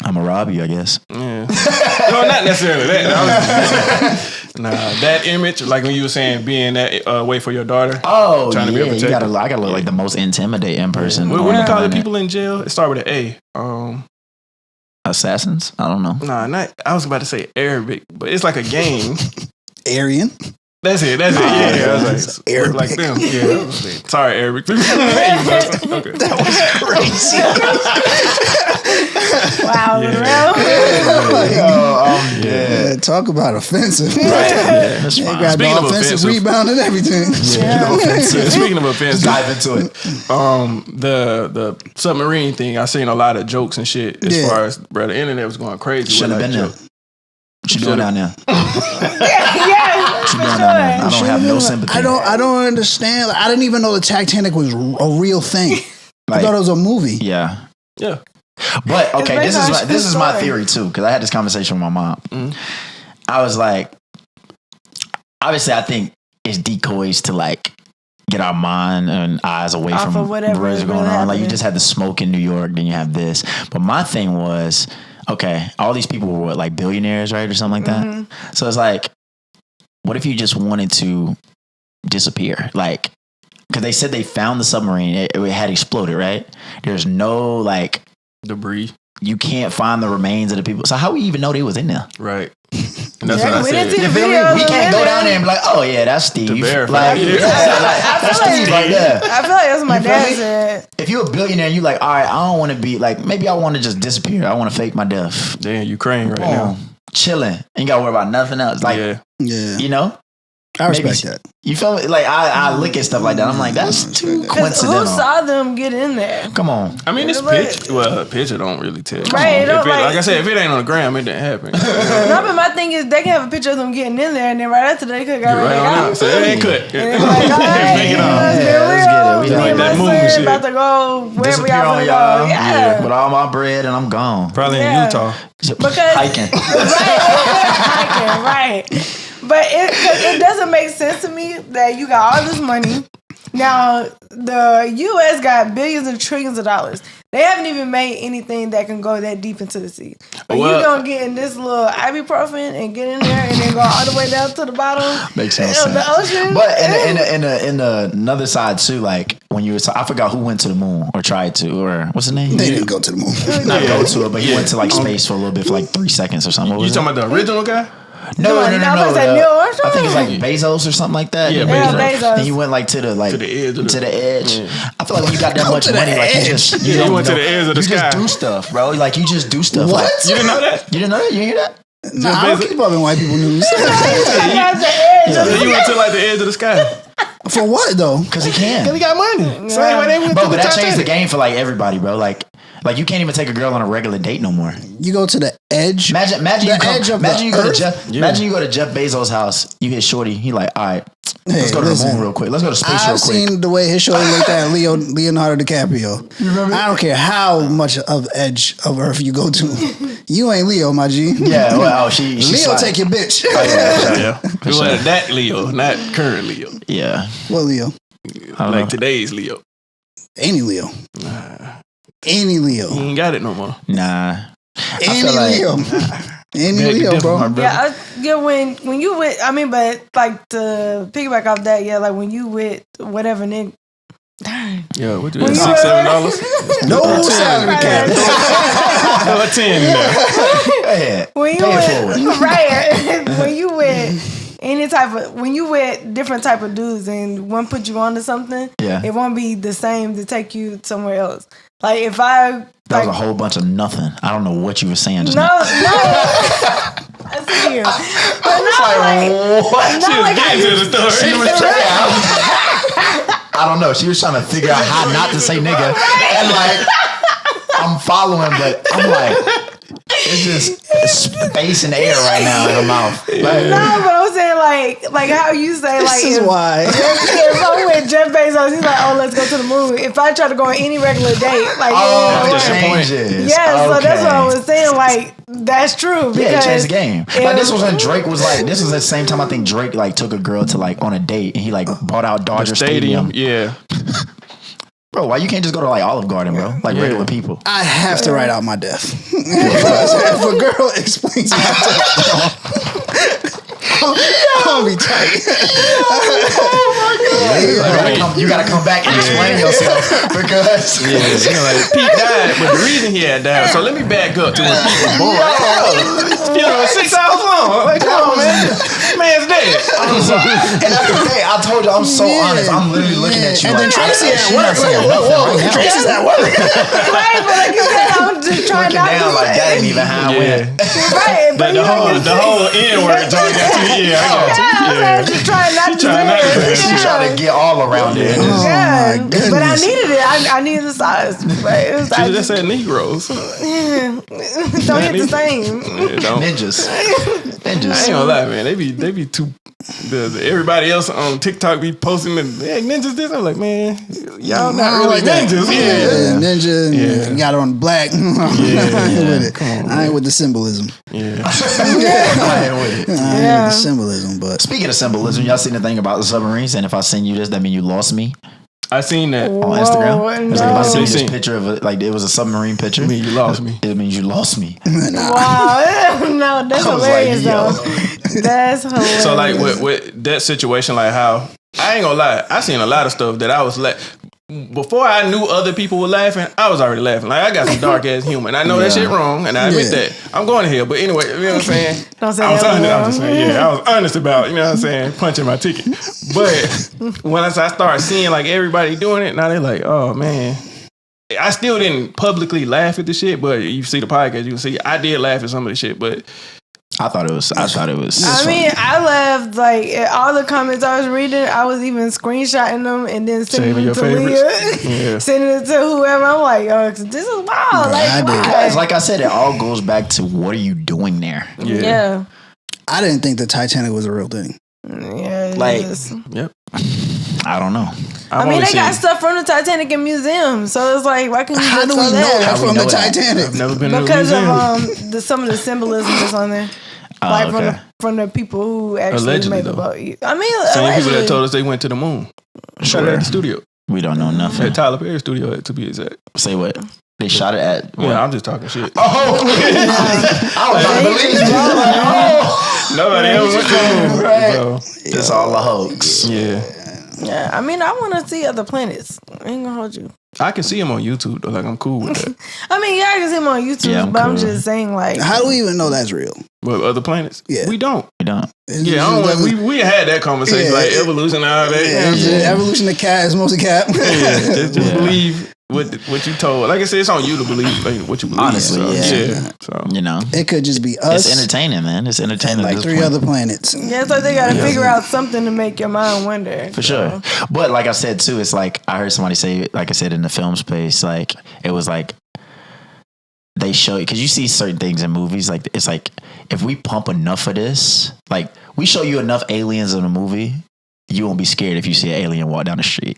I'm gonna rob you, I guess. Yeah. No, not necessarily that. That image, like when you were saying being that way for your daughter. Oh, trying to be I gotta look like the most intimidating person. What do you call it? People in jail? It start with an A. Assassins? I don't know. Nah, not. I was about to say Arabic, but it's like a game. Aryan. That's it. Yeah, I was like, Arabic. like them. Yeah. Sorry, Arabic. Okay. That was crazy. Wow, Yeah, talk about offensive. Right. Yeah, that's They fine. got Speaking the of offensive offensive. rebound and everything. Speaking of offense, Dive into it. the submarine thing, I seen a lot of jokes and shit as far as, bro, the internet was going crazy. Shouldn't have been there. What you doing down there? yeah, What you doing down there? I don't have no sympathy. I don't understand. Like, I didn't even know the Titanic was a real thing. I Like, thought it was a movie. yeah. Yeah. But okay, It's this is my story. theory too, because I had this conversation with my mom. Mhm. I was like, obviously, I think it's decoys to like get our mind and eyes away Off from of whatever what's is going really on. Like you happening. just had the smoke in New York, then you have this. But my thing was, okay, all these people were like billionaires, right, or something like that. So it's like, what if you just wanted to disappear, like? Because they said they found the submarine, it had exploded, right? There's no like Debris. you can't find the remains of the people. So how we even know they was in there? Right. And that's Yeah, what I we said. didn't see You the feel me? video. We can't go down there and be like, oh yeah, that's Steve. To verify. Like, Yeah. that's Steve right there. I feel like that's what my You feel dad me? said. If you're a billionaire and you like, all right, I don't want to be like, maybe I want to just disappear. I want to fake my death. They're in Ukraine right now. Chilling. Ain't got to worry about nothing else. Like, Yeah. Yeah, you know? I respect maybe- that. You feel me? Like, I look at stuff like that. I'm like, that's too 'Cause coincidental. who saw them get in there? Come on. I mean, it's pitch. Well, picture don't really tell. Right, it don't, Like I like- said, if it ain't on the gram, it didn't happen. No, but my thing is they can have a picture of them getting in there, and then right after they could got Right right on out. out. So it ain't cut. And they was like, all right, Make it let's on. get Yeah, let's real. get it. We Me like and my that movie son shit. about to go wherever Disappear y'all on finna y'all. go. Yeah. With all my bread and I'm gone. Probably in Yeah. Utah. Because Hiking. right. But it doesn't make sense to me that you got all this money. Now, the U.S. got billions and trillions of dollars. They haven't even made anything that can go that deep into the sea. But Well- you gonna get in this little ibuprofen and get in there and then go all the way down to the bottom Makes no of sense. the ocean. But in another side too, like when you were, I forgot who went to the moon or tried to, or what's his name? They didn't go to the moon. Not go to it, but he went to like space for a little bit, for like 3 seconds or something. What You was talking it? about the original guy? No. I was like, Neil Armstrong? I think it's like Bezos or something like that. Yeah, Bezos. And he went like to the edge of the- edge. I feel like when you got that much to the money, like you edge. just Yeah, don't he went to know- the edge of the you sky. just do stuff, bro. Like you just do stuff. What? Like, You didn't know that? you didn't know that? You didn't hear that? Nah, I don't keep up in white people news. I got the edge of Yeah, you went to like the edge of the sky. For what though? Because he can. Cause he got money. Same way they went Bro, to but the that changed the Titanic. game for like everybody, bro. Like you can't even take a girl on a regular date no more. You go to the edge. Imagine The you come, edge of imagine the you go to earth? Jeff. Yeah. Imagine you go to Jeff Bezos' house. You hit Shorty. He like, all right, Hey, let's go to the listen, moon real quick. Let's go to space real I've quick. seen the way his show looked at Leonardo DiCaprio. I don't care how much of edge of Earth you go to. You ain't Leo, my G. Yeah, well, she Leo slide- take your bitch. Yeah. It was that Leo, not current Leo. Yeah, What Leo? I don't Like know. today's Leo. Any Leo. Any Leo. He ain't got it no more. Nah. Any feel like- Leo. Any Beg to Leo, differ, my bro. brother. Yeah, when you with, I mean, but like to piggyback off that, yeah, like when you with whatever nigga. Darn. Yeah, what you When $6, you- $7? No salary cap. Throw a 10 in there. Go ahead. When you Pay it with, forward. right, when you with any type of, when you with different type of dudes and one put you onto something, Yeah. it won't be the same to take you somewhere else. Like if I, That was like, a whole bunch of nothing. I don't know what you were saying just no, now. I see you, but not like, What? not like how Get you, to the story. She was I don't know. She was trying to figure out how not to say nigga. And like, I'm following, but I'm like, it's just space and air right now in her mouth. Like, no, but I'm saying like how you say, like, This is why. if I'm with Jeff Bezos, he's like, oh, let's go to the movie. If I try to go on any regular date, like, changes. yeah, so that's what I was saying. Like, that's true. Yeah, it changed the Because game. Like this was when Drake was like, this was the same time I think Drake like took a girl to like on a date and he like bought out Dodger Stadium. Yeah. Bro, why you can't just go to like Olive Garden, bro? Like regular people. I have to write out my death. If a girl explains my death, I'm gonna be tight. You gotta come back and explain yourself because Like Pete died, but the reason he had died. So let me back up to when Pete was born. You know, 6 hours long. Like, come on, man. Man's dead. I'm sorry. And that's the thing. I told you I'm so honest. I'm literally looking at you. And then like, Tracy at she work. not saying nothing right now. Tracy's at work. right, but like you said, I'm just trying Looking not down to. like that ain't even how I went. Right, but The whole N word talking got to you. Yeah, I got you. I'm just trying not to. trying not to do it. She trying to get all around it. Yeah, my goodness. but I needed it. I needed the size. But it was She like, just said Negroes. don't hit the same. Yeah, don't. Ninjas. I ain't gonna lie, man. They be too. Everybody else on TikTok be posting the ninjas this. I'm like, man, y'all not really ninjas. Yeah. Ninja. Yeah. Got on black. With it. I ain't with the symbolism. Yeah. I ain't with it. I ain't with the symbolism, but Speaking of symbolism, y'all seen the thing about the submarines? And if I send you this, that mean you lost me I seen that. on Instagram. It's like if I send you Seen. this picture of it, like it was a submarine picture. I mean, you lost me. It means you lost me. Wow, no, that's I was like, hilarious yo. though. That's hilarious. So like with that situation, like how I ain't gonna lie, I seen a lot of stuff that I was like. Before I knew other people were laughing, I was already laughing. Like I got some dark ass humor, and I know that shit wrong, and I admit that. I'm going to hell, but anyway, you know what I'm saying? Don't say I was that honest. wrong. I'm just saying, I was honest about, you know what I'm saying, punching my ticket. But once I started seeing like everybody doing it, now they're like, oh man. I still didn't publicly laugh at the shit, but you see the podcast, you can see I did laugh at some of the shit, but I thought it was. I mean, I laughed like at all the comments I was reading. I was even screenshotting them and then sending Saving them your to favorites. Leah, Yeah. sending it to whoever. I'm like, oh, this is wild. I Like, did. why? Guys, like I said, it all goes back to what are you doing there? Yeah. I didn't think the Titanic was a real thing. Yeah. it Like- is. yep. I don't know. I mean, they got stuff from the Titanic in museums, so it's like, why can't you How just do go we know there? that's How we from know the that? Titanic? I've never been to a Because museum. of some of the symbolism that's on there. Like okay. from the people who actually Allegedly, made the though. boat. I mean, Same people allegedly. that told us they went to the moon. Shot it at the studio. We don't know nothing. At Tyler Perry studio, to be exact. Say what? They shot it at. What? Yeah, I'm just talking shit. Oh, I was not believing you. Oh, Nobody else went to the moon. Right. So, it's all a hoax. yeah. Yeah, I mean, I want to see other planets. I ain't gonna hold you. I can see him on YouTube, though. Like, I'm cool with that. I mean, yeah, I can see them on YouTube, Yeah, I'm but I'm cool. just saying, like, How do we even know that's real? But other planets? Yeah. We don't. We don't. Yeah, I don't, we had that conversation, Yeah, like it- evolution and all that. Yeah, You know what I'm saying? evolution of cat is mostly cat. Just Yeah. believe what you told. Like I said, it's on you to believe like what you believe. Honestly, so, yeah. So You know, It could just be us it's entertaining, man. It's entertaining. and at like this 3 point. other planets. yeah, so they gotta figure out something to make your mind wonder. For sure. But like I said too, it's like I heard somebody say, like I said in the film space, like it was like they show you because you see certain things in movies. Like it's like if we pump enough of this, like we show you enough aliens in a movie, you won't be scared if you see an alien walk down the street.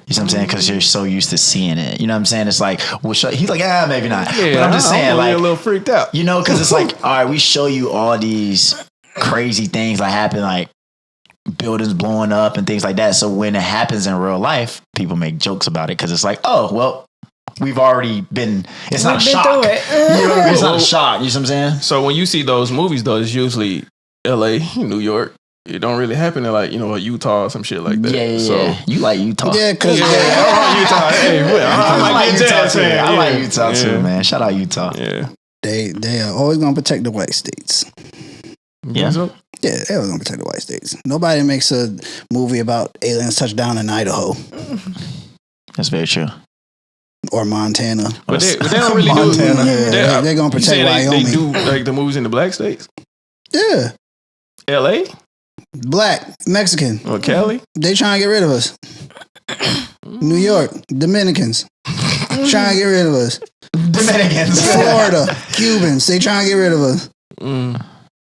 You know what I'm saying? Because you're so used to seeing it. You know what I'm saying? It's like, we'll show, he's like, maybe not. yeah, But I'm just saying, I'm like, a little freaked out. you know, because it's like, all right, we show you all these crazy things that happen, like buildings blowing up and things like that. So when it happens in real life, people make jokes about it because it's like, oh, well, we've already been, it's not a We've been shock. through it. You know what I mean? It's not a shock. You know what I'm saying? So when you see those movies, though, it's usually L.A., New York. It don't really happen in like Utah or some shit like that. Yeah. So, You like Utah. Yeah, because I like Utah. Hey, I like Utah Jazz too. fan. I like Yeah. Utah too, Yeah. man. Shout out Utah. Yeah. they are always going to protect the white states. Yeah. So, Yeah, they're always going to protect the white states. Nobody makes a movie about aliens touchdown in Idaho That's very true. or Montana. but they don't really do. Montana. Yeah, they're going to You protect say Wyoming. they do like the movies in the black states. Yeah, L.A. black, Mexican. or Cali. They trying to get rid of us. New York, Dominicans trying to get rid of us. Dominicans. Florida, Cubans, they trying to get rid of us. Mm.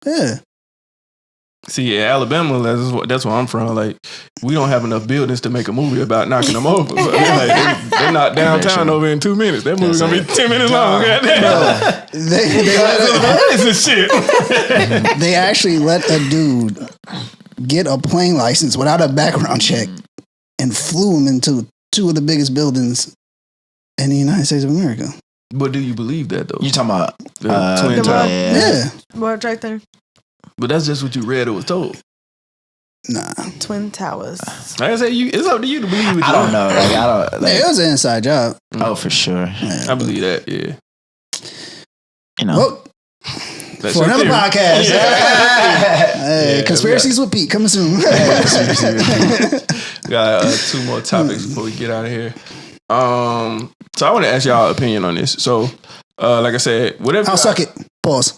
Yeah. See, Alabama, that's where I'm from. Like, we don't have enough buildings to make a movie about knocking them over. So, they knock downtown over in 2 minutes. That movie's gonna be 10 minutes long. Goddamn. They actually let a dude get a plane license without a background check and flew him into two of the biggest buildings in the United States of America. But do you believe that though? You talking about the Twin Towers? Yeah. World Trade Center. But that's just what you read or was told. Nah. Twin Towers. Like I said, it's up to you to believe it. I don't know. It was an inside job. Oh, for sure. Yeah, I believe that, yeah. You know. Well, for another podcast. Hey, Conspiracies with Pete coming soon. Got 2 more topics before we get out of here. So I want to ask y'all opinion on this. So, like I said, whatever. I'll suck it. Pause.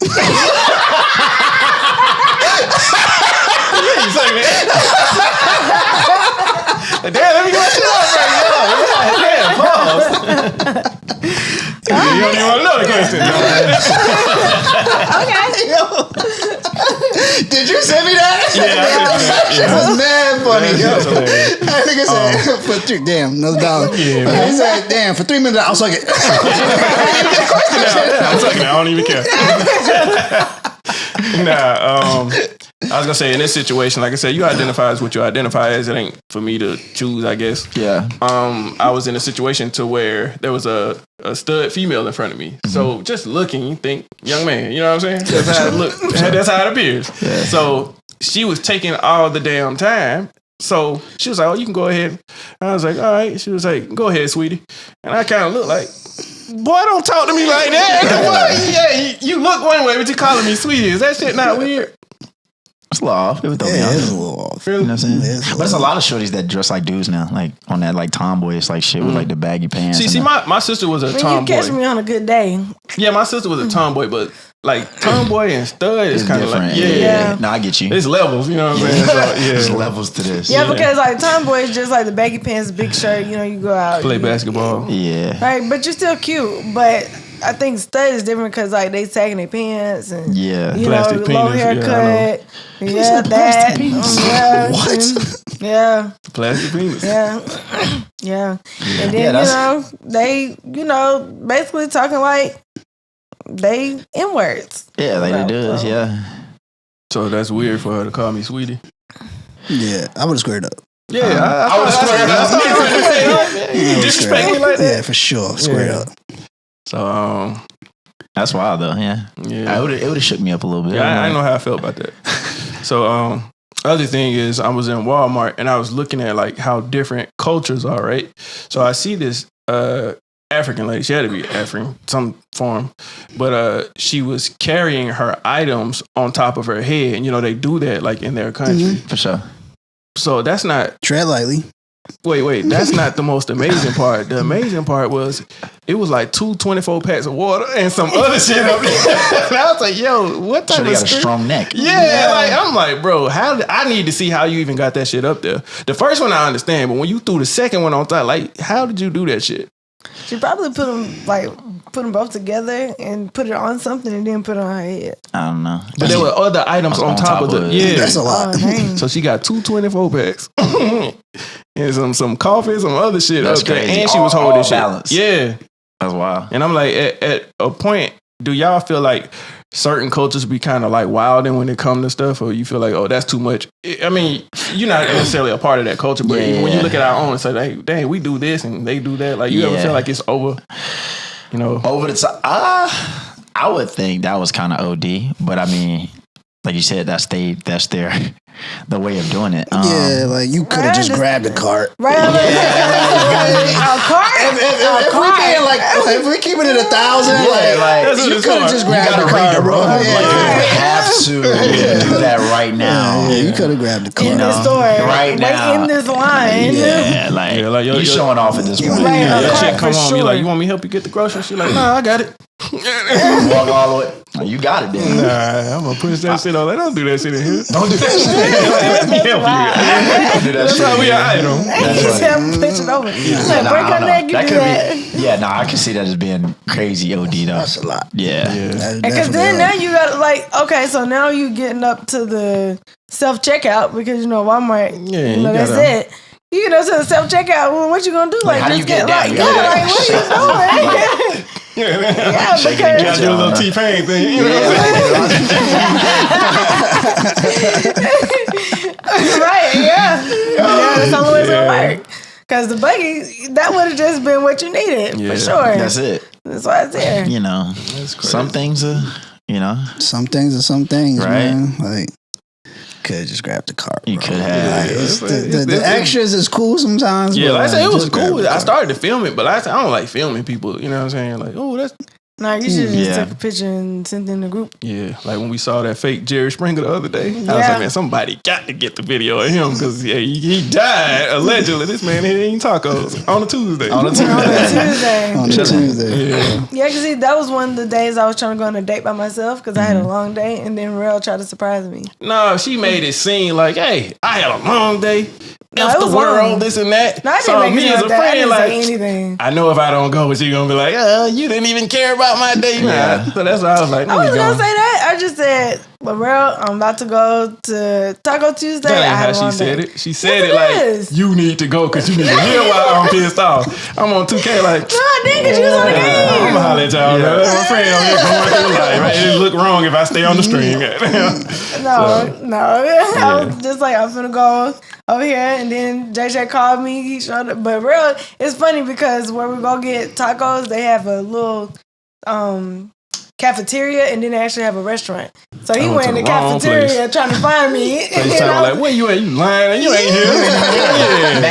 Damn, let me get my shit off right now. Yeah, pause. You don't even want to know the question. Okay. Did you send me that? Yeah, That was mad funny. That's hilarious. That nigga said, for $3, damn, another $1. Yeah, He said, damn, for 3 minutes, I'll suck it. I'm talking. I don't even care. I was gonna say in this situation, like I said, you identify as what you identify as. It ain't for me to choose, I guess. Yeah. I was in a situation to where there was a stud female in front of me. Mm-hmm. So just looking, you think, young man, you know what I'm saying? That's how it looks. That's how it appears. Yeah. So she was taking all the damn time. So she was like, "Oh, you can go ahead." I was like, "All right." She was like, "Go ahead, sweetie." And I kind of looked like, "Boy, don't talk to me like that." You look one way, but you calling me sweetie. Is that shit not weird? It's a little off. It was It's a little off. You know what I'm saying? But it's a lot of shorties that dress like dudes now, like on that like tomboyish like shit with like the baggy pants. See, my sister was a tomboy. You catch me on a good day. Yeah, my sister was a tomboy, but like tomboy and stud is kind of like yeah. No, I get you. It's levels, you know what I'm saying? So, There's levels to this. Yeah, because like tomboy is just like the baggy pants, big shirt. You know, you go out, play basketball. Yeah. Right, but you're still cute. But I think stud is different because like they sagging their pants and you plastic know, low penis, haircut. Yeah, that. Yeah. What? Yeah. Plastic penis. Yeah. Yeah. And then, they, basically talking like they N-words. Yeah, like they do. Yeah. So that's weird for her to call me sweetie. Yeah, I would have squared up. Yeah, I would have squared up. You disrespect me like that? Yeah, for sure. Squared up. So, that's wild though. Yeah. It would have shook me up a little bit. Yeah, I know how I felt about that. So, other thing is, I was in Walmart and I was looking at like how different cultures are, right? So I see this African lady. She had to be African, some form, but she was carrying her items on top of her head, and they do that like in their country for sure. So that's not tread lightly. Wait, that's not the most amazing part. The amazing part was it was like 2 24 packs of water and some other shit up there. And I was like, yo, what type of got a strong neck. Yeah, like I'm like, bro, I need to see how you even got that shit up there. The first one I understand, but when you threw the second one on top, like, how did you do that shit? She probably put them both together and put it on something and then put it on her head. I don't know. But there were other items on top of it. Yeah, that's a lot. So she got 2 24 packs and some coffee, some other shit that's up there, crazy. and she was holding shit. Balance. Yeah, that's wild. And I'm like, at a point, do y'all feel like certain cultures be kind of like wilding when it comes to stuff, or you feel like, oh, that's too much? I mean, you're not necessarily a part of that culture, but when you look at our own and say, like, dang, we do this and they do that, like, you ever feel like it's over? Over the top. I would think that was kind of OD, but I mean, like you said, that's their the way of doing it. Yeah, like you could have just grabbed a cart. Right. A cart? If we keep it at 1,000, you could have just grabbed the cart, bro. You have to do that right now. Yeah, you could have grabbed the cart. In the store. Right now. In this line. Yeah, like you showing off at this point. Your chick come home, you like, you want me to help you get the groceries? She like, nah, I got it. Walk all the way. Oh, you got it then. Nah, I'm gonna push that shit on. They don't do that shit in here. Don't do that shit. Let me help you. Don't do that That's shit. how we are. Push it over. Like, Nah, break I her know. neck, you That do could that. be. Yeah, I can see that as being crazy OD though. That's a lot. Yeah. Because then now you got like, okay, so now you getting up to the self checkout because Walmart, Yeah, you know, you that's gotta- it. You get up to the self checkout. Well, what you gonna do? Like, how do just you get down? like, You yeah, gotta- like, what are you doing? Yeah, Shaking because it, You gotta do a little T-Pain thing. You know what I'm saying? right, yeah, that's the only way it's gonna work. Because the buggy, that would have just been what you needed Yeah. for sure. That's it. That's why it's there. You know, some things are, Some things are some things, Right. man. Like, could just grab the car. you bro. could have. The extras is cool sometimes. Yeah, but, like I said, it was just grab cool. the I car. started to film it, but like I said, I don't like filming people. You know what I'm saying? Like, oh, that's No, you should have just Yeah. took a picture and sent it in the group. yeah. Like when we saw that fake Jerry Springer the other day, I was Yeah. like, man, somebody got to get the video of him because he died allegedly. This man here eating tacos on a Tuesday. On a Tuesday. On a Tuesday. On Tuesday. Yeah. Yeah, because see, that was one of the days I was trying to go on a date by myself because I had a long day, and then Rell tried to surprise me. No, she made it seem like, hey, I had a long day. No, F it the was world, long. this and that. No, I didn't so make me it as like a that. I friend, didn't like, say anything. I know if I don't go, she gonna be like, you didn't even care about my day. Yeah. Nah. So that's why I was like, I let me wasn't go. gonna say that. I just said, well, Rell, I'm about to go to Taco Tuesday. That I ain't had a how long she said day. it. She said Yes, it like, it is. you need to go because you need to hear why I'm pissed off. I'm on 2K like, No, I didn't because you was on the I'm game. gonna holler at y'all. Man. My friend over here going through life. Right? It look wrong if I stay on the stream. No. I was just like, I'm finna go over here, and then JJ called me. He showed up, but Rell, it's funny because where we go get tacos, they have a little cafeteria, and then they actually have a restaurant. So he I went went in to the the wrong cafeteria trying to find me. So you tell me like, where you at? You lying? You ain't here.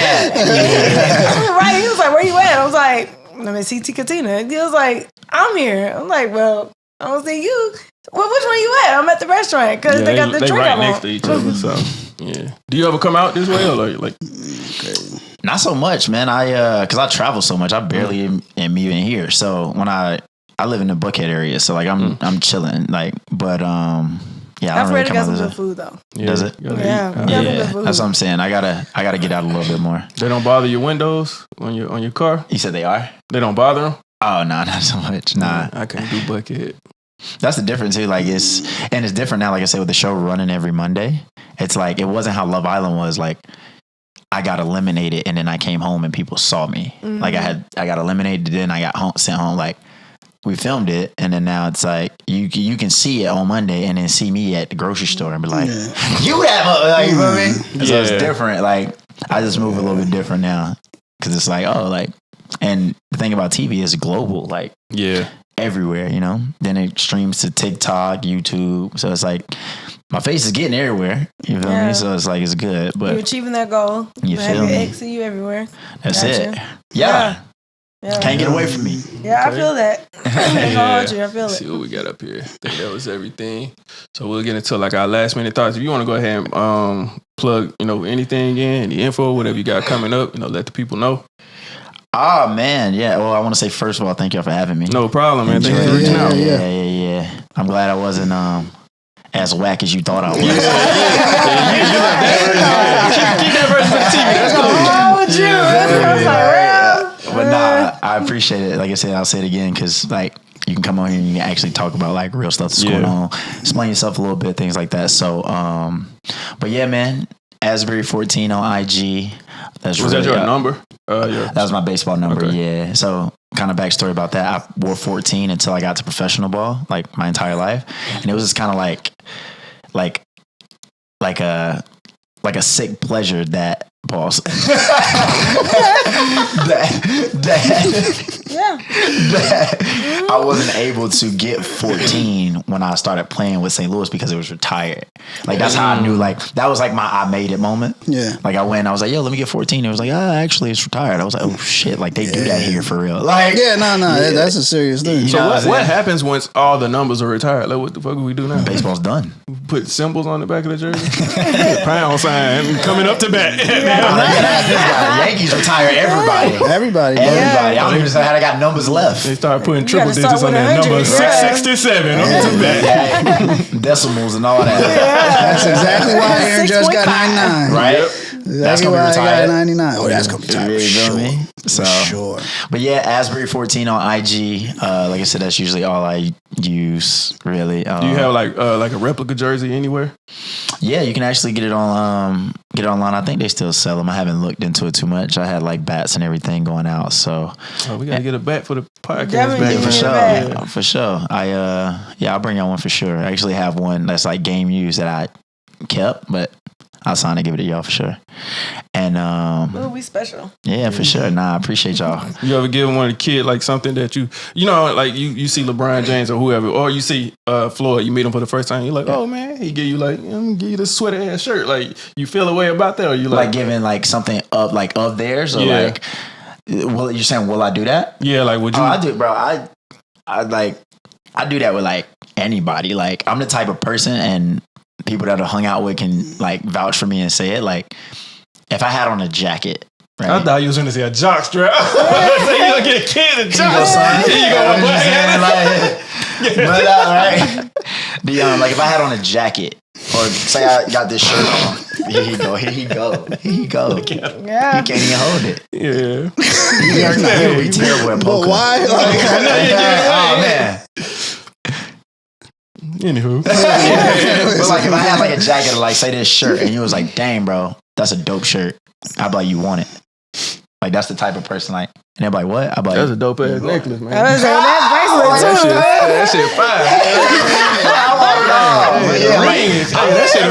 Right? He was like, "Where you at?" I was like, "I'm at CT Katina." He was like, "I'm here." I'm like, "Well, I don't see you. Well, which one you at?" I'm at the restaurant because they got the drink right I next want. to each other. So yeah. Do you ever come out this way or like? Not so much, man. Cause I travel so much, I barely am even here. So when I live in the Buckhead area, so like I'm chilling. Like, but yeah, I I've don't already really got come some out good food though. Yeah, Does it? you gotta Yeah. eat. Yeah. some good Yeah, food. that's what I'm saying. I gotta get out a little bit more. They don't bother your windows on your car. You said they are? They don't bother them. Oh no, not so much. Nah, I can't do Buckhead. that's the difference too. Like it's different now. Like I said, with the show running every Monday, it's like it wasn't how Love Island was. Like I got eliminated and then I came home and people saw me. Mm-hmm. Like I got eliminated, then I got sent home. Like we filmed it, and then now it's like you can see it on Monday and then see me at the grocery store and be like, you have like, you know what I mean? So it's Yeah. different. Like I just move a little bit different now because it's like, oh, like, and the thing about TV is global, like Yeah. everywhere, you know. Then it streams to TikTok, YouTube, so it's like my face is getting everywhere. You feel Yeah. me? So it's like it's good, You're but achieving that goal. You have feel your me? ex see you everywhere. that's Gotcha. it. Yeah. Yeah. Can't get away from me. Yeah, I feel that. I ain't gonna hold you. I feel Let's it. see what we got up here. I think that was everything. So we'll get into like our last minute thoughts. If you want to go ahead and plug, anything in, any info, whatever you got coming up, let the people know. Oh man, yeah. Well, I want to say first of all, thank y'all for having me. No problem, man. Thanks for reaching out. Yeah. I'm glad I wasn't as whack as you thought I was. Keep that version for the TV. That's cool. What's wrong with you? I was like, Rell. But nah, I appreciate it. Like I said, I'll say it again because like you can come on here and you can actually talk about like real stuff that's going on, explain yourself a little bit, things like that. So, but yeah, man, Asbury-14 on IG. Was that your number? That was my baseball number. Okay. Yeah. So kind of backstory about that. I wore 14 until I got to professional ball, like my entire life, and it was just kind of like a sick pleasure that pause. that I wasn't able to get 14 when I started playing with St. Louis because it was retired. Like that's how I knew. Like that was like my I made it moment. Yeah. Like I went, I was like, yo, let me get 14. It was like, actually, it's retired. I was like, oh shit, like they do that here for real. Like That's a serious thing. You So know what happens once all the numbers are retired? Like what the fuck do we do now? baseball's done. put symbols on the back of the jersey. Pound sign coming up to bat. Yankees retire everybody. Everybody. I don't even know how they got numbers left. They started putting You triple gotta start digits on with that 100, number. yeah. 667 up to bat. Decimals and all that. That's exactly why Aaron Judge got 99. Right? That's Exactly gonna be why I got retired. 99. Oh, that's gonna be retired. You feel Sure. me? So, Sure. But yeah, Asbury 14 on IG. Like I said, that's usually all I use. Really. Do you have like a replica jersey anywhere? Yeah, you can actually get it on online. I think they still sell them. I haven't looked into it too much. I had like bats and everything going out. So We gotta get a bat for the podcast. Definitely back. get for a sure, bat. for sure. I'll bring y'all one for sure. I actually have one that's like game used that I kept, but I'll sign and give it to y'all for sure. And Ooh, we special. yeah, for sure. Nah, I appreciate y'all. You ever give one of the kid like something that you know, like you see LeBron James or whoever, or you see Floyd, you meet him for the first time, you're like, oh man, he give you like, I'm gonna give you this sweater ass shirt. Like you feel a way about that, or you Like like giving like something of theirs, or Yeah. like, well, you're saying, will I do that? yeah, like would you? Oh, I do, bro. I do that with like anybody. Like I'm the type of person, and people that I hung out with can like vouch for me and say it. Like if I had on a jacket, right? I thought you was gonna say a jock strap. So you gonna get a kid a Here you jock go, son. strap. Here you go, What my you saying? boy. Like, but right? Like if I had on a jacket, or say I got this shirt on, here he go. Look at him. Yeah. He can't even hold it. Yeah. He'll be terrible at But poker. why? Like, Oh man. Anywho. But like if I had like a jacket or like say this shirt and you was like, dang bro, that's a dope shirt, I'd be like, you want it. Like that's the type of person like, and they're like, what? I'd be That's a like, dope ass necklace, man. I was like, that bracelet too. That shit fire. That shit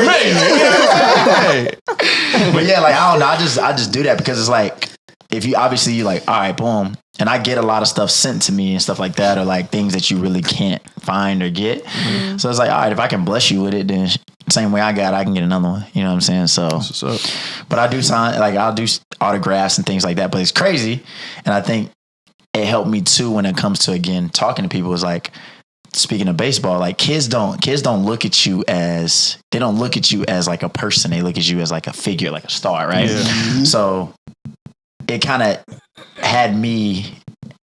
amazing. but yeah, like I don't know, I just do that because it's like, if you obviously you like, all right, boom, and I get a lot of stuff sent to me and stuff like that, or like things that you really can't find or get. Mm-hmm. So it's like, all right, if I can bless you with it, then same way I can get another one. You know what I'm saying? So, What's up? but I do sign, like I'll do autographs and things like that. But it's crazy, and I think it helped me too when it comes to again talking to people. Is like, speaking of baseball, like kids don't look at you as like a person. They look at you as like a figure, like a star, right? Yeah. So it kind of had me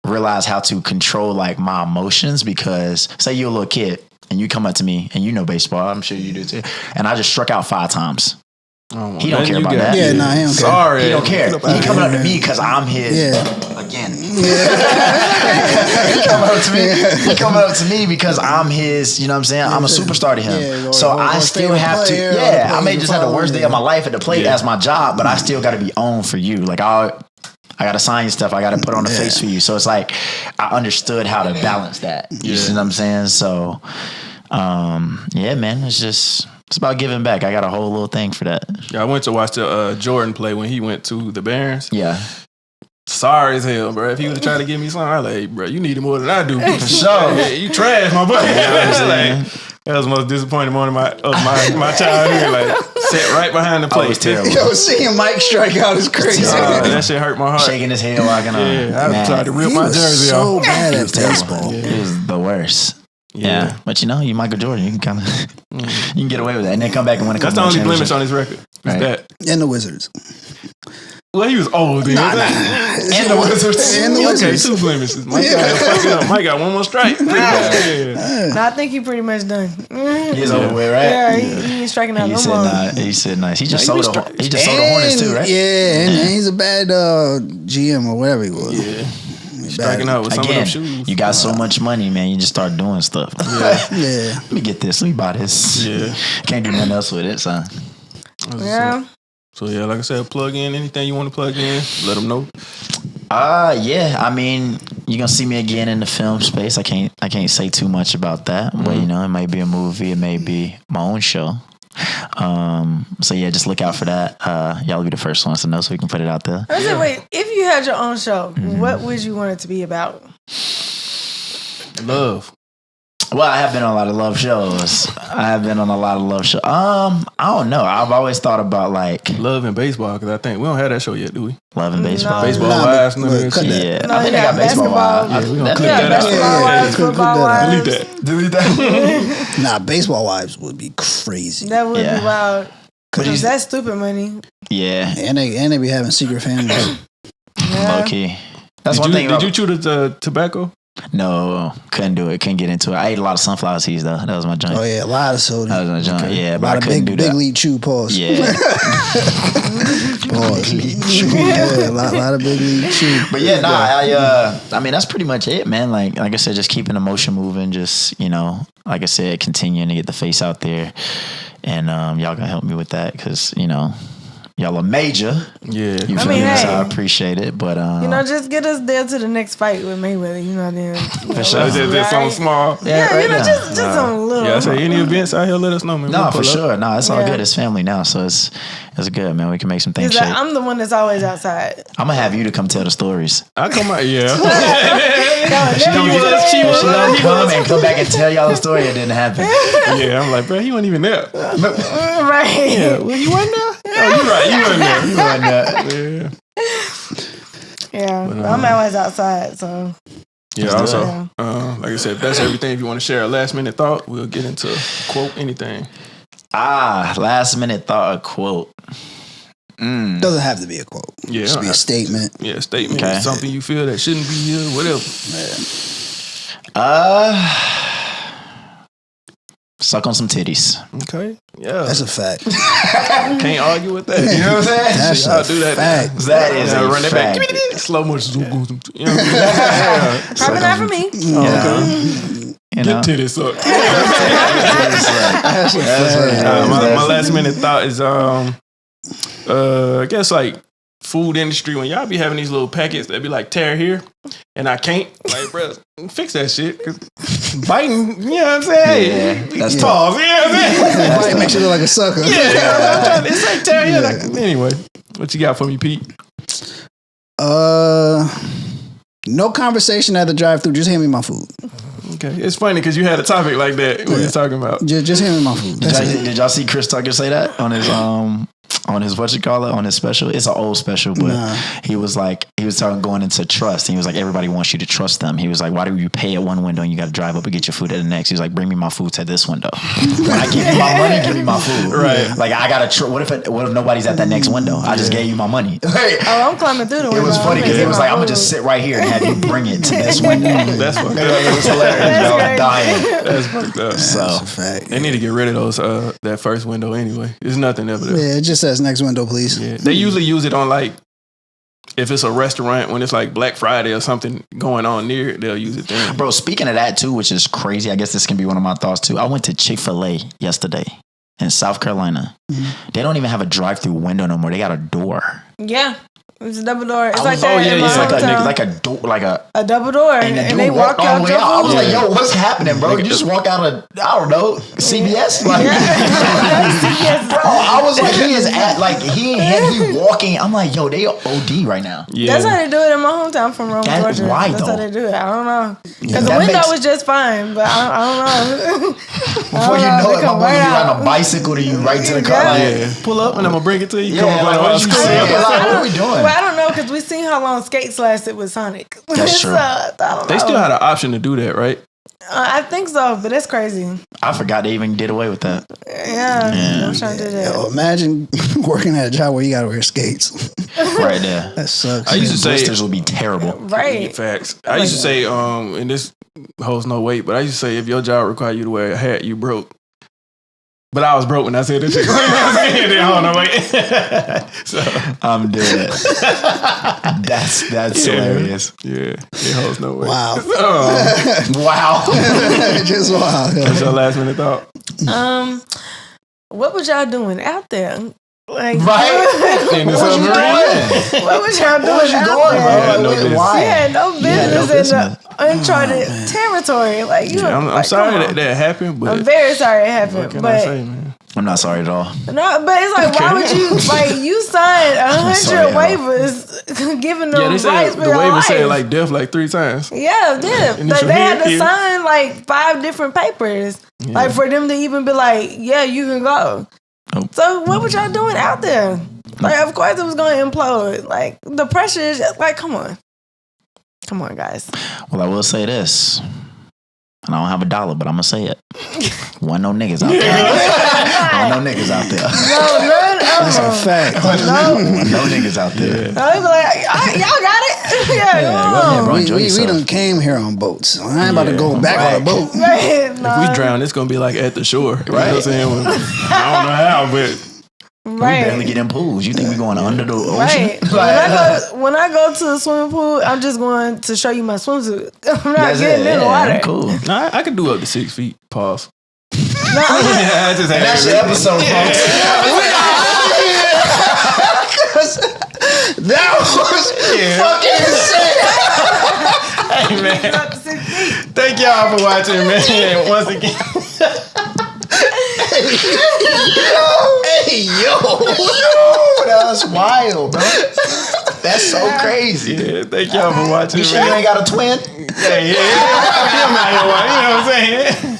realize how to control like my emotions, because say you're a little kid and you come up to me and you know baseball, I'm sure you do too, and I just struck out 5 times. Oh, He don't care about that. Yeah, nah, he don't care. Sorry. He don't care. He coming up to me because I'm his again. He coming up to me because I'm his, you know what I'm saying? I'm a superstar to him. Yeah, so or I still favorite have to, player, or the I may player just have the follow, worst day of my life at the plate Yeah. as my job, but I still got to be on for you. Like I got to sign you stuff. I got to put on the face for you. So it's like, I understood how to balance that. You see what I'm saying? So, yeah, man, it's about giving back. I got a whole little thing for that. Yeah, I went to watch the Jordan play when he went to the Barons. Yeah. Sorry as hell, bro. If he would have tried to give me something, I'd like, hey, bro, you need it more than I do. For sure. Yeah, you trash, my boy. saying? Like, that was the most disappointing moment of my childhood. Like, sat right behind the Oh, plate. it was terrible. Yo, seeing Mike strike out is crazy. That shit hurt my heart. Shaking his head, walking on. Yeah, I tried to rip He my was jersey so off. bad It at was terrible. baseball. It was the worst. Yeah. But you know, you Michael Jordan, you can kind of you can get away with that, and then come back and win a That's couple the more only blemish championships. on his record. Is Right. that. And the Wizards. Well, he was old then. And the Wizards. And the Okay, Wizards. 2 blemishes. Mike got one more strike. Yeah. No, I think he pretty much done. He's over with, right? Yeah, he ain't striking out He no said more. nice. He said nice. He just he sold be the Hornets too, right? Yeah, and he's a bad GM or whatever he was. Yeah. Striking out with some Again, of them shoes. you got so much money, man. You just start doing stuff. Yeah. Let me get this. Let me buy this. Yeah. Can't do nothing else with it, son. Yeah. So yeah, like I said, plug in anything you want to plug in. Let them know. Yeah. I mean, you're gonna see me again in the film space. I can't say too much about that, but you know, it might be a movie, it may be my own show. So yeah, just look out for that. Y'all will be the first ones to know, so we can put it out there. I said, wait, if you had your own show, what would you want it to be about? Love. Well, I have been on a lot of love shows. I don't know. I've always thought about like Love and baseball, because I think we don't have that show yet, do we? Love and baseball. Baseball Nah, wives, but none of that cut shit. that. Yeah, No, I think you they got got baseball. basketball. wives. Yeah, we gonna Yeah, clip that out. basketball wives, clip football that out. Delete wives. that. Delete that. Nah, baseball wives would be crazy. That would Yeah. be wild. But Cause he's- that's stupid money. Yeah, And they be having secret families. Yeah. low key. That's Did one you, thing. did you chew the tobacco? No, couldn't do it. Couldn't get into it. I ate a lot of sunflower seeds though. That was my joint. Oh yeah, a lot of soda. That was my joint. Yeah, A but lot I of couldn't do big that. league chew. Pause. Yeah. Pause. Yeah, a lot of big league chew. But yeah, I mean that's pretty much it, man. Like I said, just keeping the motion moving, just, like I said, continuing to get the face out there. And y'all gonna help me with that because, y'all are major. Yeah. You feel mean, me? So hey. I appreciate it. But Just get us there to the next fight with Mayweather. Then For sure. Just something small. Just some little. Yeah, I say any events out here, let us know, man. No, We'll for pull up. sure. No, it's all Yeah. good. It's family now, so it's good, man. We can make some things Because shake. I'm the one that's always outside. I'm gonna have you to come tell the stories. I come out, yeah. She gonna come and come back and tell y'all the story. It didn't happen. Yeah, I'm like, bro, he wasn't even there. Right. Yeah, well, he wasn't there? Oh, you're right, you wasn't there. You wasn't Yeah. Yeah. I'm always outside, so. Yeah, Let's do also, like I said, if that's everything. If you want to share a last minute thought, we'll get into quote anything. Last minute thought, a quote. Doesn't have to be a quote. Yeah, Just be a statement. Yeah, statement. Okay. Something you feel that shouldn't be here, whatever. Suck on some titties. Okay. Yeah. That's a fact. Can't argue with that. You know what I'm saying? That's I'll a do that. fact. That is a Run that back. fact. Slow motion. You know what I mean? Yeah. Probably not for me. Get titties sucked. That's a fact. My last minute thought is I guess like food industry, when y'all be having these little packets that be like tear here and I can't, like, bro, fix that shit. 'Cause biting, you know what I'm saying? Yeah, that's Pause, you know what I'm saying? Right, makes you look like a sucker. I'm trying to, it's like tear here. Like, anyway, what you got for me, Pete? No conversation at the drive-thru. Just hand me my food. Okay, it's funny because you had a topic like that when you're talking about. Just hand me my food. That's it. Did y'all see Chris Tucker say that on his on his special? It's an old special, but he was talking going into trust. And he was like, everybody wants you to trust them. He was like, why do you pay at one window and you got to drive up and get your food at the next? He was like, bring me my food to this window. When I give you my money, give me my food. Right. Like I gotta. What if nobody's at that next window? I just gave you my money. Hey, Oh, I'm climbing through the window. it was funny because it was like I'm gonna to just sit right here and have you bring it to this window. That's what. It was hilarious. That's Y'all great. dying. That's fucked up. So That's a fact. They need to get rid of those that first window anyway. There's nothing ever there. Yeah, it just says next window, please. Yeah. They usually use it on like if it's a restaurant when it's like Black Friday or something going on near it, they'll use it then. Bro, speaking of that too, which is crazy, I guess this can be one of my thoughts too. I went to Chick-fil-A yesterday in South Carolina. They don't even have a drive-through window no more. They got a door. Yeah. It's a double door. It's I like was- that. oh, yeah, in my it's hometown. like a door, like a. a double door, And the and dude they walk walked all out the way your out. I was food. like, yo, what's happening, bro? You just walk out of, I don't know, CBS? Like, bro, I was like, he walking. I'm like, yo, they OD right now. Yeah. That's how they do it in my hometown from Rome, That's Georgia. why, That's though. how they do it. I don't know. Because the That window makes- was just fine, but I don't know. Before you know it, my boy be riding a bicycle to you right to the car. Like, Yeah. Pull up and I'm gonna bring it to you. yeah, Come on, like, what did you say? Like, what are we doing? Well, I don't know because we seen how long skates lasted with Sonic. That's true. I don't know. They still had an option to do that, right? I think so, but that's crazy. I forgot they even did away with that. Yeah, I'm trying to do that. Yo, imagine working at a job where you gotta wear skates. Right there. That sucks. I used to say Blisters would be terrible. Right. facts. I used to say, and this holds no weight, but I used to say if your job required you to wear a hat, you broke. But I was broke when I said that shit. Hold on, wait. So I'm dead. That's hilarious. yeah, it holds no weight. Wow. Wow. Just wow. That's your last minute thought. What was y'all doing out there? Like, Right? In the What you submarine. doing? what was y'all doing Where was you out going, there? bro? Yeah, no business. Why? You had no You had no business in business. the uncharted territory. Like you, Yeah, I'm like, sorry come on. that happened, but I'm very sorry it what happened, can I say, but man? I'm not sorry at all. No, but it's like, why would you, like, you signed 100 waivers giving them Yeah, they said rights for the your waiver life. said like death like 3 times. Yeah, yeah. Like, they had to sign like 5 different papers, like for them to even be like, yeah, you can go. Oh. So what was y'all doing out there? Like, of course it was going to implode. Like, the pressure is just, like, come on, guys. Well, I will say this. And I don't have $1, but I'm gonna say it. Wasn't no niggas out there. Wasn't no niggas out there. No, none of That's them. a fact. No niggas out there. They be like, y'all got it? Yeah, go come ahead, on. bro. Enjoy We yourself. done came here on boats. I ain't about to go back on a boat. Right, If we drown, it's gonna be like at the shore. Right. You know what I'm saying? I don't know how, but We barely get in pools. You think we going under the ocean? Right. When I go to the swimming pool, I'm just going to show you my swimsuit. I'm not getting in the water. Cool. nah, I could do up to 6 feet. Pause. No, I'm just- I just had That's your episode, folks. That was fucking insane. Hey man, up to 6 feet. thank y'all for watching, man. Once again. Hey, yo. That's wild, bro. That's so crazy. Yeah, thank y'all for watching. You sure you ain't got a twin? Yeah. I'm out here, you know what I'm saying?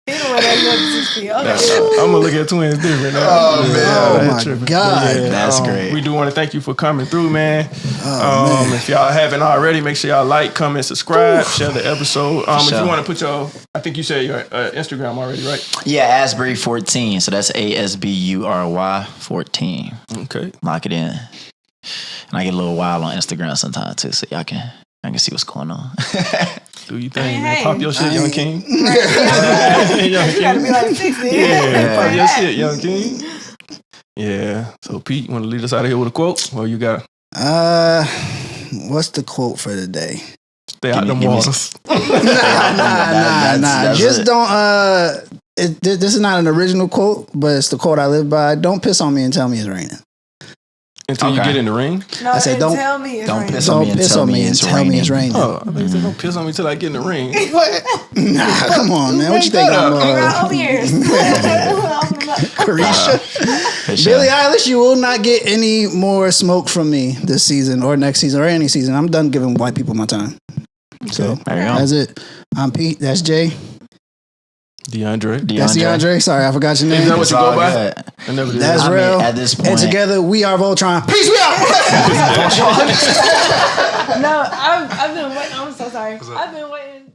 He don't want that up to 6 feet. Okay. I'm gonna look at twins different now. Oh, my tripping. God. That's great. We do want to thank you for coming through, man. If y'all haven't already, make sure y'all like, comment, subscribe, share the episode. If you want to put your, I think you said your Instagram already, right? Yeah, Asbury 14. So that's ASBURY 14. Okay. Lock it in. And I get a little wild on Instagram sometimes too, so I can see what's going on. Do you think? Hey, Man. Pop your shit, Young King. You gotta be like 60. Yeah, pop your shit, Young King. Yeah. So Pete, you want to lead us out of here with a quote? Or you got What's the quote for the day? stay out them give me waters? Nah. That's Just it. don't. This is not an original quote, but it's the quote I live by. Don't piss on me and tell me it's raining. Until you Okay. get in the ring? No, I said, and don't- tell me it's Don't raining. piss on Don't me and piss tell on me me and it's tell me it's raining. raining. Oh, I think you said don't piss on me till I get in the ring. Nah, come on, man. What you think I'm Open ears. Open them up. Carisha? For sure. Billie Eilish, you will not get any more smoke from me this season or next season or any season. I'm done giving white people my time. So There you go. that's it. I'm Pete. That's Jay. DeAndre. That's DeAndre. Sorry, I forgot your Is name. that what It's you all go by? good. I never did. That's I mean, Rell. at this point- And together we are Voltron. Peace, we out. No, I've been waiting. I'm so sorry. I've been waiting.